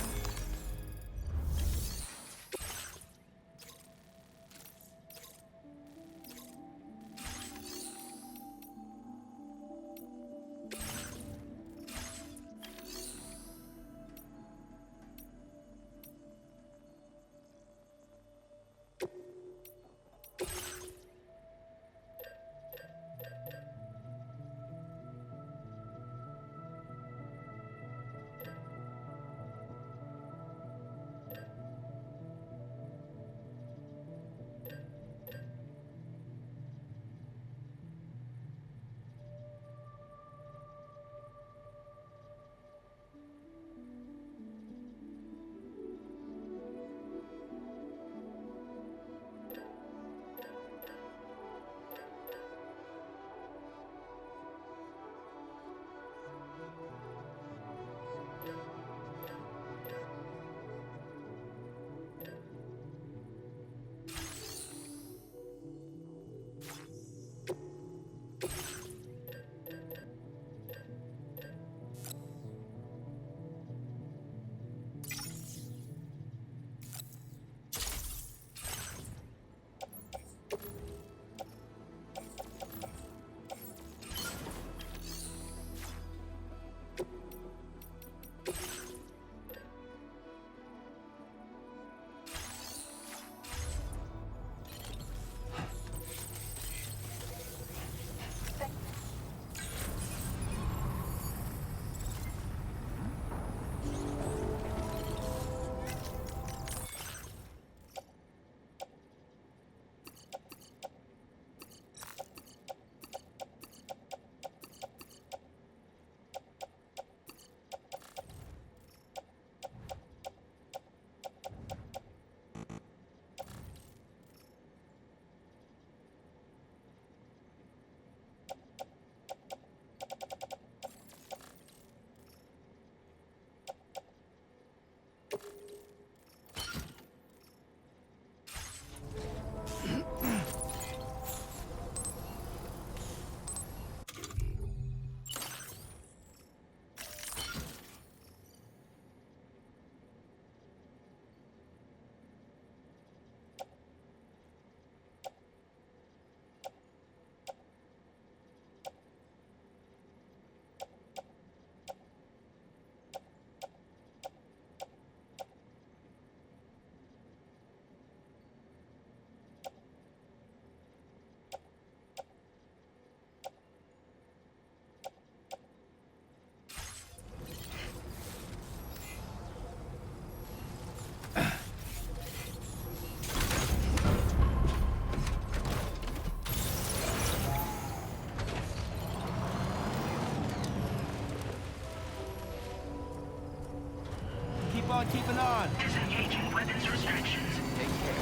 Keeping on. Disengaging weapons restrictions. Take care.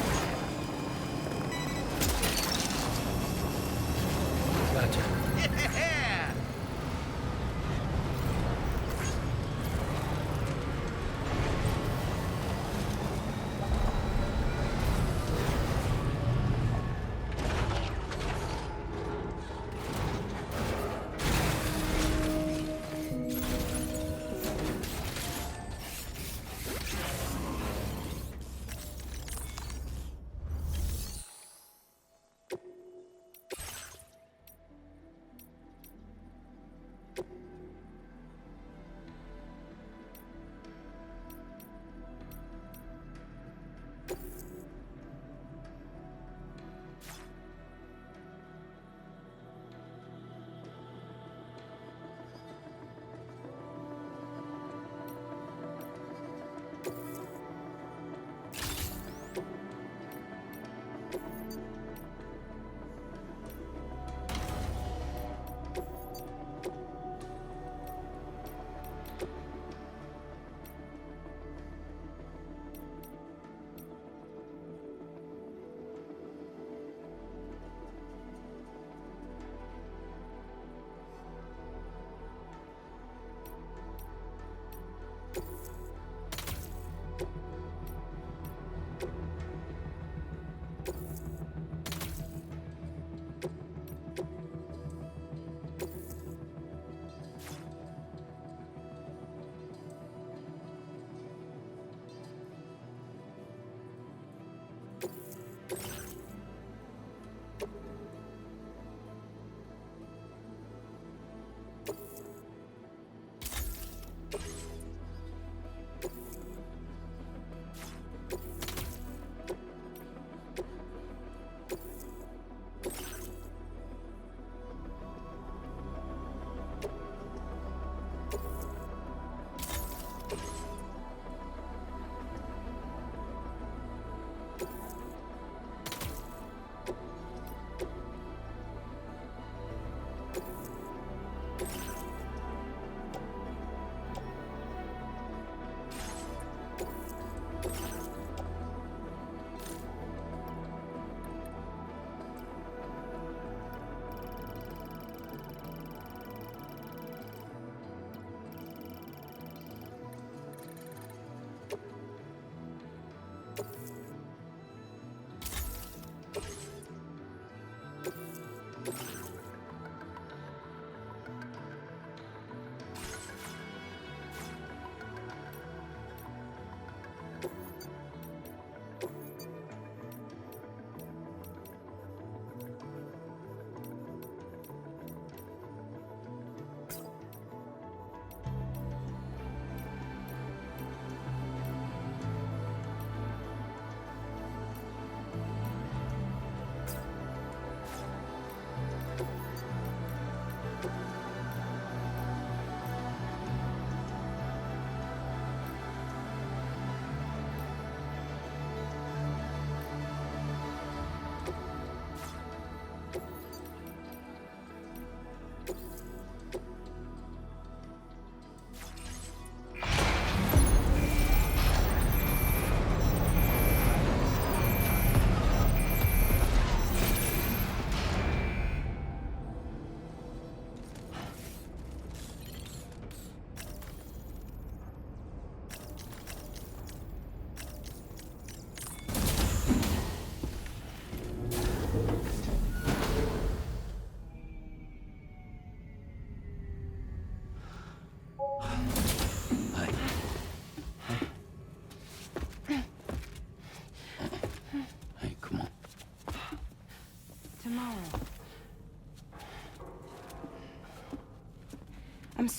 Gotcha. Yeah!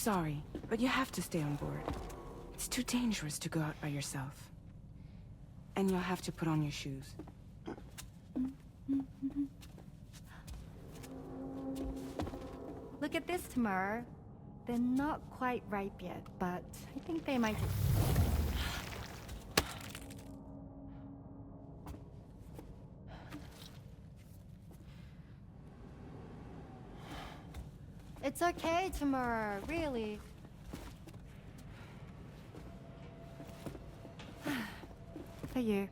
sorry, but you have to stay on board. It's too dangerous to go out by yourself. And you'll have to put on your shoes. Look at this, Tamara. They're not quite ripe yet, but I think they might... It's okay, Tamara, really. For you.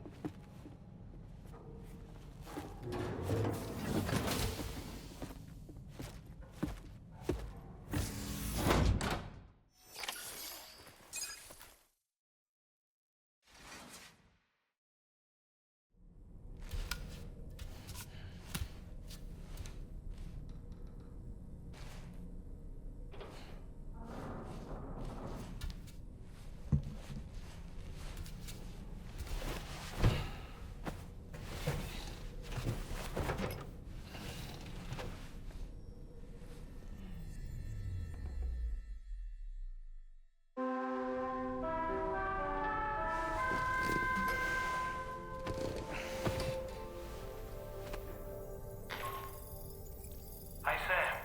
Hey Sam,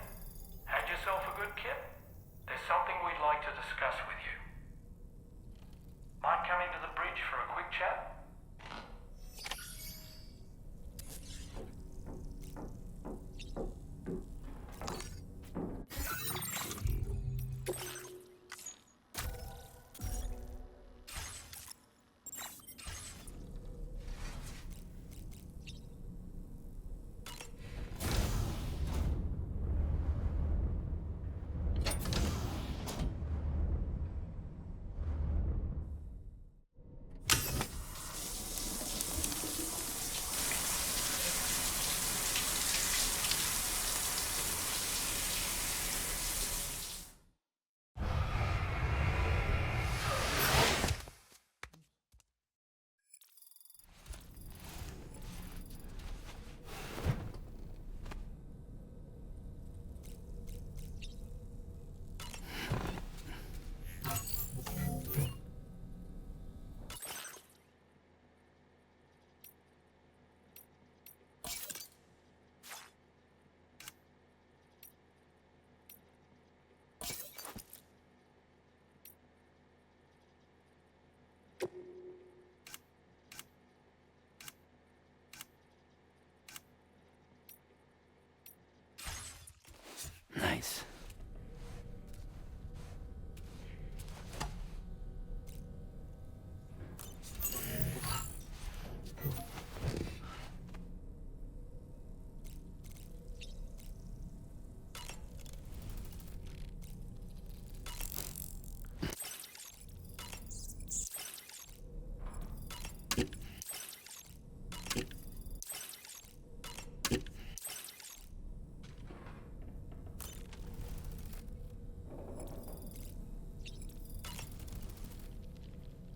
had yourself a good kip? There's something we'd like to discuss with you. Mind coming to the bridge for a quick chat? Nice.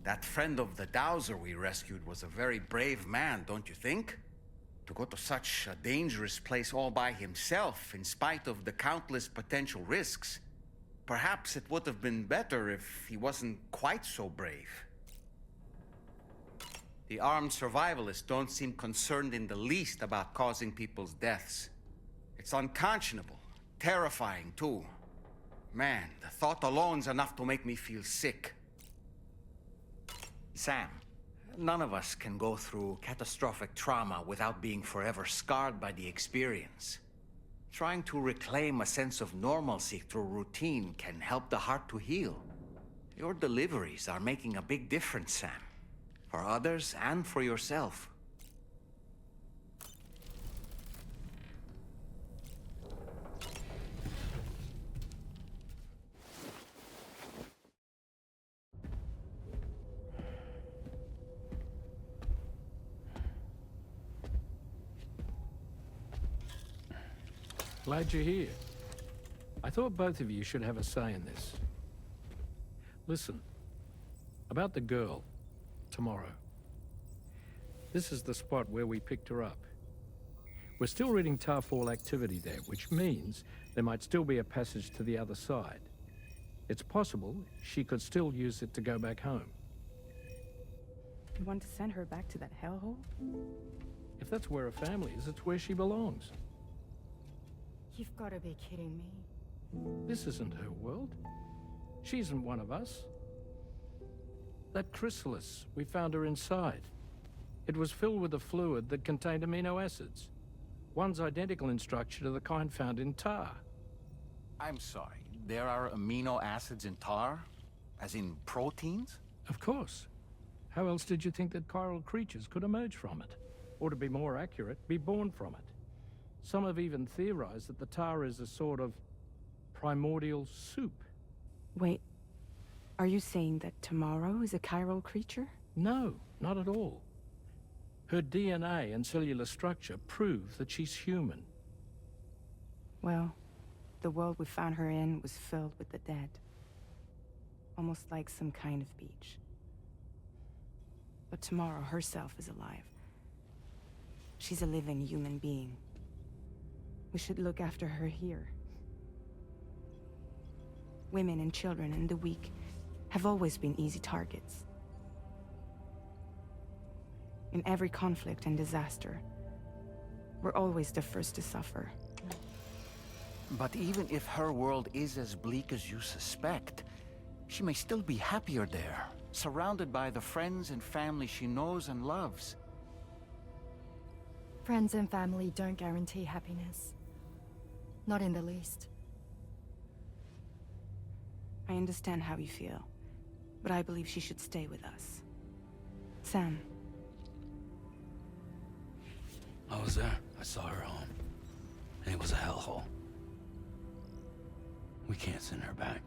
That friend of the dowser we rescued was a very brave man, don't you think? To go to such a dangerous place all by himself, in spite of the countless potential risks. Perhaps it would have been better if he wasn't quite so brave. The armed survivalists don't seem concerned in the least about causing people's deaths. It's unconscionable, terrifying too. Man, the thought alone's enough to make me feel sick. Sam, none of us can go through catastrophic trauma without being forever scarred by the experience. Trying to reclaim a sense of normalcy through routine can help the heart to heal. Your deliveries are making a big difference, Sam. For others and for yourself. Glad you're here. I thought both of you should have a say in this. Listen, about the girl, tomorrow. This is the spot where we picked her up. We're still reading Tarfall activity there, which means there might still be a passage to the other side. It's possible she could still use it to go back home. You want to send her back to that hellhole? If that's where her family is, it's where she belongs. You've got to be kidding me. This isn't her world. She isn't one of us. That Chrysalis, we found her inside. It was filled with a fluid that contained amino acids. One's identical in structure to the kind found in tar. I'm sorry, there are amino acids in tar? As in proteins? Of course. How else did you think that chiral creatures could emerge from it? Or to be more accurate, be born from it? Some have even theorized that the tar is a sort of primordial soup. Wait, are you saying that Tomorrow is a chiral creature? No, not at all. Her DNA and cellular structure prove that she's human. Well, the world we found her in was filled with the dead. Almost like some kind of beach. But Tomorrow herself is alive. She's a living human being. We should look after her here. Women and children and the weak have always been easy targets. In every conflict and disaster, we're always the first to suffer. But even if her world is as bleak as you suspect, she may still be happier there, surrounded by the friends and family she knows and loves. Friends and family don't guarantee happiness. Not in the least. I understand how you feel, but I believe she should stay with us. Sam. I was there. I saw her home. And it was a hellhole. We can't send her back.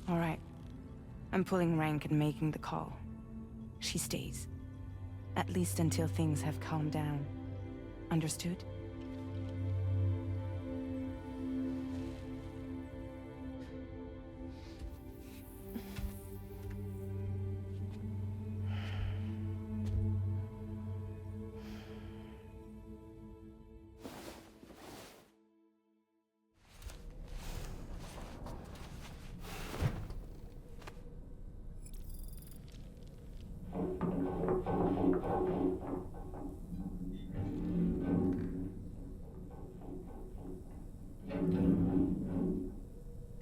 All right. I'm pulling rank and making the call. She stays. At least until things have calmed down. Understood?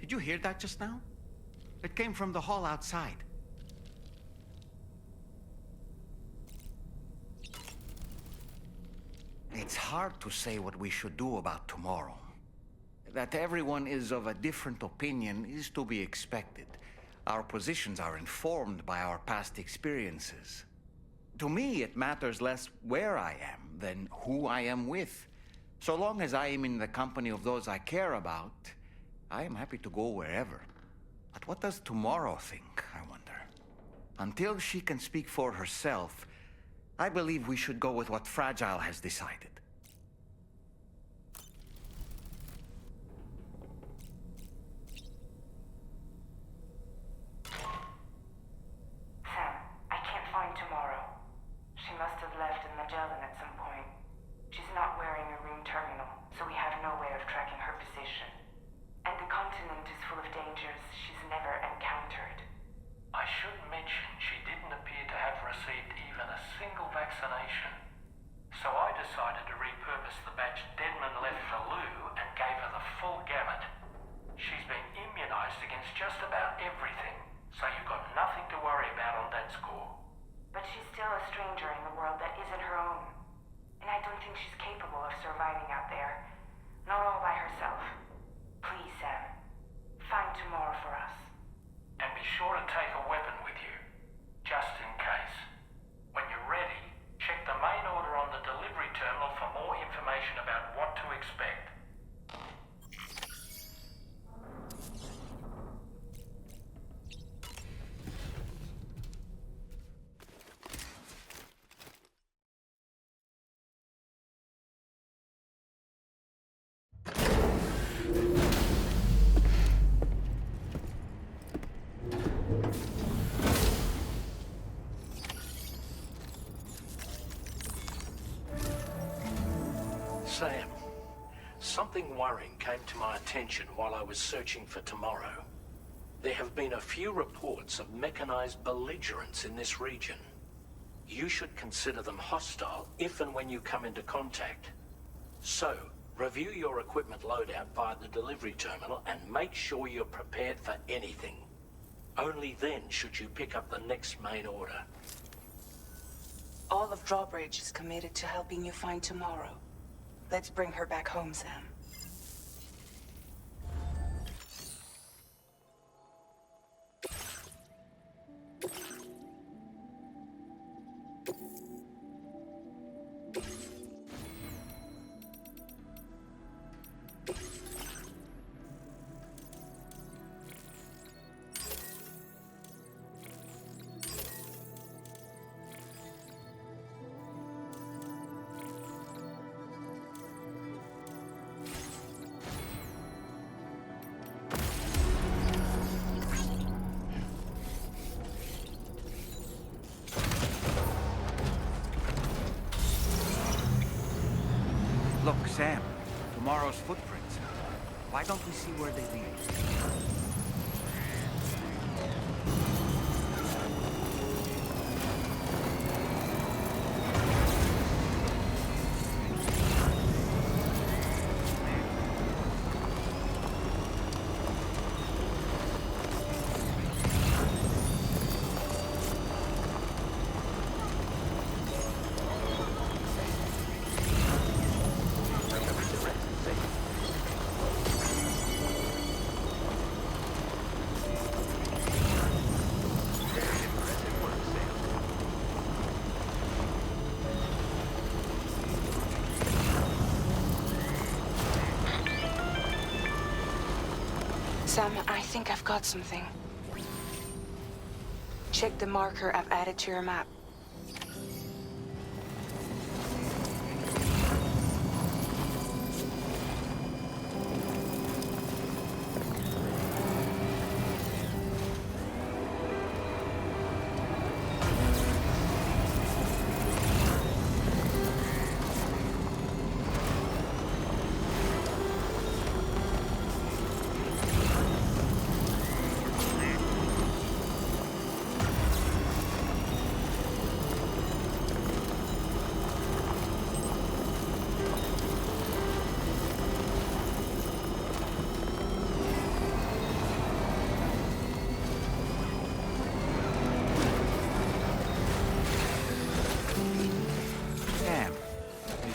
Did you hear that just now? It came from the hall outside. It's hard to say what we should do about tomorrow. That everyone is of a different opinion is to be expected. Our positions are informed by our past experiences. To me, it matters less where I am than who I am with. So long as I am in the company of those I care about, I am happy to go wherever. But what does Tomorrow think, I wonder? Until she can speak for herself, I believe we should go with what Fragile has decided. Sam, I can't find Tomorrow. She must have left in Magellan at some point. She's not wearing a room terminal, so we have no way of tracking her position. And the continent is full of dangers she's never encountered. I should mention she didn't appear to have received even a single vaccination. So I decided to something worrying came to my attention while I was searching for tomorrow. There have been a few reports of mechanized belligerents in this region. You should consider them hostile if and when you come into contact. So, review your equipment loadout via the delivery terminal and make sure you're prepared for anything. Only then should you pick up the next main order. All of Drawbridge is committed to helping you find tomorrow. Let's bring her back home, Sam. Look, Sam, tomorrow's footprints. Why don't we see where they lead? Sam, I think I've got something. Check the marker I've added to your map.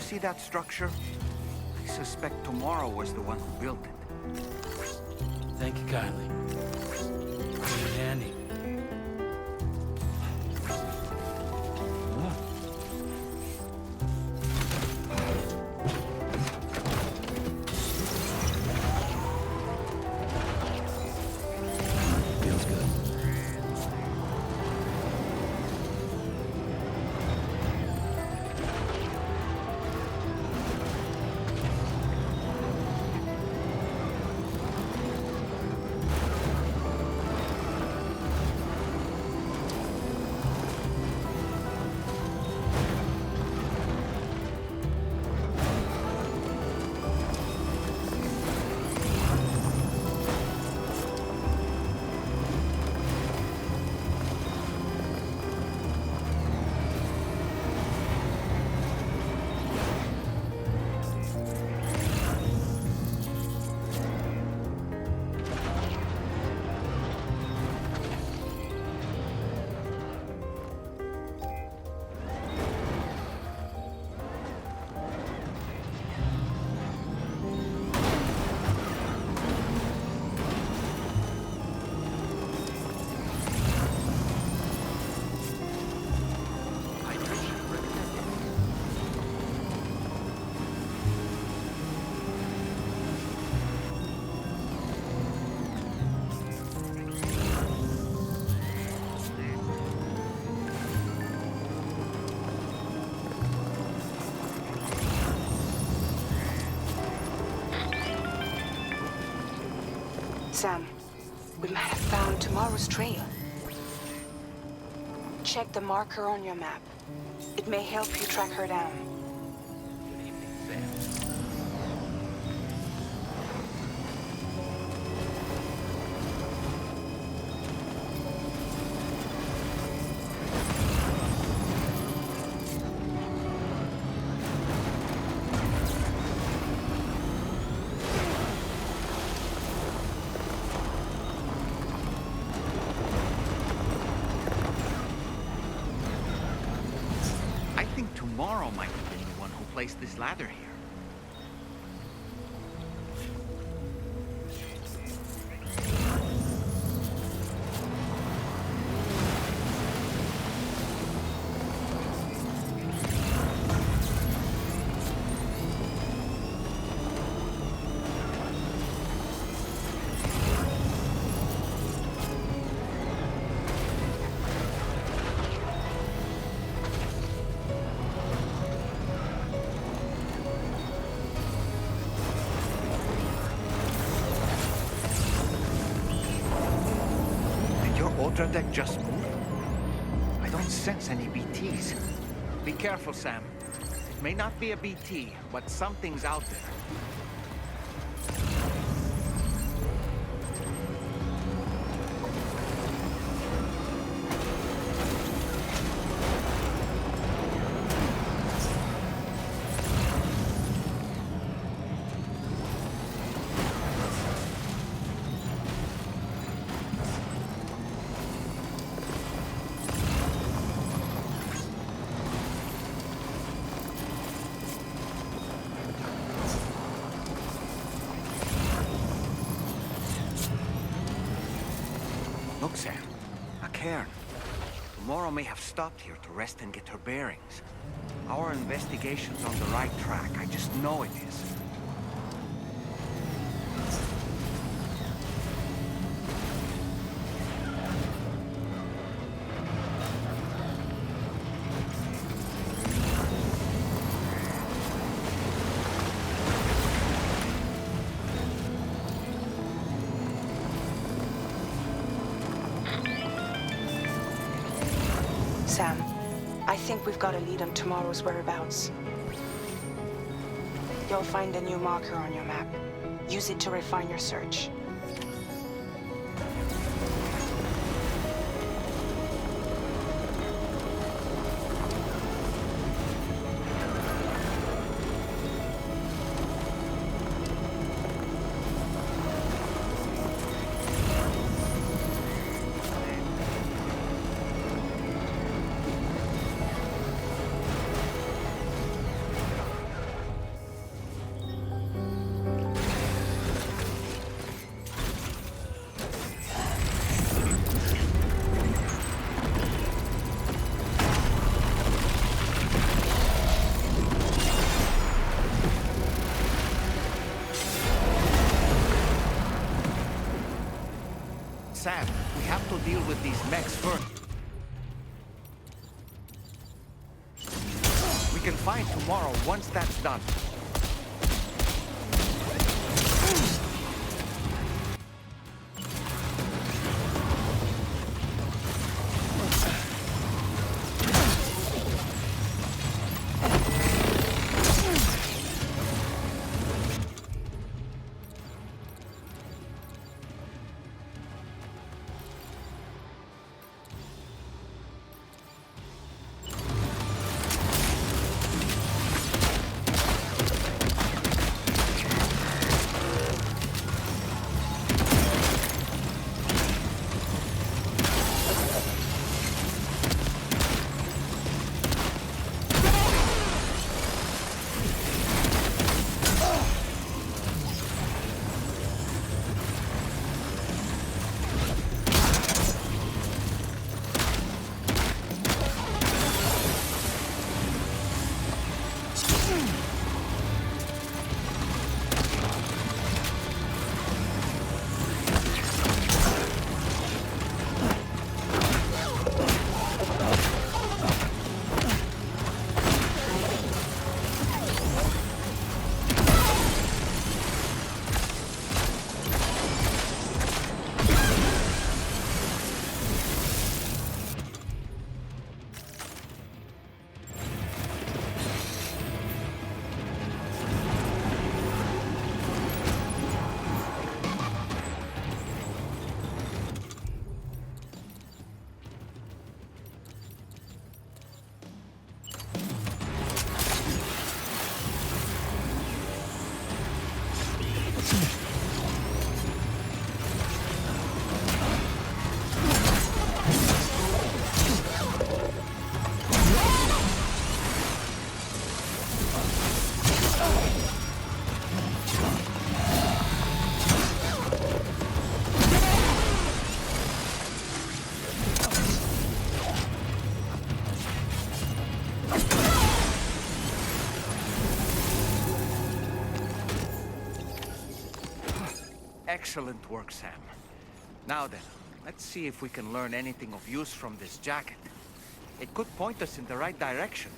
See that structure? I suspect Tomorrow was the one who built it. Thank you kindly. Pretty handy. Feels good. Sam, we might have found Tomorrow's trail. Check the marker on your map. It may help you track her down. Good evening, Sam. Tomorrow might have been the one who placed this ladder here. Deck just moved? I don't sense any BTs. Be careful, Sam. It may not be a BT, but something's out there. Look, Sam. A cairn. Tomorrow may have stopped here to rest and get her bearings. Our investigation's on the right track. I just know it is. Sam, I think we've got a lead on tomorrow's whereabouts. You'll find a new marker on your map. Use it to refine your search. Sam, we have to deal with these mechs first. We can find tomorrow once that's done. Excellent work, Sam. Now then, let's see if we can learn anything of use from this jacket. It could point us in the right direction.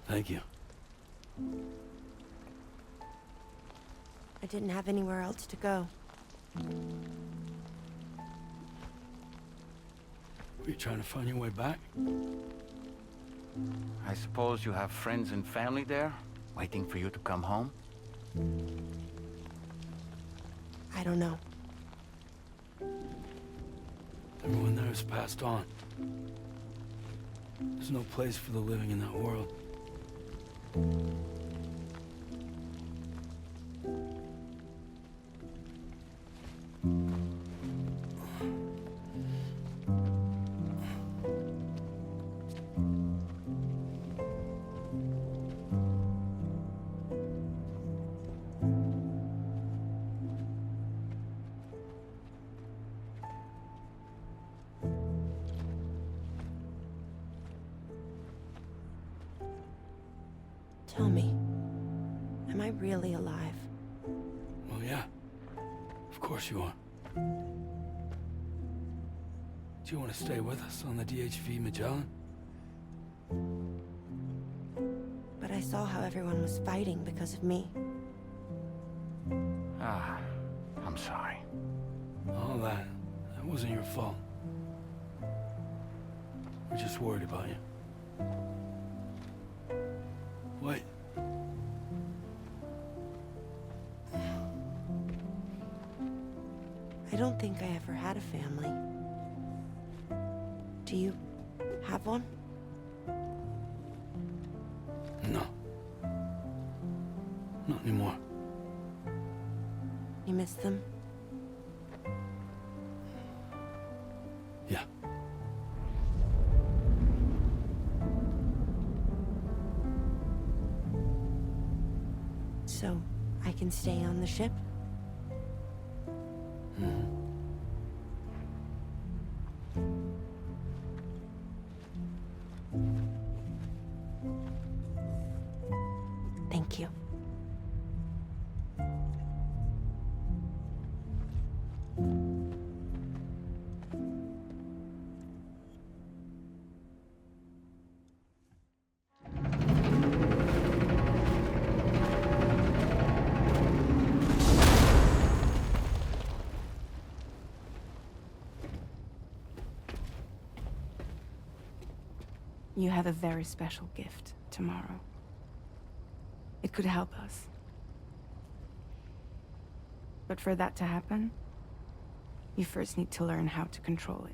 Thank you. I didn't have anywhere else to go. Were you trying to find your way back? I suppose you have friends and family there, waiting for you to come home? I don't know. Everyone there has passed on. There's no place for the living in that world. Tell me, am I really alive? Well, yeah. Of course you are. Do you want to stay with us on the DHV Magellan? But I saw how everyone was fighting because of me. Ah, I'm sorry. All that wasn't your fault. We're just worried about you. Wait. I don't think I ever had a family. Do you have one? No. Not anymore. You miss them? Yeah. So, I can stay on the ship? Thank you. You have a very special gift tomorrow. It could help us. But for that to happen, you first need to learn how to control it.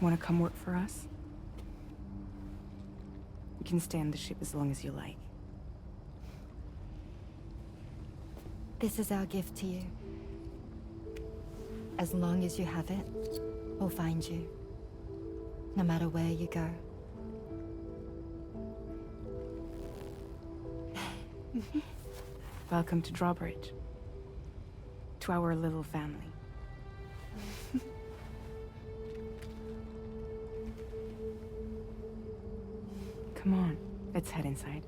Want to come work for us? You can stay on the ship as long as you like. This is our gift to you. As long as you have it, we'll find you. No matter where you go. Welcome to Drawbridge. To our little family. Come on, let's head inside.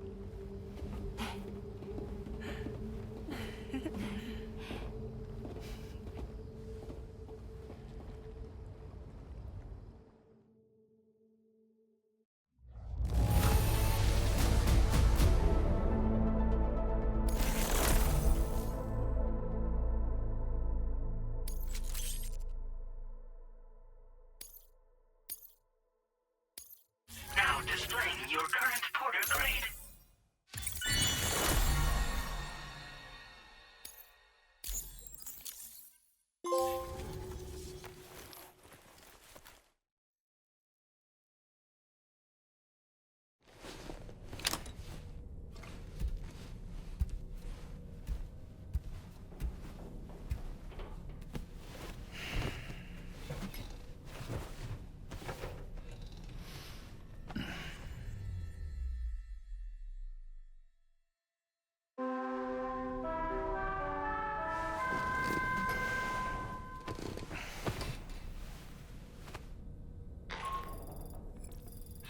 Now displaying your current porter grade.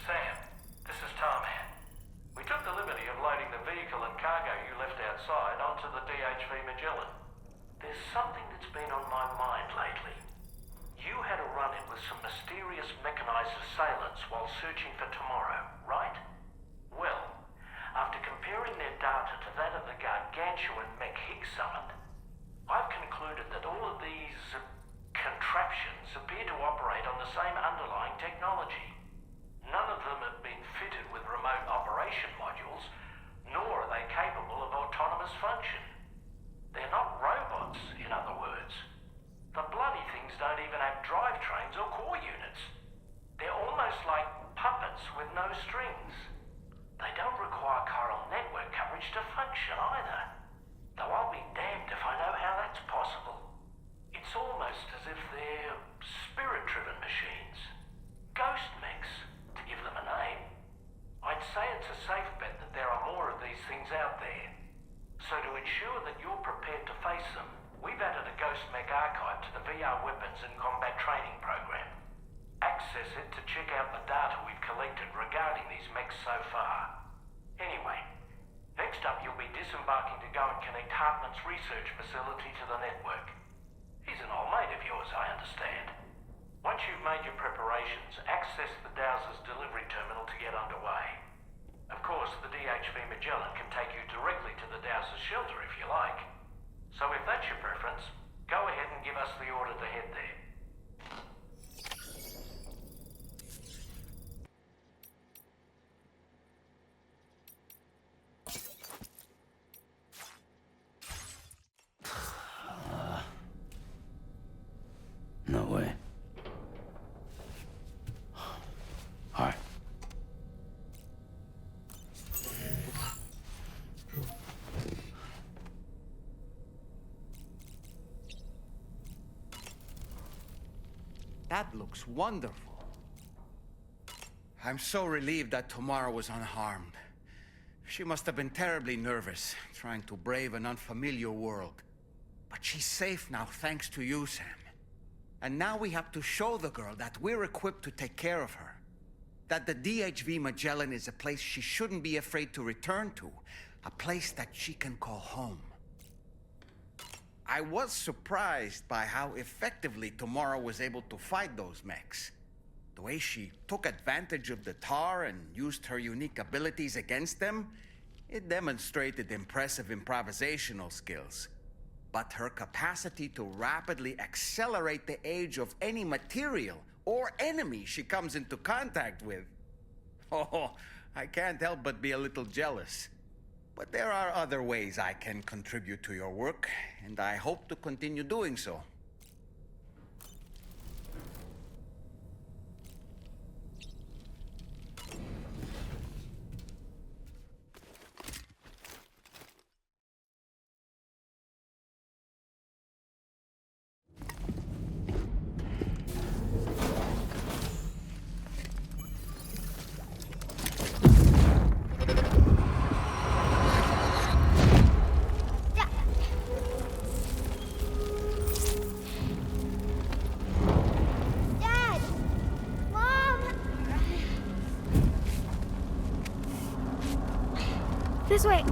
Sam, this is Tarman. We took the liberty of loading the vehicle and cargo you left outside onto the DHV Magellan. There's something that's been on my mind lately. You had a run-in with some mysterious mechanized assailants while searching for tomorrow, right? Well, after comparing their data to that of the gargantuan mech Higgs summoned, I've concluded that all of these contraptions appear to operate on the same underlying technology. None of them have been fitted with remote operation modules, nor are they capable of autonomous function. They're not robots, in other words. The bloody things don't even have drivetrains or core units. They're almost like puppets with no strings. They don't require chiral network coverage to function either. Though I'll be damned if I know how that's possible. It's almost as if they're spirit-driven machines. Ghost mechs, to give them a name. I'd say it's a safe bet that there are more of these things out there. So to ensure that you're prepared to face them, we've added a Ghost Mech archive to the VR Weapons and Combat Training program. Access it to check out the data we've collected regarding these mechs so far. Anyway, next up you'll be disembarking to go and connect Hartman's research facility to the network. He's an old mate of yours, I understand. Once you've made your preparations, access the Dowser's delivery terminal to get underway. Of course, the DHV Magellan can take you directly to the Dowser's shelter if you like. So if that's your preference, go ahead and give us the order to head there. No way. All right. That looks wonderful. I'm so relieved that Tamara was unharmed. She must have been terribly nervous, trying to brave an unfamiliar world. But she's safe now, thanks to you, Sam. And now we have to show the girl that we're equipped to take care of her. That the DHV Magellan is a place she shouldn't be afraid to return to. A place that she can call home. I was surprised by how effectively Tamara was able to fight those mechs. The way she took advantage of the tar and used her unique abilities against them, it demonstrated impressive improvisational skills. But her capacity to rapidly accelerate the age of any material or enemy she comes into contact with. Oh, I can't help but be a little jealous. But there are other ways I can contribute to your work, and I hope to continue doing so. This way.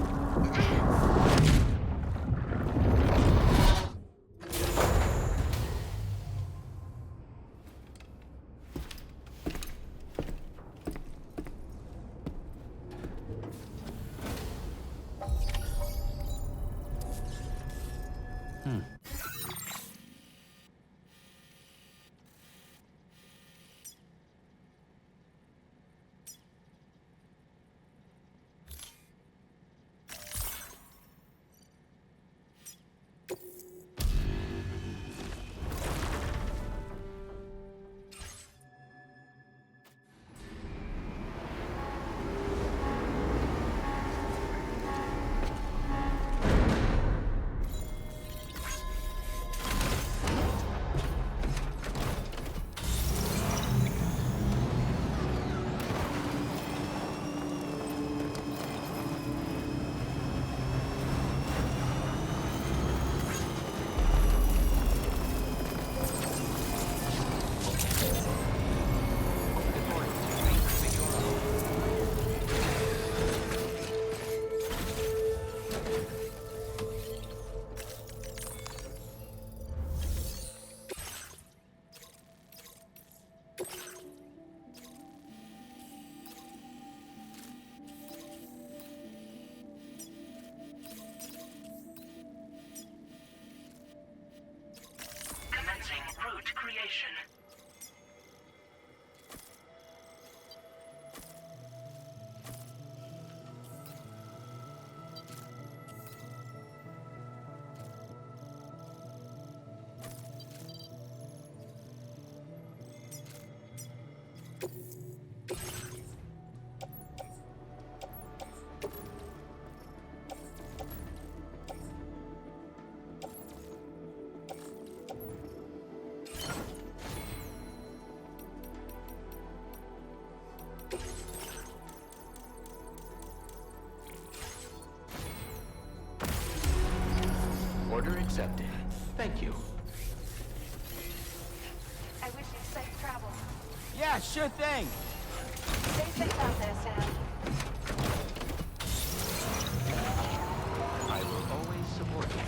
Commencing route creation. Order accepted. Thank you. I wish you safe travel. Yeah, sure thing. Stay safe out there, Sam. I will always support you.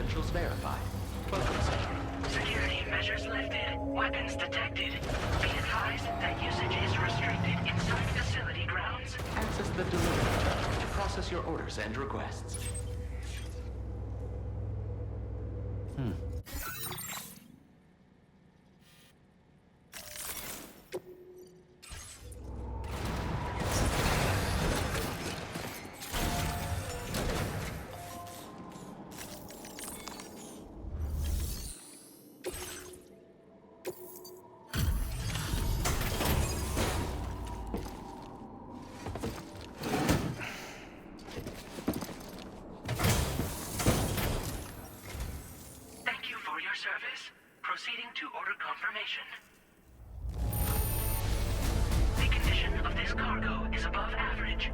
credentials verified. Welcome, sir. Security measures lifted. Weapons detected. Be advised that usage is restricted inside facility grounds. Access the delivery terminal to process your orders and requests. Thank you for your service. Proceeding to order confirmation. The condition of this cargo is above average.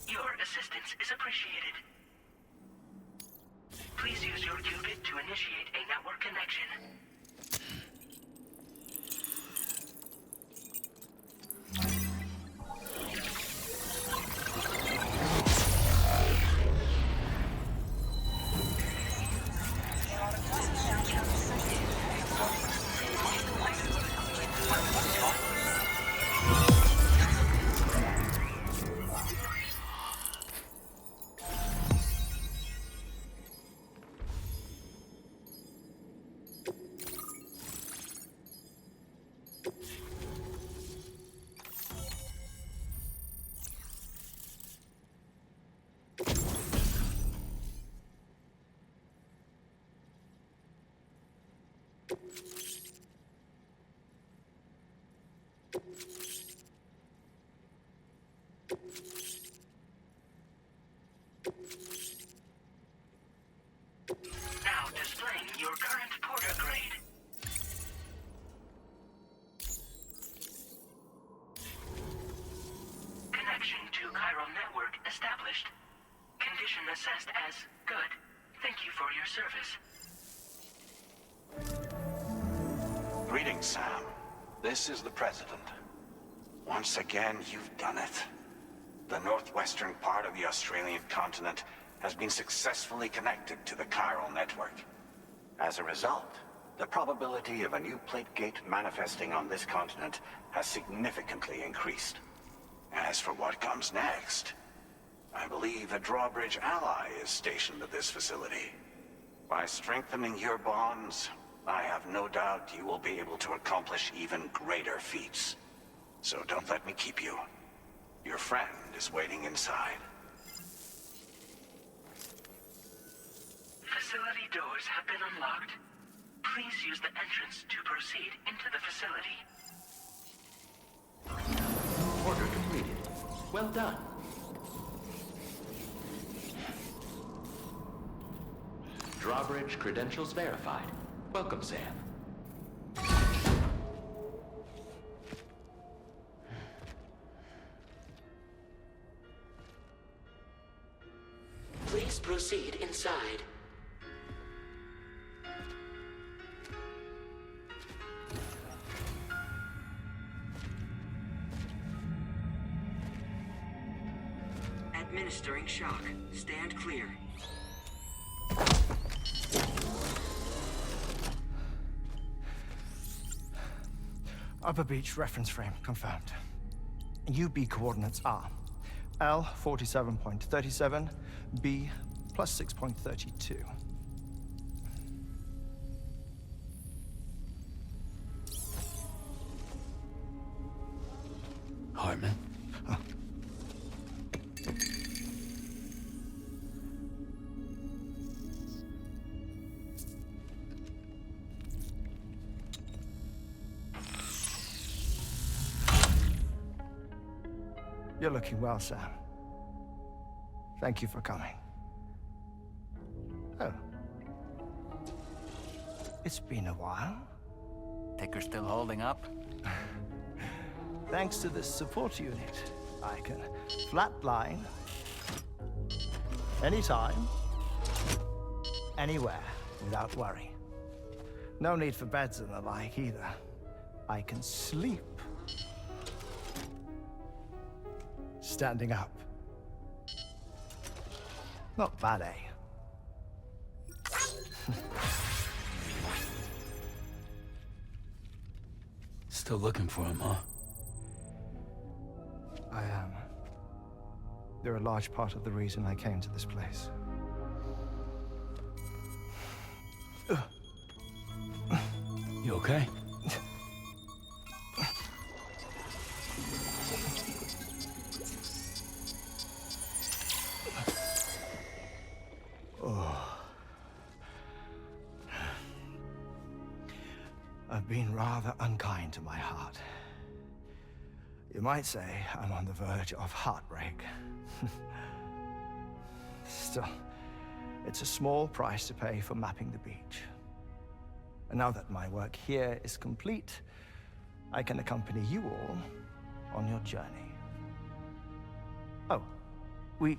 Your assistance is appreciated. Please use your qubit to initiate a network connection. Now displaying your current porter grade. Connection to chiral network established. Condition assessed as good. Thank you for your service. Greetings, Sam. This is the President. Once again, you've done it. The northwestern part of the Australian continent has been successfully connected to the chiral network. As a result, the probability of a new plate gate manifesting on this continent has significantly increased. As for what comes next, I believe a drawbridge ally is stationed at this facility. By strengthening your bonds, I have no doubt you will be able to accomplish even greater feats. So don't let me keep you. Your friend is waiting inside. Facility doors have been unlocked. Please use the entrance to proceed into the facility. Order completed. Well done. Drawbridge credentials verified. Welcome, Sam. Please proceed inside. Administering shock. Stand clear. Upper Beach reference frame confirmed. UB coordinates are L 47.37, B plus 6.32. Hartman? You're looking well, Sam. Thank you for coming. Oh. It's been a while. Ticker's still holding up? Thanks to this support unit, I can flatline anytime, anywhere, without worry. No need for beds and the like either. I can sleep standing up. Not bad, eh? Still looking for him, huh? I am. They're a large part of the reason I came to this place. You okay? I've been rather unkind to my heart. You might say I'm on the verge of heartbreak. Still, it's a small price to pay for mapping the beach. And now that my work here is complete, I can accompany you all on your journey. Oh, we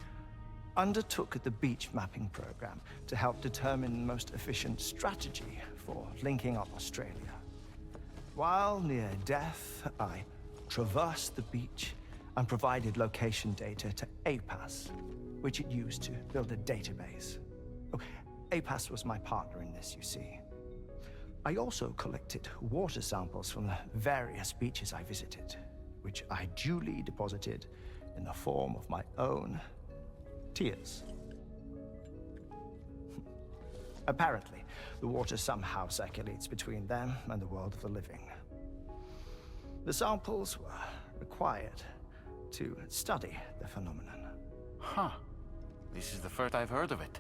undertook the beach mapping program to help determine the most efficient strategy for linking up Australia. While near Death, I traversed the beach and provided location data to APAS, which it used to build a database. Oh, APAS was my partner in this, you see. I also collected water samples from the various beaches I visited, which I duly deposited in the form of my own tears. Apparently, the water somehow circulates between them and the world of the living. The samples were required to study the phenomenon. Huh. This is the first I've heard of it.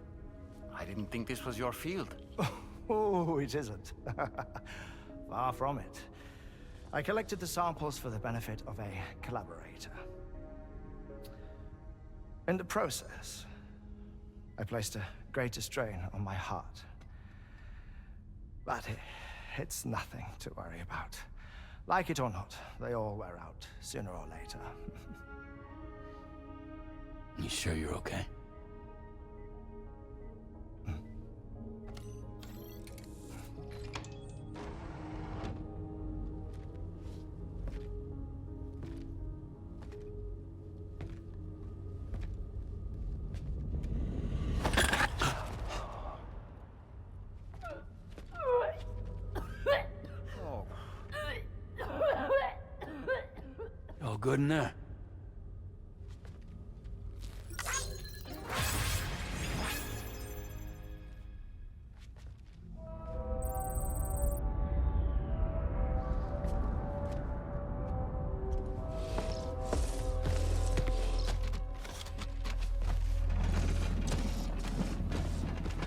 I didn't think this was your field. Oh, it isn't. Far from it. I collected the samples for the benefit of a collaborator. In the process, I placed a greater strain on my heart. But it's nothing to worry about. Like it or not, they all wear out sooner or later. You sure you're okay? All good in there?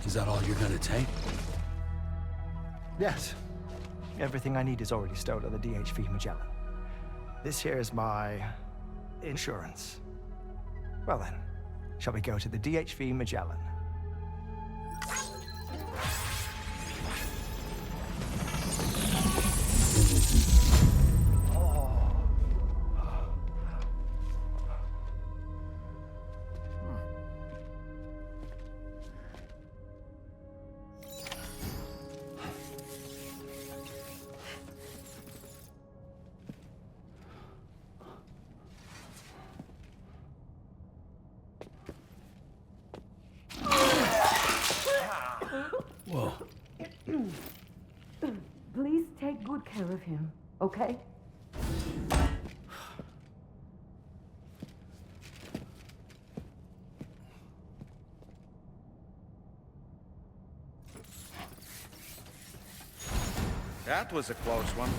Is that all you're gonna take? Yes. Everything I need is already stowed on the DHV Magellan. This here is my insurance. Well then, shall we go to the DHV Magellan? Whoa. Please take good care of him, okay? That was a close one.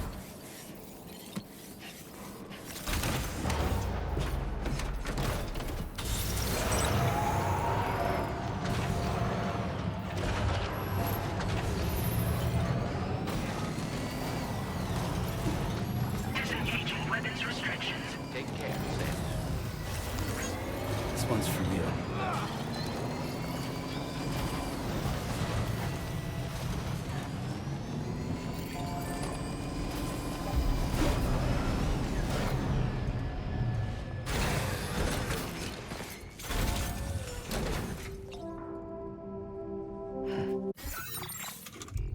Disengaging weapons restrictions. Take care, Sam. This one's for you.